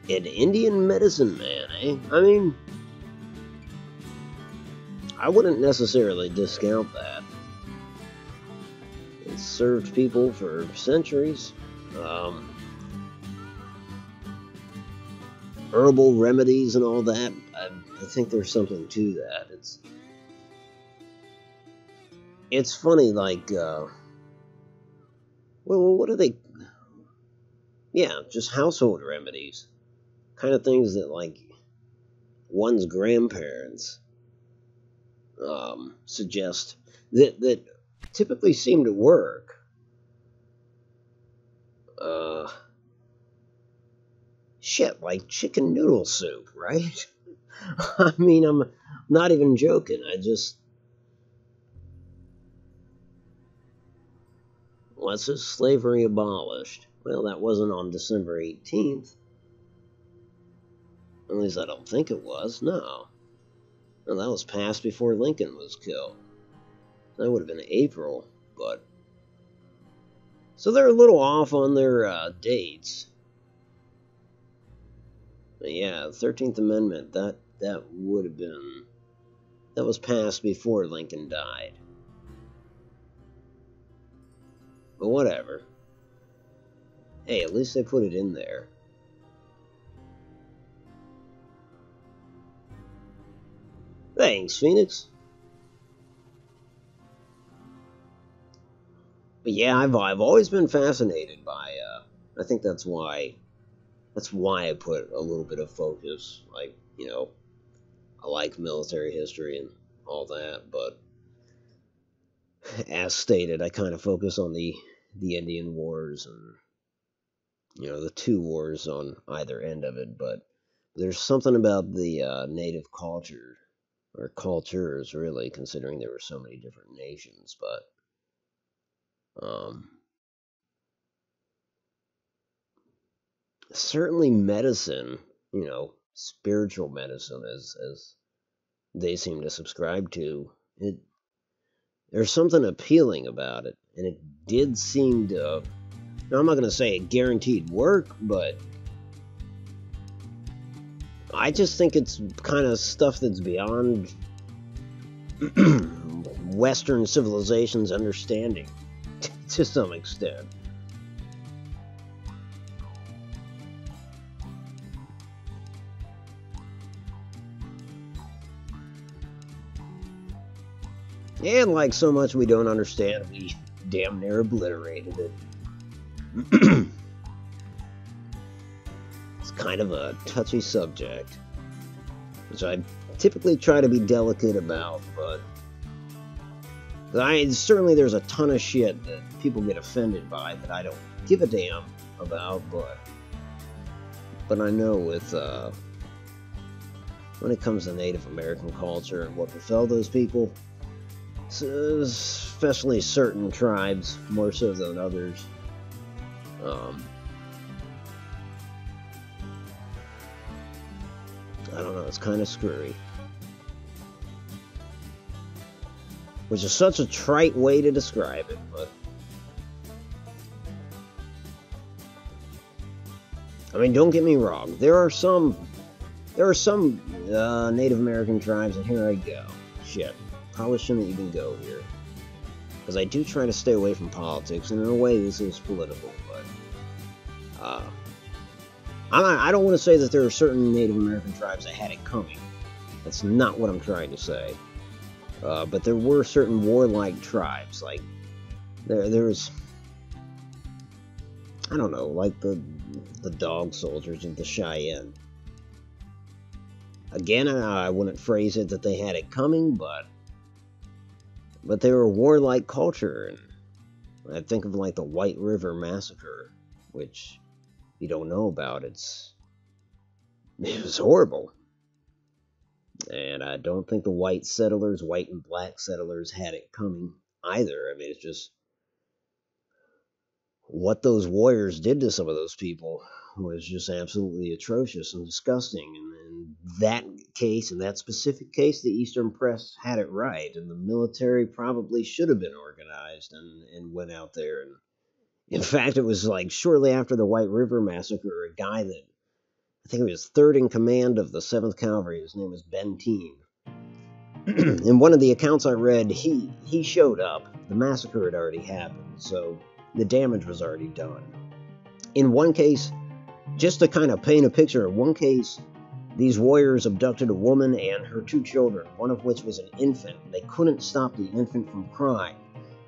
An Indian medicine man, eh? I mean, I wouldn't necessarily discount that. It's served people for centuries. Herbal remedies and all that. I think there's something to that. It's funny, like, well, what are they? Yeah, just household remedies, kind of things that like one's grandparents suggest that typically seem to work. Shit, like chicken noodle soup, right? I mean, I'm not even joking. What's this? Slavery abolished. Well, that wasn't on December 18th. At least I don't think it was. No. Well, that was passed before Lincoln was killed. That would have been April, but... So they're a little off on their dates. But yeah, the 13th Amendment, that would have been... That was passed before Lincoln died. But whatever. Hey, at least they put it in there. Thanks, Phoenix. But yeah, I've always been fascinated by. I think that's why I put a little bit of focus. Like, you know, I like military history and all that, but as stated, I kind of focus on the Indian Wars and, you know, the two wars on either end of it. But there's something about the native culture, or cultures, really, considering there were so many different nations. But certainly medicine, you know, spiritual medicine, as they seem to subscribe to, there's something appealing about it, and it did seem to. Now, I'm not going to say it guaranteed work, but I just think it's kind of stuff that's beyond Western civilization's understanding to some extent. And like so much we don't understand, we damn near obliterated it. It's kind of a touchy subject, which I typically try to be delicate about, but certainly there's a ton of shit that people get offended by that I don't give a damn about, but I know with when it comes to Native American culture and what befell those people, especially certain tribes, more so than others, I don't know, it's kind of screwy. Which is such a trite way to describe it, but... I mean, don't get me wrong. There are some Native American tribes, and here I go. Shit. Probably shouldn't even go here. Because I do try to stay away from politics, and in a way this is political, but... I don't want to say that there are certain Native American tribes that had it coming. That's not what I'm trying to say. But there were certain warlike tribes, like there's, I don't know, like the dog soldiers of the Cheyenne. Again, I wouldn't phrase it that they had it coming, but they were a warlike culture, and I think of like the White River Massacre, which you don't know about. It was horrible. And I don't think the white and black settlers had it coming either. I mean, it's just what those warriors did to some of those people was just absolutely atrocious and disgusting. And in that case, in that specific case, the Eastern Press had it right, and the military probably should have been organized and went out there. And in fact, it was like shortly after the White River Massacre, a guy that I think he was third in command of the 7th Cavalry. His name was Ben Teen. In one of the accounts I read, he showed up. The massacre had already happened, so the damage was already done. In one case, just to kind of paint a picture, in one case, these warriors abducted a woman and her 2 children, one of which was an infant. They couldn't stop the infant from crying,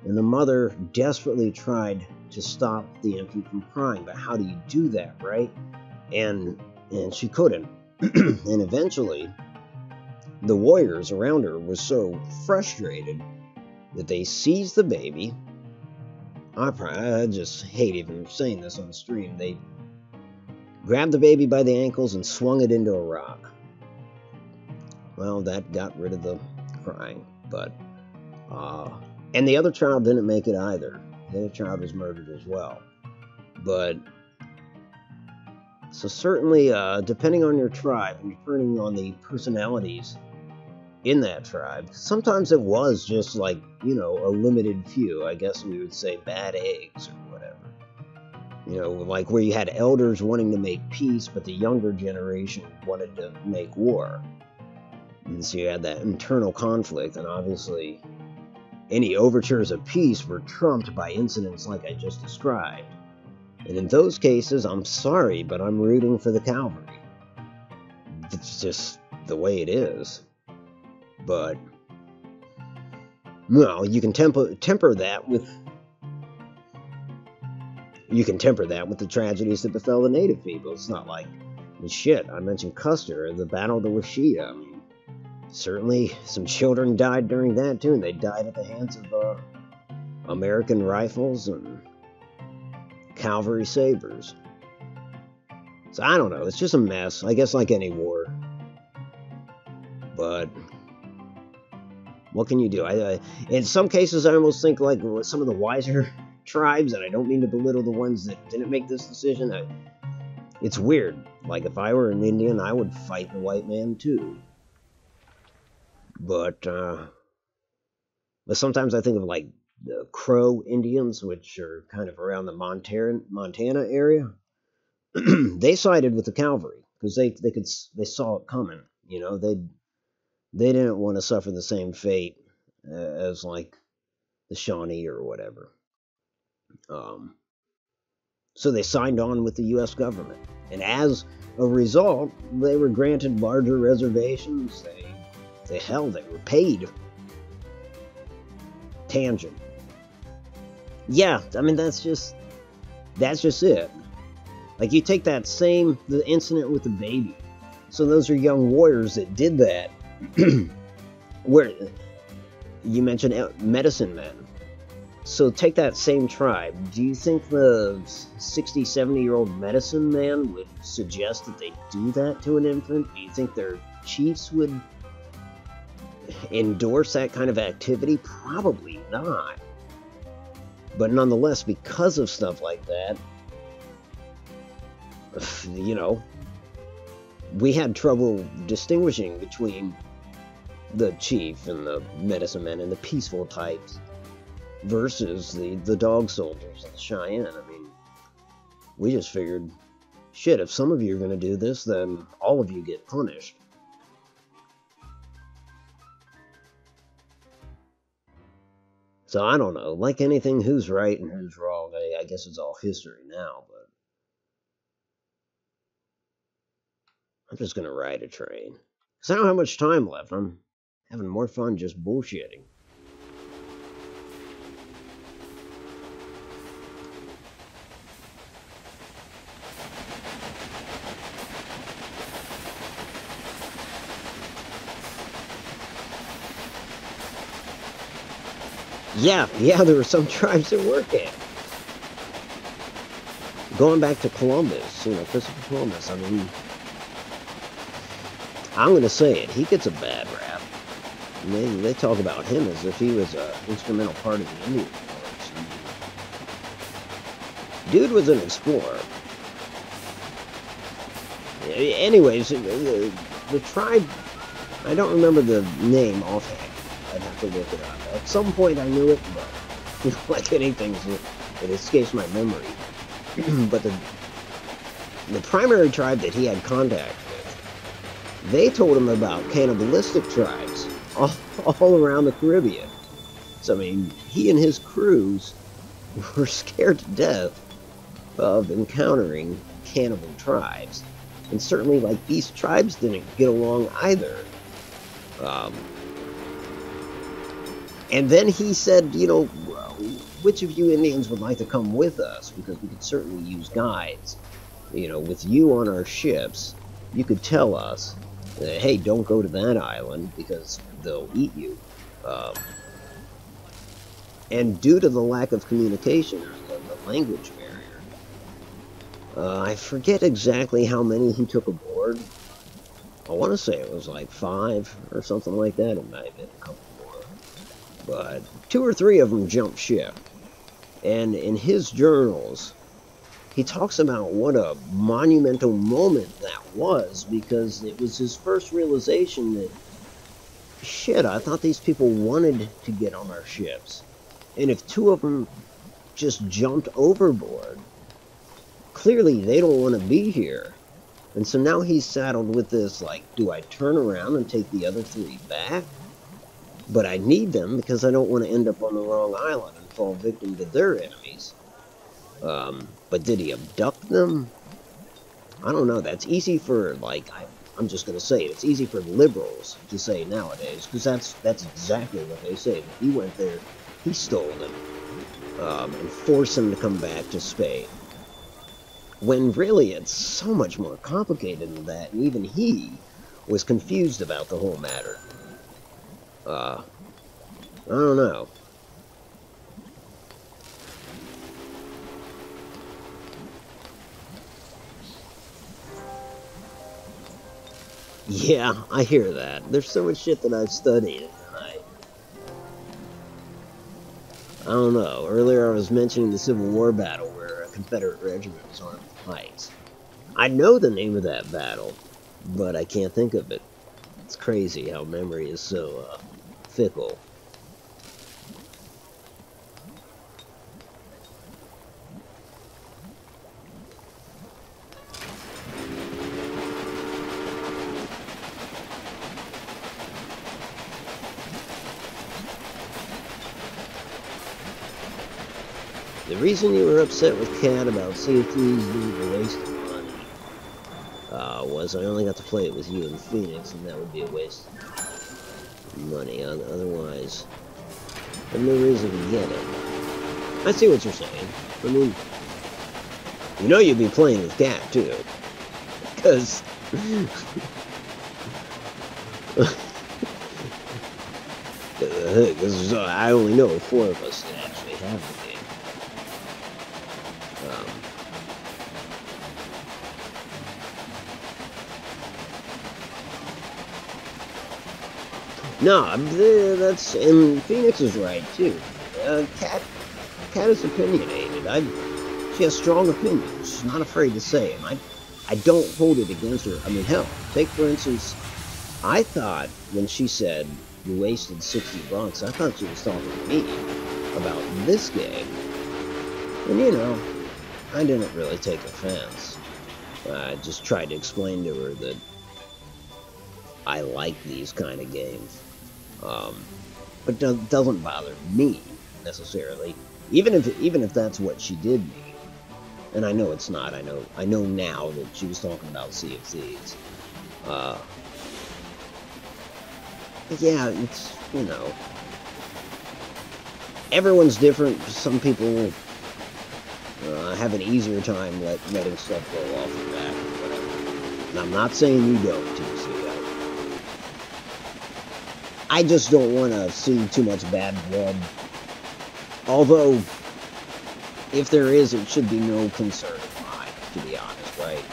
and the mother desperately tried to stop the infant from crying. But how do you do that, right? And she couldn't. And eventually, the warriors around her were so frustrated that they seized the baby. I just hate even saying this on the stream. They grabbed the baby by the ankles and swung it into a rock. Well, that got rid of the crying, but and the other child didn't make it either. The other child was murdered as well. But so certainly, depending on your tribe and depending on the personalities in that tribe, sometimes it was just like, you know, a limited few. I guess we would say bad eggs or whatever. You know, like where you had elders wanting to make peace, but the younger generation wanted to make war. And so you had that internal conflict, and obviously any overtures of peace were trumped by incidents like I just described. And in those cases, I'm sorry, but I'm rooting for the cavalry. It's just the way it is. But, well, you can temper that with the tragedies that befell the native people. It's not like, shit, I mentioned Custer, the Battle of the Washita. I mean, certainly some children died during that too, and they died at the hands of American rifles and cavalry sabers. So I don't know, it's just a mess, I guess, like any war. But what can you do? In some cases, I almost think like some of the wiser tribes, and I don't mean to belittle the ones that didn't make this decision. It's weird. Like, if I were an Indian, I would fight the white man too. But sometimes I think of like the Crow Indians, which are kind of around the Montana area. They sided with the cavalry because they saw it coming. You know, they didn't want to suffer the same fate as like the Shawnee or whatever. So they signed on with the U.S. government, and as a result, they were granted larger reservations. They were paid. Tangent. Yeah, I mean that's just it. Like, you take the incident with the baby. So those are young warriors that did that. Where you mentioned medicine men. So take that same tribe. Do you think the 60, 70-year-old medicine man would suggest that they do that to an infant? Do you think their chiefs would endorse that kind of activity? Probably not. But nonetheless, because of stuff like that, you know, we had trouble distinguishing between the chief and the medicine men and the peaceful types versus the dog soldiers and the Cheyenne. I mean, we just figured, shit, if some of you are going to do this, then all of you get punished. So I don't know. Like anything, who's right and who's wrong? I guess it's all history now, but I'm just going to ride a train. Because I don't have much time left. I'm having more fun just bullshitting. Yeah, there were some tribes that work at. Going back to Columbus, Christopher Columbus, I mean, I'm going to say it, he gets a bad rap. They talk about him as if he was an instrumental part of the Indian Wars. Dude was an explorer. Anyways, the tribe, I don't remember the name offhand. I'd have to look it up. At some point I knew it, but like anything, it escapes my memory. But the primary tribe that he had contact with, they told him about cannibalistic tribes all around the Caribbean. So, I mean, he and his crews were scared to death of encountering cannibal tribes. And certainly, like, these tribes didn't get along either. And then he said, you know, which of you Indians would like to come with us? Because we could certainly use guides. You know, with you on our ships, you could tell us, hey, don't go to that island because they'll eat you. And due to the lack of communication, or the language barrier, I forget exactly how many he took aboard. I want to say it was like 5 or something like that. It might have been a couple more. But 2 or 3 of them jumped ship. And in his journals, he talks about what a monumental moment that was, because it was his first realization that, shit, I thought these people wanted to get on our ships. And if 2 of them just jumped overboard, clearly they don't want to be here. And so now he's saddled with this, like, do I turn around and take the other 3 back? But I need them because I don't want to end up on the wrong island and fall victim to their enemies. But did he abduct them? I don't know. That's easy for, like, I'm just going to say it. It's easy for liberals to say nowadays, because that's exactly what they say. If he went there, he stole them, and forced them to come back to Spain. When really it's so much more complicated than that, and even he was confused about the whole matter. I don't know. Yeah, I hear that. There's so much shit that I've studied, and I don't know. Earlier I was mentioning the Civil War battle where a Confederate regiment was armed with pikes. I know the name of that battle, but I can't think of it. It's crazy how memory is so fickle. The reason you were upset with Cat about CFTs being a waste of money was I only got to play it with you in Phoenix, and that would be a waste of money. Otherwise, I have no reason to get it. I see what you're saying. I mean, you know you'd be playing with Cat, too. Because... because I only know 4 of us that actually have the game. No, that's, and Phoenix is right too. Cat is opinionated. She has strong opinions. She's not afraid to say them. I don't hold it against her. I mean, hell, take for instance, I thought when she said you wasted $60, I thought she was talking to me about this game. And you know, I didn't really take offense. I just tried to explain to her that I like these kind of games. But it doesn't bother me necessarily, even if that's what she did mean. And I know it's not. I know now that she was talking about Sea of Thieves. Yeah, it's, you know, everyone's different. Some people have an easier time letting stuff go off the back or whatever. And I'm not saying you don't, TC. I just don't want to see too much bad blood. Although, if there is, it should be no concern of mine, to be honest, right?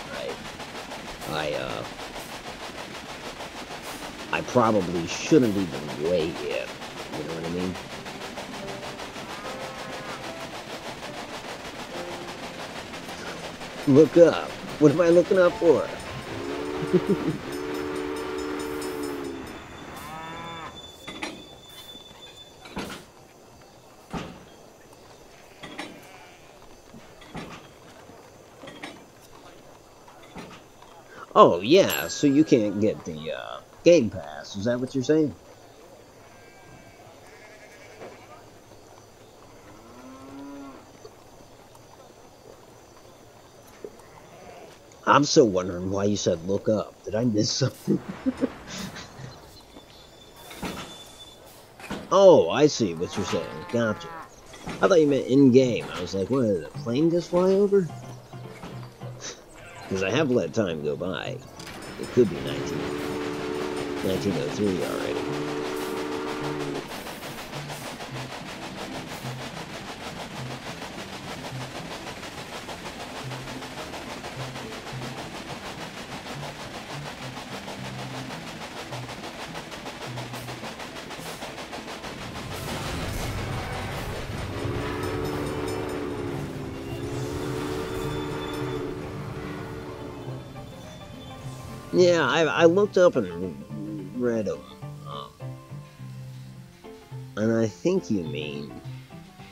I probably shouldn't even weigh in, you know what I mean? Look up. What am I looking up for? Oh, yeah, so you can't get the Game Pass. Is that what you're saying? I'm still wondering why you said look up. Did I miss something? Oh, I see what you're saying. Gotcha. I thought you meant in-game. I was like, what, did a plane just fly over? Because I have let time go by. It could be 1903 already. Yeah, I looked up and read them. Um, and I think you mean,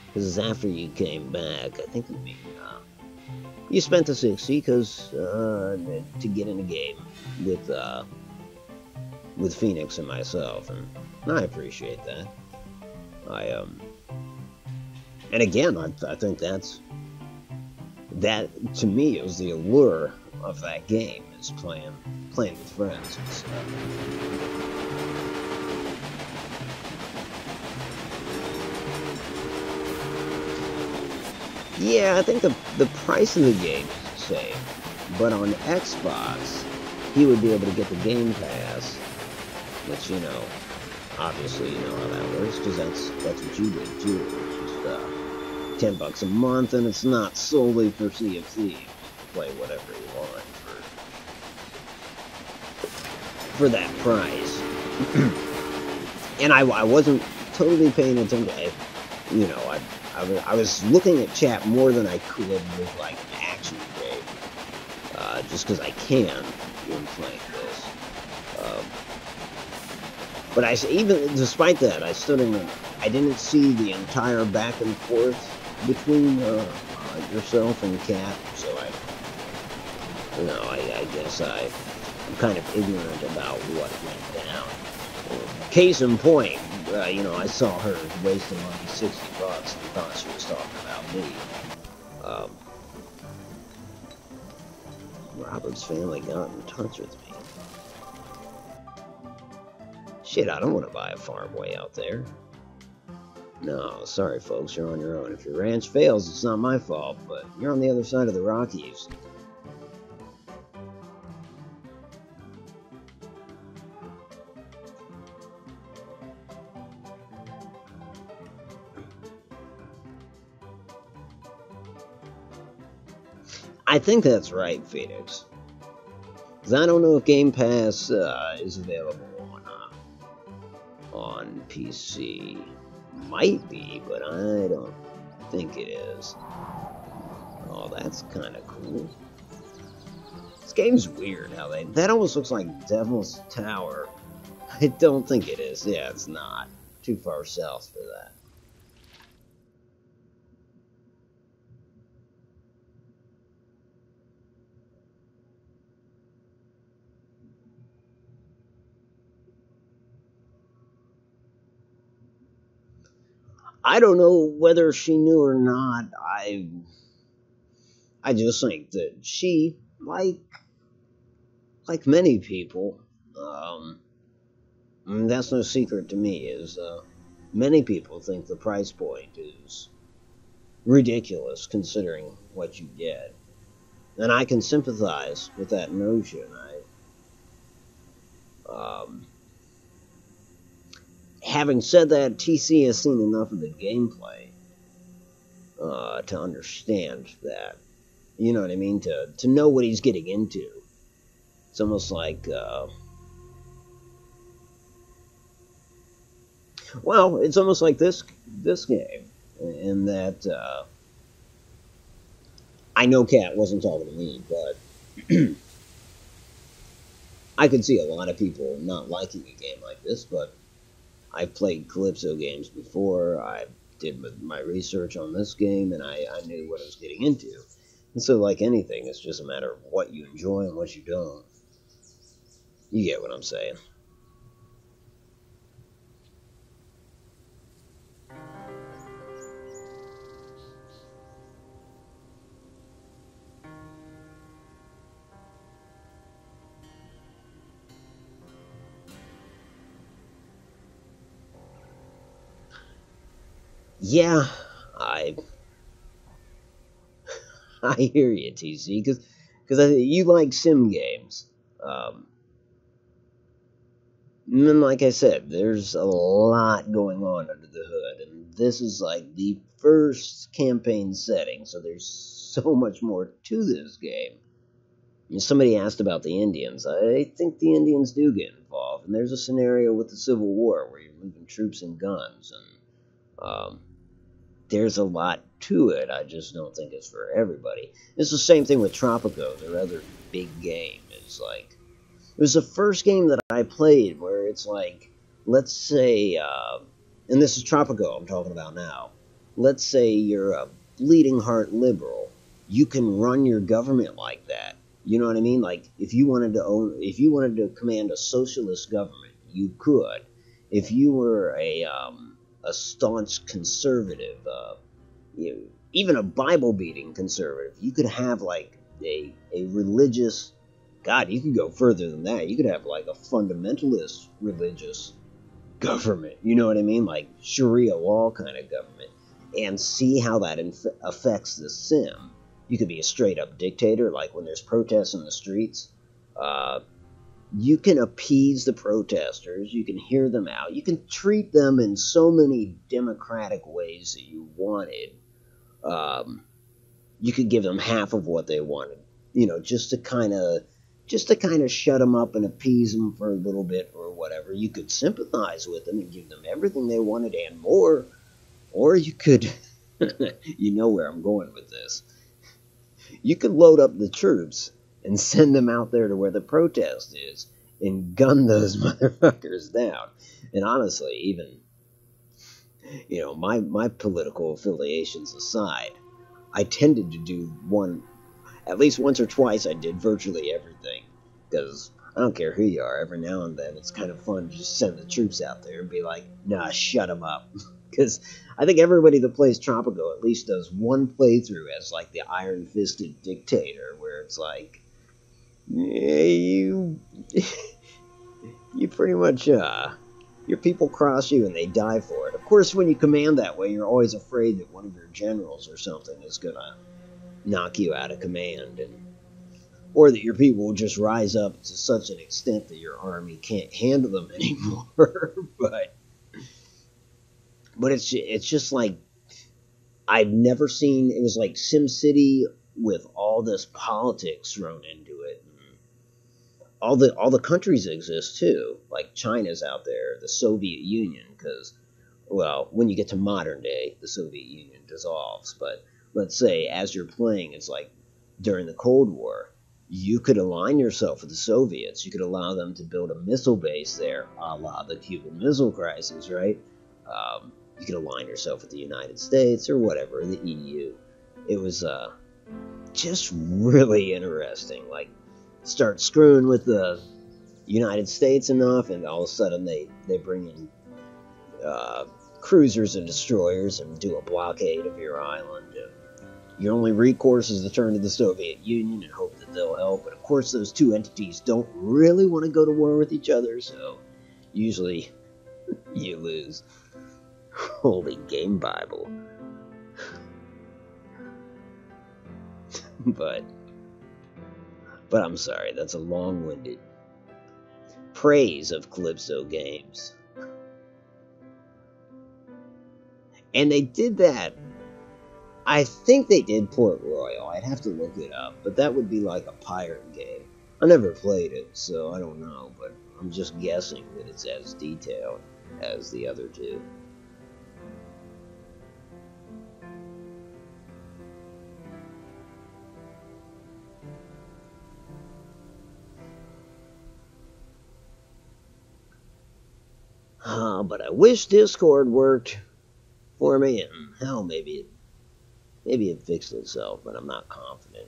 because it's after you came back, I think you mean, you spent the 60 because, to get in a game with Phoenix and myself, and I appreciate that. I, and again, I think that, to me, is the allure of that game, is playing with friends and stuff. Yeah, I think the price of the game is the same, but on Xbox, he would be able to get the Game Pass, which, obviously you know how that works, because that's what you did too. Just $10 a month, and it's not solely for Sea of Thieves. Play whatever you want for that price. And I wasn't totally paying attention. I was looking at chat more than I could with like an action game, just because I can when playing this. But even despite that, I didn't see the entire back and forth between yourself and Kat, so I guess I'm kind of ignorant about what went down. Case in point, I saw her wasting money, $60, and thought she was talking about me. Robert's family got in touch with me. Shit, I don't want to buy a farm way out there. No, sorry folks, you're on your own. If your ranch fails, it's not my fault, but you're on the other side of the Rockies. I think that's right, Phoenix. Because I don't know if Game Pass is available on PC. Might be, but I don't think it is. Oh, that's kind of cool. This game's weird how that almost looks like Devil's Tower. I don't think it is. Yeah, it's not. Too far south for that. I don't know whether she knew or not. I just think that she, like many people, that's no secret to me, is many people think the price point is ridiculous considering what you get. And I can sympathize with that notion. Having said that, TC has seen enough of the gameplay to understand that. You know what I mean? To know what he's getting into. It's almost like, well, it's almost like this game, in that I know Kat wasn't talking to me, but I could see a lot of people not liking a game like this. But I've played Calypso games before. I did my research on this game, and I knew what I was getting into. And so, like anything, it's just a matter of what you enjoy and what you don't. You get what I'm saying. Yeah, I I hear you, TC, because you like sim games. Um, and then, like I said, there's a lot going on under the hood, and this is like the first campaign setting, so there's so much more to this game. Somebody asked about the Indians. I think the Indians do get involved, and there's a scenario with the Civil War where you're moving troops and guns, and there's a lot to it. I just don't think it's for everybody. It's the same thing with Tropico, their other big game. It's like it was the first game that I played where it's like, let's say, and this is Tropico I'm talking about now. Let's say you're a bleeding heart liberal. You can run your government like that. You know what I mean? Like if you wanted to command a socialist government, you could. If you were a staunch conservative, even a Bible beating conservative, you could have like a religious. God, you could go further than that. You could have like a fundamentalist religious government. You know what I mean? Like Sharia law kind of government, and see how that affects the sim. You could be a straight up dictator, like when there's protests in the streets. You can appease the protesters. You can hear them out. You can treat them in so many democratic ways that you wanted. You could give them half of what they wanted, just to kind of shut them up and appease them for a little bit or whatever. You could sympathize with them and give them everything they wanted and more, or you could, you know where I'm going with this. You could load up the troops and send them out there to where the protest is and gun those motherfuckers down. And honestly, even, my political affiliations aside, I tended to do at least once or twice, I did virtually everything. Because I don't care who you are, every now and then it's kind of fun to just send the troops out there and be like, nah, shut them up. Because I think everybody that plays Tropico at least does one playthrough as like the iron-fisted dictator, where it's like, you pretty much, your people cross you and they die for it. Of course, when you command that way, you're always afraid that one of your generals or something is gonna knock you out of command, or that your people will just rise up to such an extent that your army can't handle them anymore. But it's just like, I've never seen. It was like SimCity with all this politics thrown into it. All the countries exist too. Like China's out there, the Soviet Union, because, well, when you get to modern day, the Soviet Union dissolves. But let's say as you're playing, it's like during the Cold War, you could align yourself with the Soviets. You could allow them to build a missile base there, a la the Cuban Missile Crisis, right? You could align yourself with the United States or whatever, the EU. It was just really interesting. Like, start screwing with the United States enough, and all of a sudden they bring in cruisers and destroyers and do a blockade of your island. Your only recourse is to turn to the Soviet Union and hope that they'll help. But of course, those two entities don't really want to go to war with each other, so usually you lose. Holy game Bible. But I'm sorry, that's a long-winded praise of Calypso Games. And they did that. I think they did Port Royal. I'd have to look it up, but that would be like a pirate game. I never played it, so I don't know, but I'm just guessing that it's as detailed as the other two. But I wish Discord worked for me, and hell, maybe it fixed itself, but I'm not confident.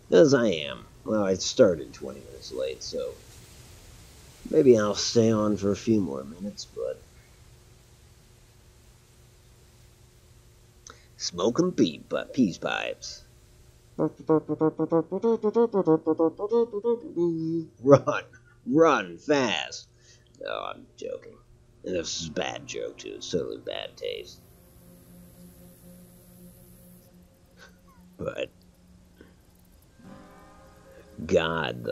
Because I am. Well, I started 20 minutes late, so Maybe I'll stay on for a few more minutes, but... Smoking peace pipes. Run fast. No, I'm joking. And this is a bad joke, too. It's totally bad taste. But... God,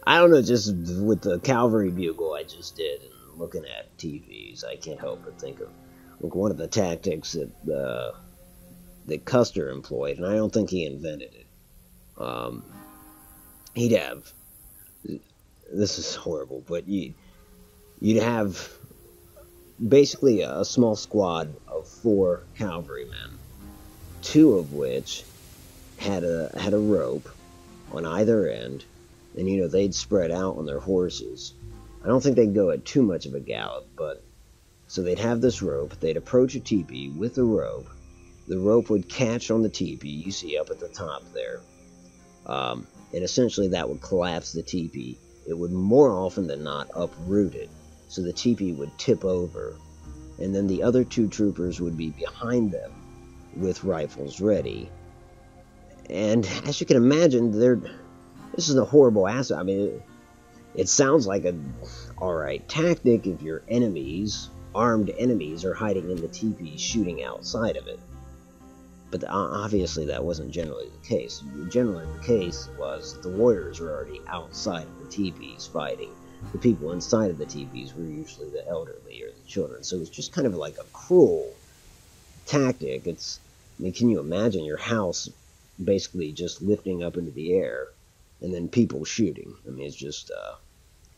I don't know, just with the cavalry bugle I just did, and looking at TVs, I can't help but think of one of the tactics that Custer employed, and I don't think he invented it. He'd have, this is horrible, but you'd have basically a small squad of 4 cavalrymen, 2 of which had a rope on either end, and they'd spread out on their horses. I don't think they'd go at too much of a gallop, but so they'd have this rope, they'd approach a teepee with the rope would catch on the teepee you see up at the top there, and essentially that would collapse the teepee. It would more often than not uproot it, so the teepee would tip over, and then the other 2 troopers would be behind them with rifles ready. And as you can imagine, this is a horrible aspect. I mean, it sounds like a alright tactic if your armed enemies, are hiding in the teepees shooting outside of it. But obviously that wasn't generally the case. Generally the case was the warriors were already outside of the teepees fighting. The people inside of the teepees were usually the elderly or the children. So it was just kind of like a cruel tactic. Can you imagine your house basically just lifting up into the air and then people shooting? I mean, it's just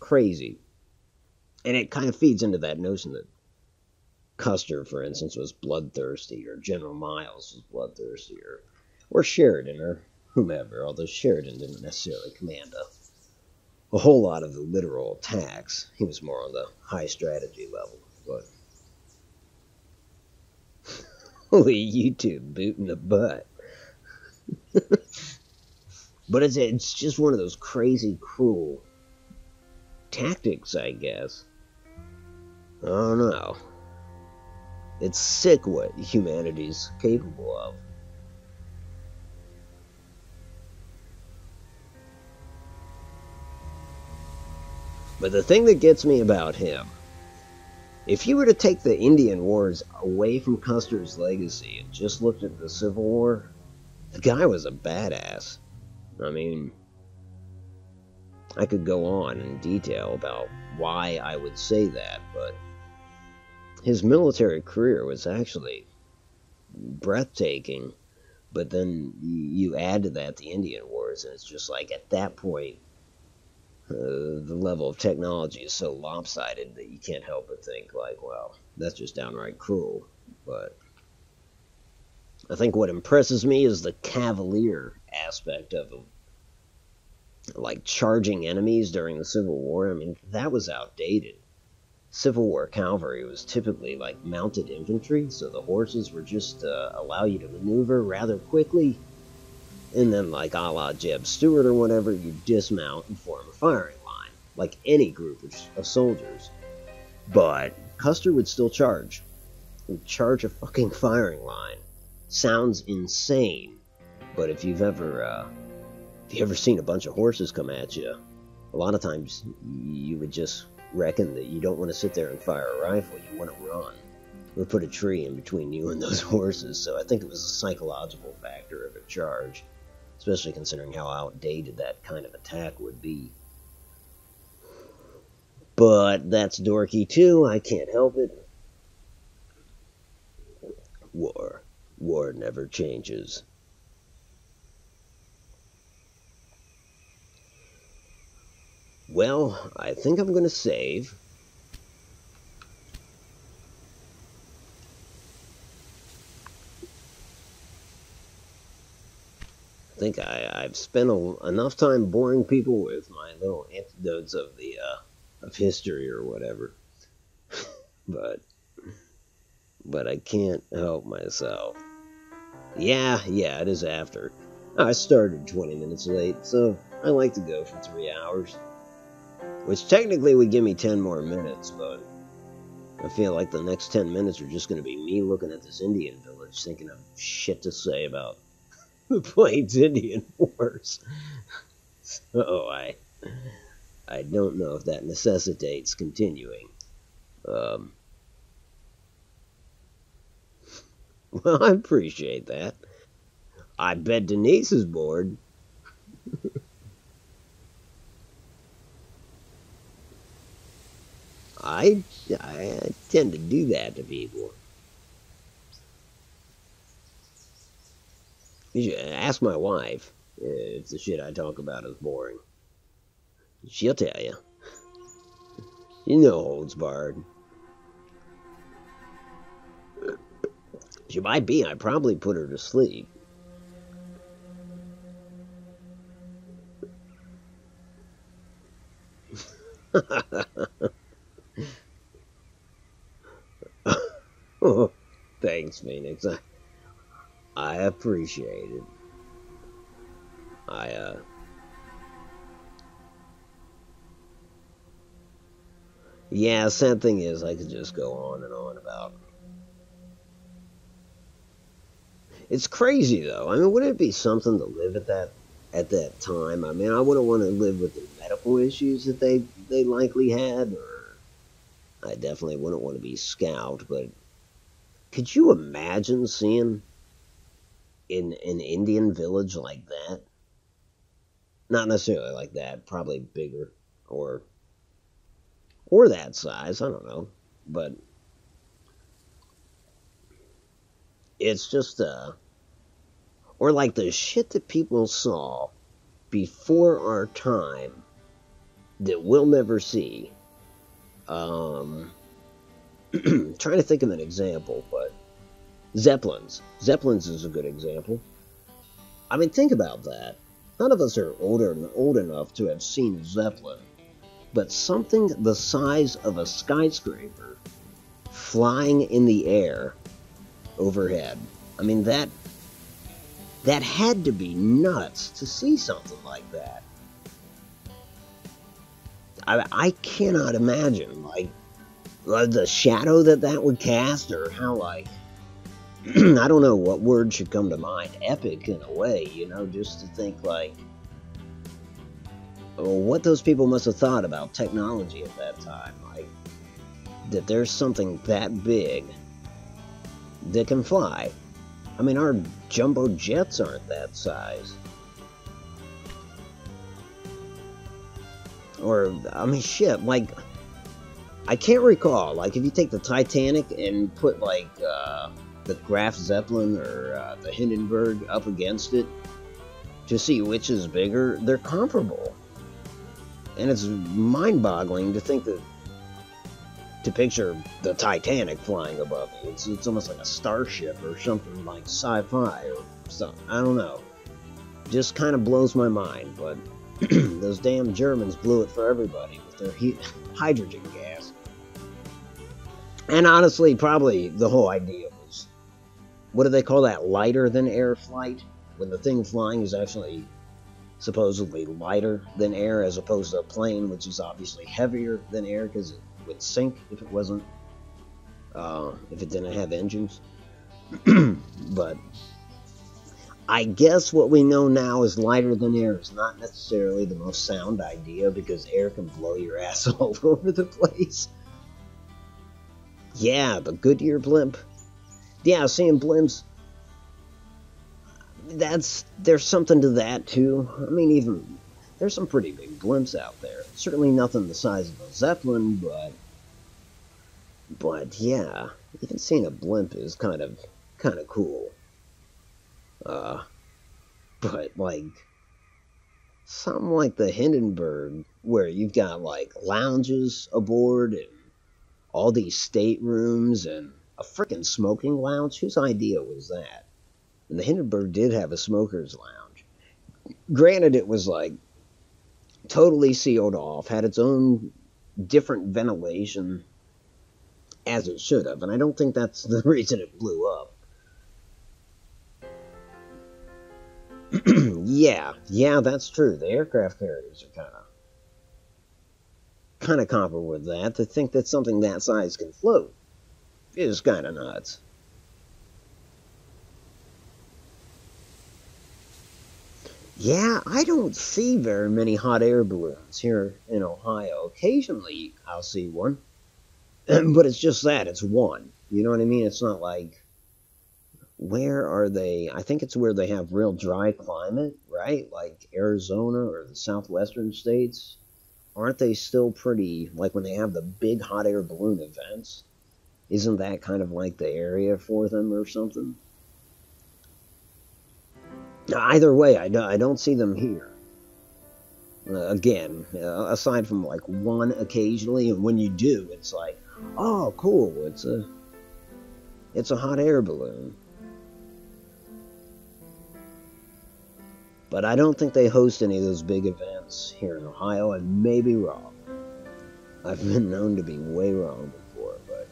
crazy. And it kind of feeds into that notion that Custer, for instance, was bloodthirsty, or General Miles was bloodthirsty, or Sheridan, or whomever, although Sheridan didn't necessarily command a whole lot of the literal attacks. He was more on the high strategy level, but... Holy YouTube boot in the butt. But it's just one of those crazy, cruel tactics, I guess. I don't know. It's sick what humanity's capable of. But the thing that gets me about him, if you were to take the Indian Wars away from Custer's legacy and just looked at the Civil War, the guy was a badass. I mean, I could go on in detail about why I would say that, but his military career was actually breathtaking. But then you add to that the Indian Wars, and it's just like, at that point, the level of technology is so lopsided that you can't help but think, like, well, that's just downright cruel. But I think what impresses me is the cavalier aspect of him. Like charging enemies during the Civil War, I mean, that was outdated. Civil War cavalry was typically like mounted infantry, so the horses were just allow you to maneuver rather quickly, and then like a la Jeb Stuart or whatever, you dismount and form a firing line, like any group of soldiers. But Custer would still charge. He would charge a fucking firing line. Sounds insane, but if you've ever seen a bunch of horses come at you, a lot of times you would just reckon that you don't want to sit there and fire a rifle, you want to run, or put a tree in between you and those horses. So I think it was a psychological factor of a charge, especially considering how outdated that kind of attack would be. But that's dorky too, I can't help it. War never changes. Well, I think I'm going to save. I think I've spent enough time boring people with my little anecdotes of the of history or whatever. but I can't help myself. Yeah, it is after. I started 20 minutes late, so I like to go for 3 hours. Which technically would give me 10 more minutes, but I feel like the next 10 minutes are just going to be me looking at this Indian village thinking of shit to say about the Plains Indian Wars. So I don't know if that necessitates continuing. Well, I appreciate that. I bet Denise is bored. I tend to do that to people. You should ask my wife if the shit I talk about is boring. She'll tell you. You know holds barred. She might be. I probably put her to sleep. Oh, thanks, Phoenix. I appreciate it. Yeah, sad thing is I could just go on and on about. It's crazy though. I mean, wouldn't it be something to live at that time? I mean, I wouldn't want to live with the medical issues that they likely had, or I definitely wouldn't want to be scalped, but could you imagine seeing in an Indian village like that? Not necessarily like that, probably bigger or that size, I don't know. But it's just or like the shit that people saw before our time that we'll never see. Trying to think of an example, but Zeppelins. Zeppelins is a good example. I mean, think about that. None of us are old enough to have seen a Zeppelin, but something the size of a skyscraper flying in the air overhead. I mean, that had to be nuts to see something like that. I cannot imagine, like, the shadow that would cast, or how, like, I don't know what word should come to mind. Epic, in a way, just to think, like, what those people must have thought about technology at that time. Like, that there's something that big that can fly. I mean, our jumbo jets aren't that size. Or, I mean, shit, like, I can't recall, like, if you take the Titanic and put, like, the Graf Zeppelin or the Hindenburg up against it to see which is bigger, they're comparable. And it's mind-boggling to think that, to picture the Titanic flying above you. It's almost like a starship or something like sci-fi or something. I don't know. Just kind of blows my mind, but those damn Germans blew it for everybody with their hydrogen gas. And honestly, probably the whole idea was, what do they call that, lighter than air flight? When the thing flying is actually supposedly lighter than air, as opposed to a plane, which is obviously heavier than air because it would sink if it wasn't, if it didn't have engines. But I guess what we know now is lighter than air is not necessarily the most sound idea, because air can blow your ass all over the place. Yeah, the Goodyear blimp. Yeah, seeing blimps, there's something to that too. I mean, even there's some pretty big blimps out there. Certainly nothing the size of a Zeppelin, but yeah, even seeing a blimp is kind of cool. But like something like the Hindenburg, where you've got like lounges aboard and all these staterooms and a freaking smoking lounge. Whose idea was that? And the Hindenburg did have a smoker's lounge. Granted, it was like totally sealed off, had its own different ventilation, as it should have, and I don't think that's the reason it blew up. Yeah, that's true. The aircraft carriers are kind of... kind of comparable with that. To think that something that size can float is kind of nuts. Yeah, I don't see very many hot air balloons here in Ohio. Occasionally, I'll see one, but it's just that, it's one. You know what I mean? It's not like, where are they? I think it's where they have real dry climate, right? Like Arizona or the southwestern states. Aren't they still pretty, like when they have the big hot air balloon events? Isn't that kind of like the area for them or something? Either way, I don't see them here. Again, aside from like one occasionally, and when you do, it's like, oh, cool, it's a hot air balloon. But I don't think they host any of those big events here in Ohio. I may be wrong. I've been known to be way wrong before, but...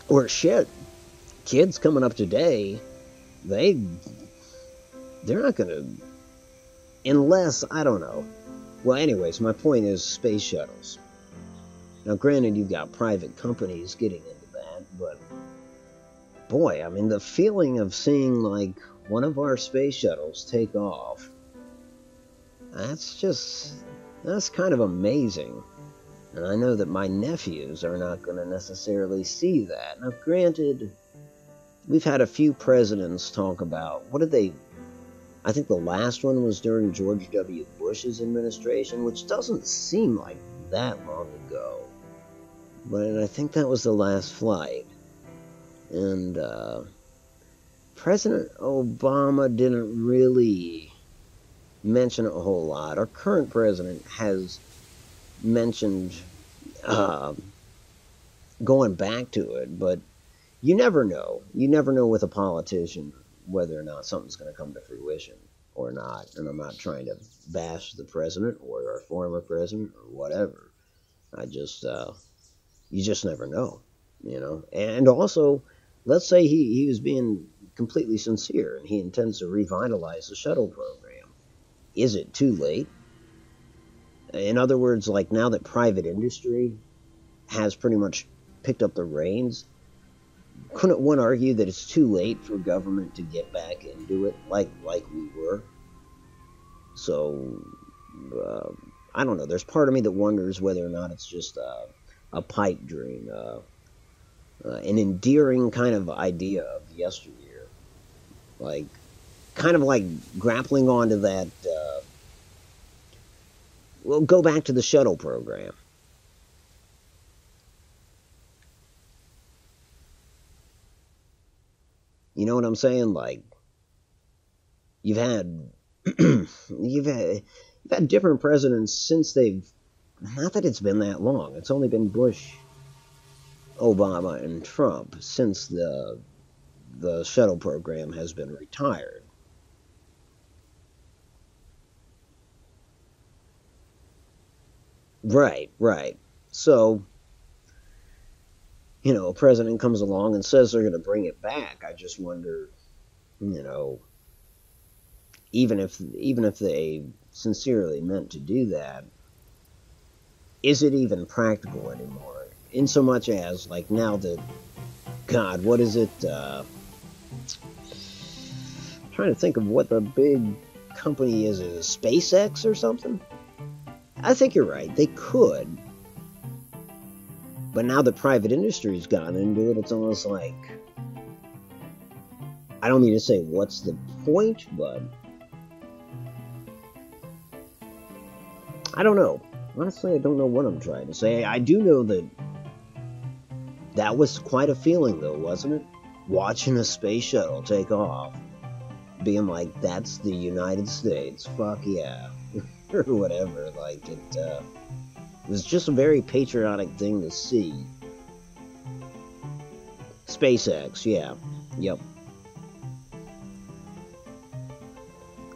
Or shit, kids coming up today, they're not gonna... Unless, I don't know. Well, anyways, my point is space shuttles. Now, granted, you've got private companies getting into that, but... Boy, I mean, the feeling of seeing, like, one of our space shuttles take off, that's kind of amazing. And I know that my nephews are not going to necessarily see that. Now, granted, we've had a few presidents talk about, I think the last one was during George W. Bush's administration, which doesn't seem like that long ago. But I think that was the last flight. And, President Obama didn't really mention it a whole lot. Our current president has mentioned going back to it, but you never know. You never know with a politician whether or not something's going to come to fruition or not. And I'm not trying to bash the president or our former president or whatever. You just never know, you know. And also, let's say he was being completely sincere and he intends to revitalize the shuttle program. Is it too late? In other words, like now that private industry has pretty much picked up the reins, couldn't one argue that it's too late for government to get back into it like we were? So, I don't know. There's part of me that wonders whether or not it's just a pipe dream, an endearing kind of idea of yesteryear. Like, kind of like grappling onto that, well, go back to the shuttle program. You know what I'm saying? Like, you've had you've had different presidents since they've, not that it's been that long. It's only been Bush, Obama, and Trump since the shuttle program has been retired. Right. So, you know, a president comes along and says they're going to bring it back. I just wonder, you know, even if they sincerely meant to do that, is it even practical anymore? In so much as, like, now that, God, what is it? I'm trying to think of what the big company is. Is it SpaceX or something? I think you're right. They could. But now that private industry's gotten into it, it's almost like, I don't mean to say what's the point, but I don't know. Honestly, I don't know what I'm trying to say. I do know that was quite a feeling, though, wasn't it? Watching a space shuttle take off. Being like, that's the United States. Fuck yeah. Or whatever. Like, it was just a very patriotic thing to see. SpaceX, yeah. Yep.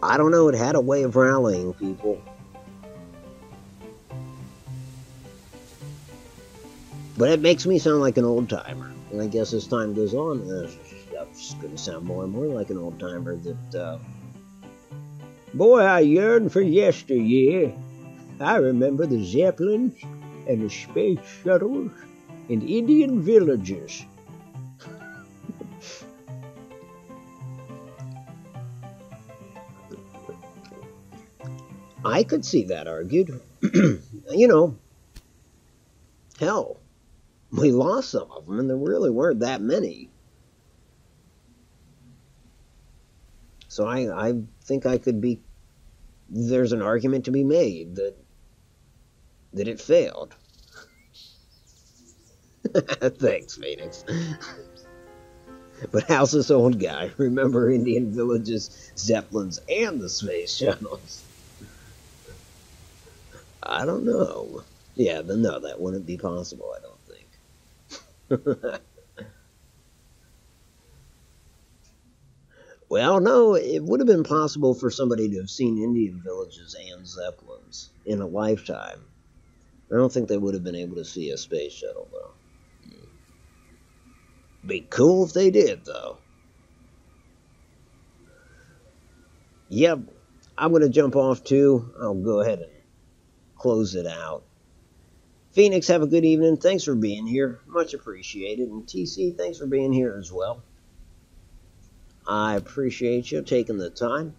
I don't know, it had a way of rallying people. But it makes me sound like an old-timer. And I guess as time goes on, that's going to sound more and more like an old-timer that, boy, I yearn for yesteryear. I remember the Zeppelins and the space shuttles and Indian villages. I could see that argued. You know, hell, we lost some of them, and there really weren't that many. So I think I could be. There's an argument to be made that it failed. Thanks, Phoenix. But how's this old guy remember Indian villages, Zeppelins, and the space shuttles? I don't know. Yeah, but no, that wouldn't be possible, I don't think. Well, no, it would have been possible for somebody to have seen Indian villages and Zeppelins in a lifetime. I don't think they would have been able to see a space shuttle, though. Be cool if they did, though. Yep, I'm going to jump off, too. I'll go ahead and close it out. Phoenix, have a good evening. Thanks for being here. Much appreciated. And TC, thanks for being here as well. I appreciate you taking the time.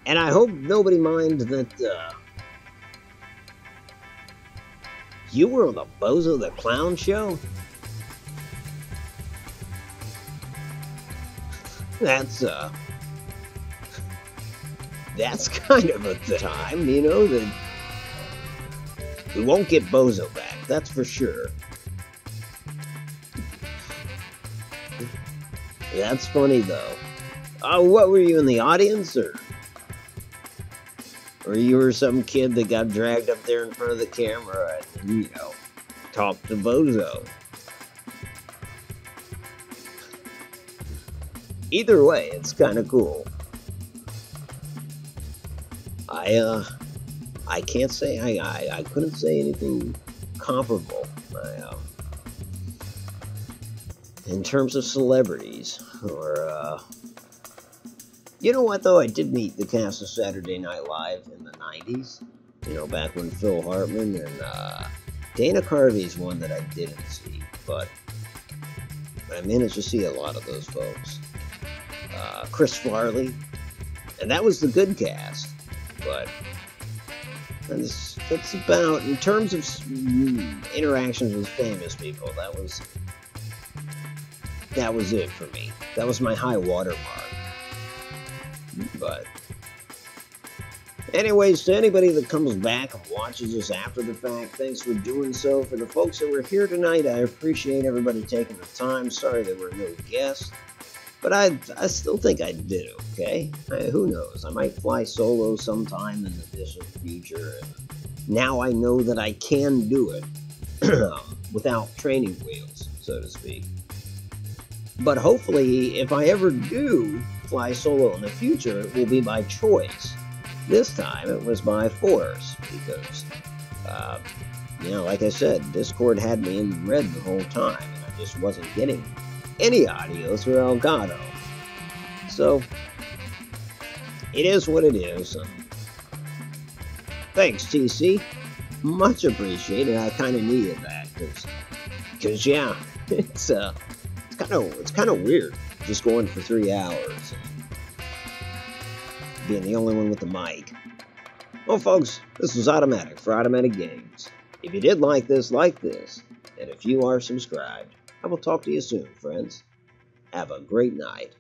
And I hope nobody minds that you were on the Bozo the Clown show. That's kind of a time, you know, that we won't get Bozo back, that's for sure. That's funny, though. Oh, what, were you in the audience, or you were some kid that got dragged up there in front of the camera and, you know, talked to Bozo? Either way, it's kind of cool. I can't say, I couldn't say anything comparable. In terms of celebrities, or, you know what, though? I did meet the cast of Saturday Night Live in the 90s. You know, back when Phil Hartman and, Dana Carvey's one that I didn't see, but I managed to see a lot of those folks. Chris Farley, and that was the good cast, but that's about, in terms of interactions with famous people, that was it for me. That was my high water mark. But anyways, to anybody that comes back and watches us after the fact, thanks for doing so. For the folks that were here tonight, I appreciate everybody taking the time. Sorry there were no guests, but I still think I did okay. Who knows? I might fly solo sometime in the distant future. And now I know that I can do it without training wheels, so to speak. But hopefully, if I ever do fly solo in the future, it will be by choice. This time, it was by force, because, you know, like I said, Discord had me in red the whole time, and I just wasn't getting any audio through Elgato. So, it is what it is. Thanks, TC. Much appreciated. I kind of needed that, because yeah, it's kind of weird just going for 3 hours and being the only one with the mic. Well, folks, this was Automatic for Automatic Games. If you did like this, and if you are subscribed, I will talk to you soon, friends. Have a great night.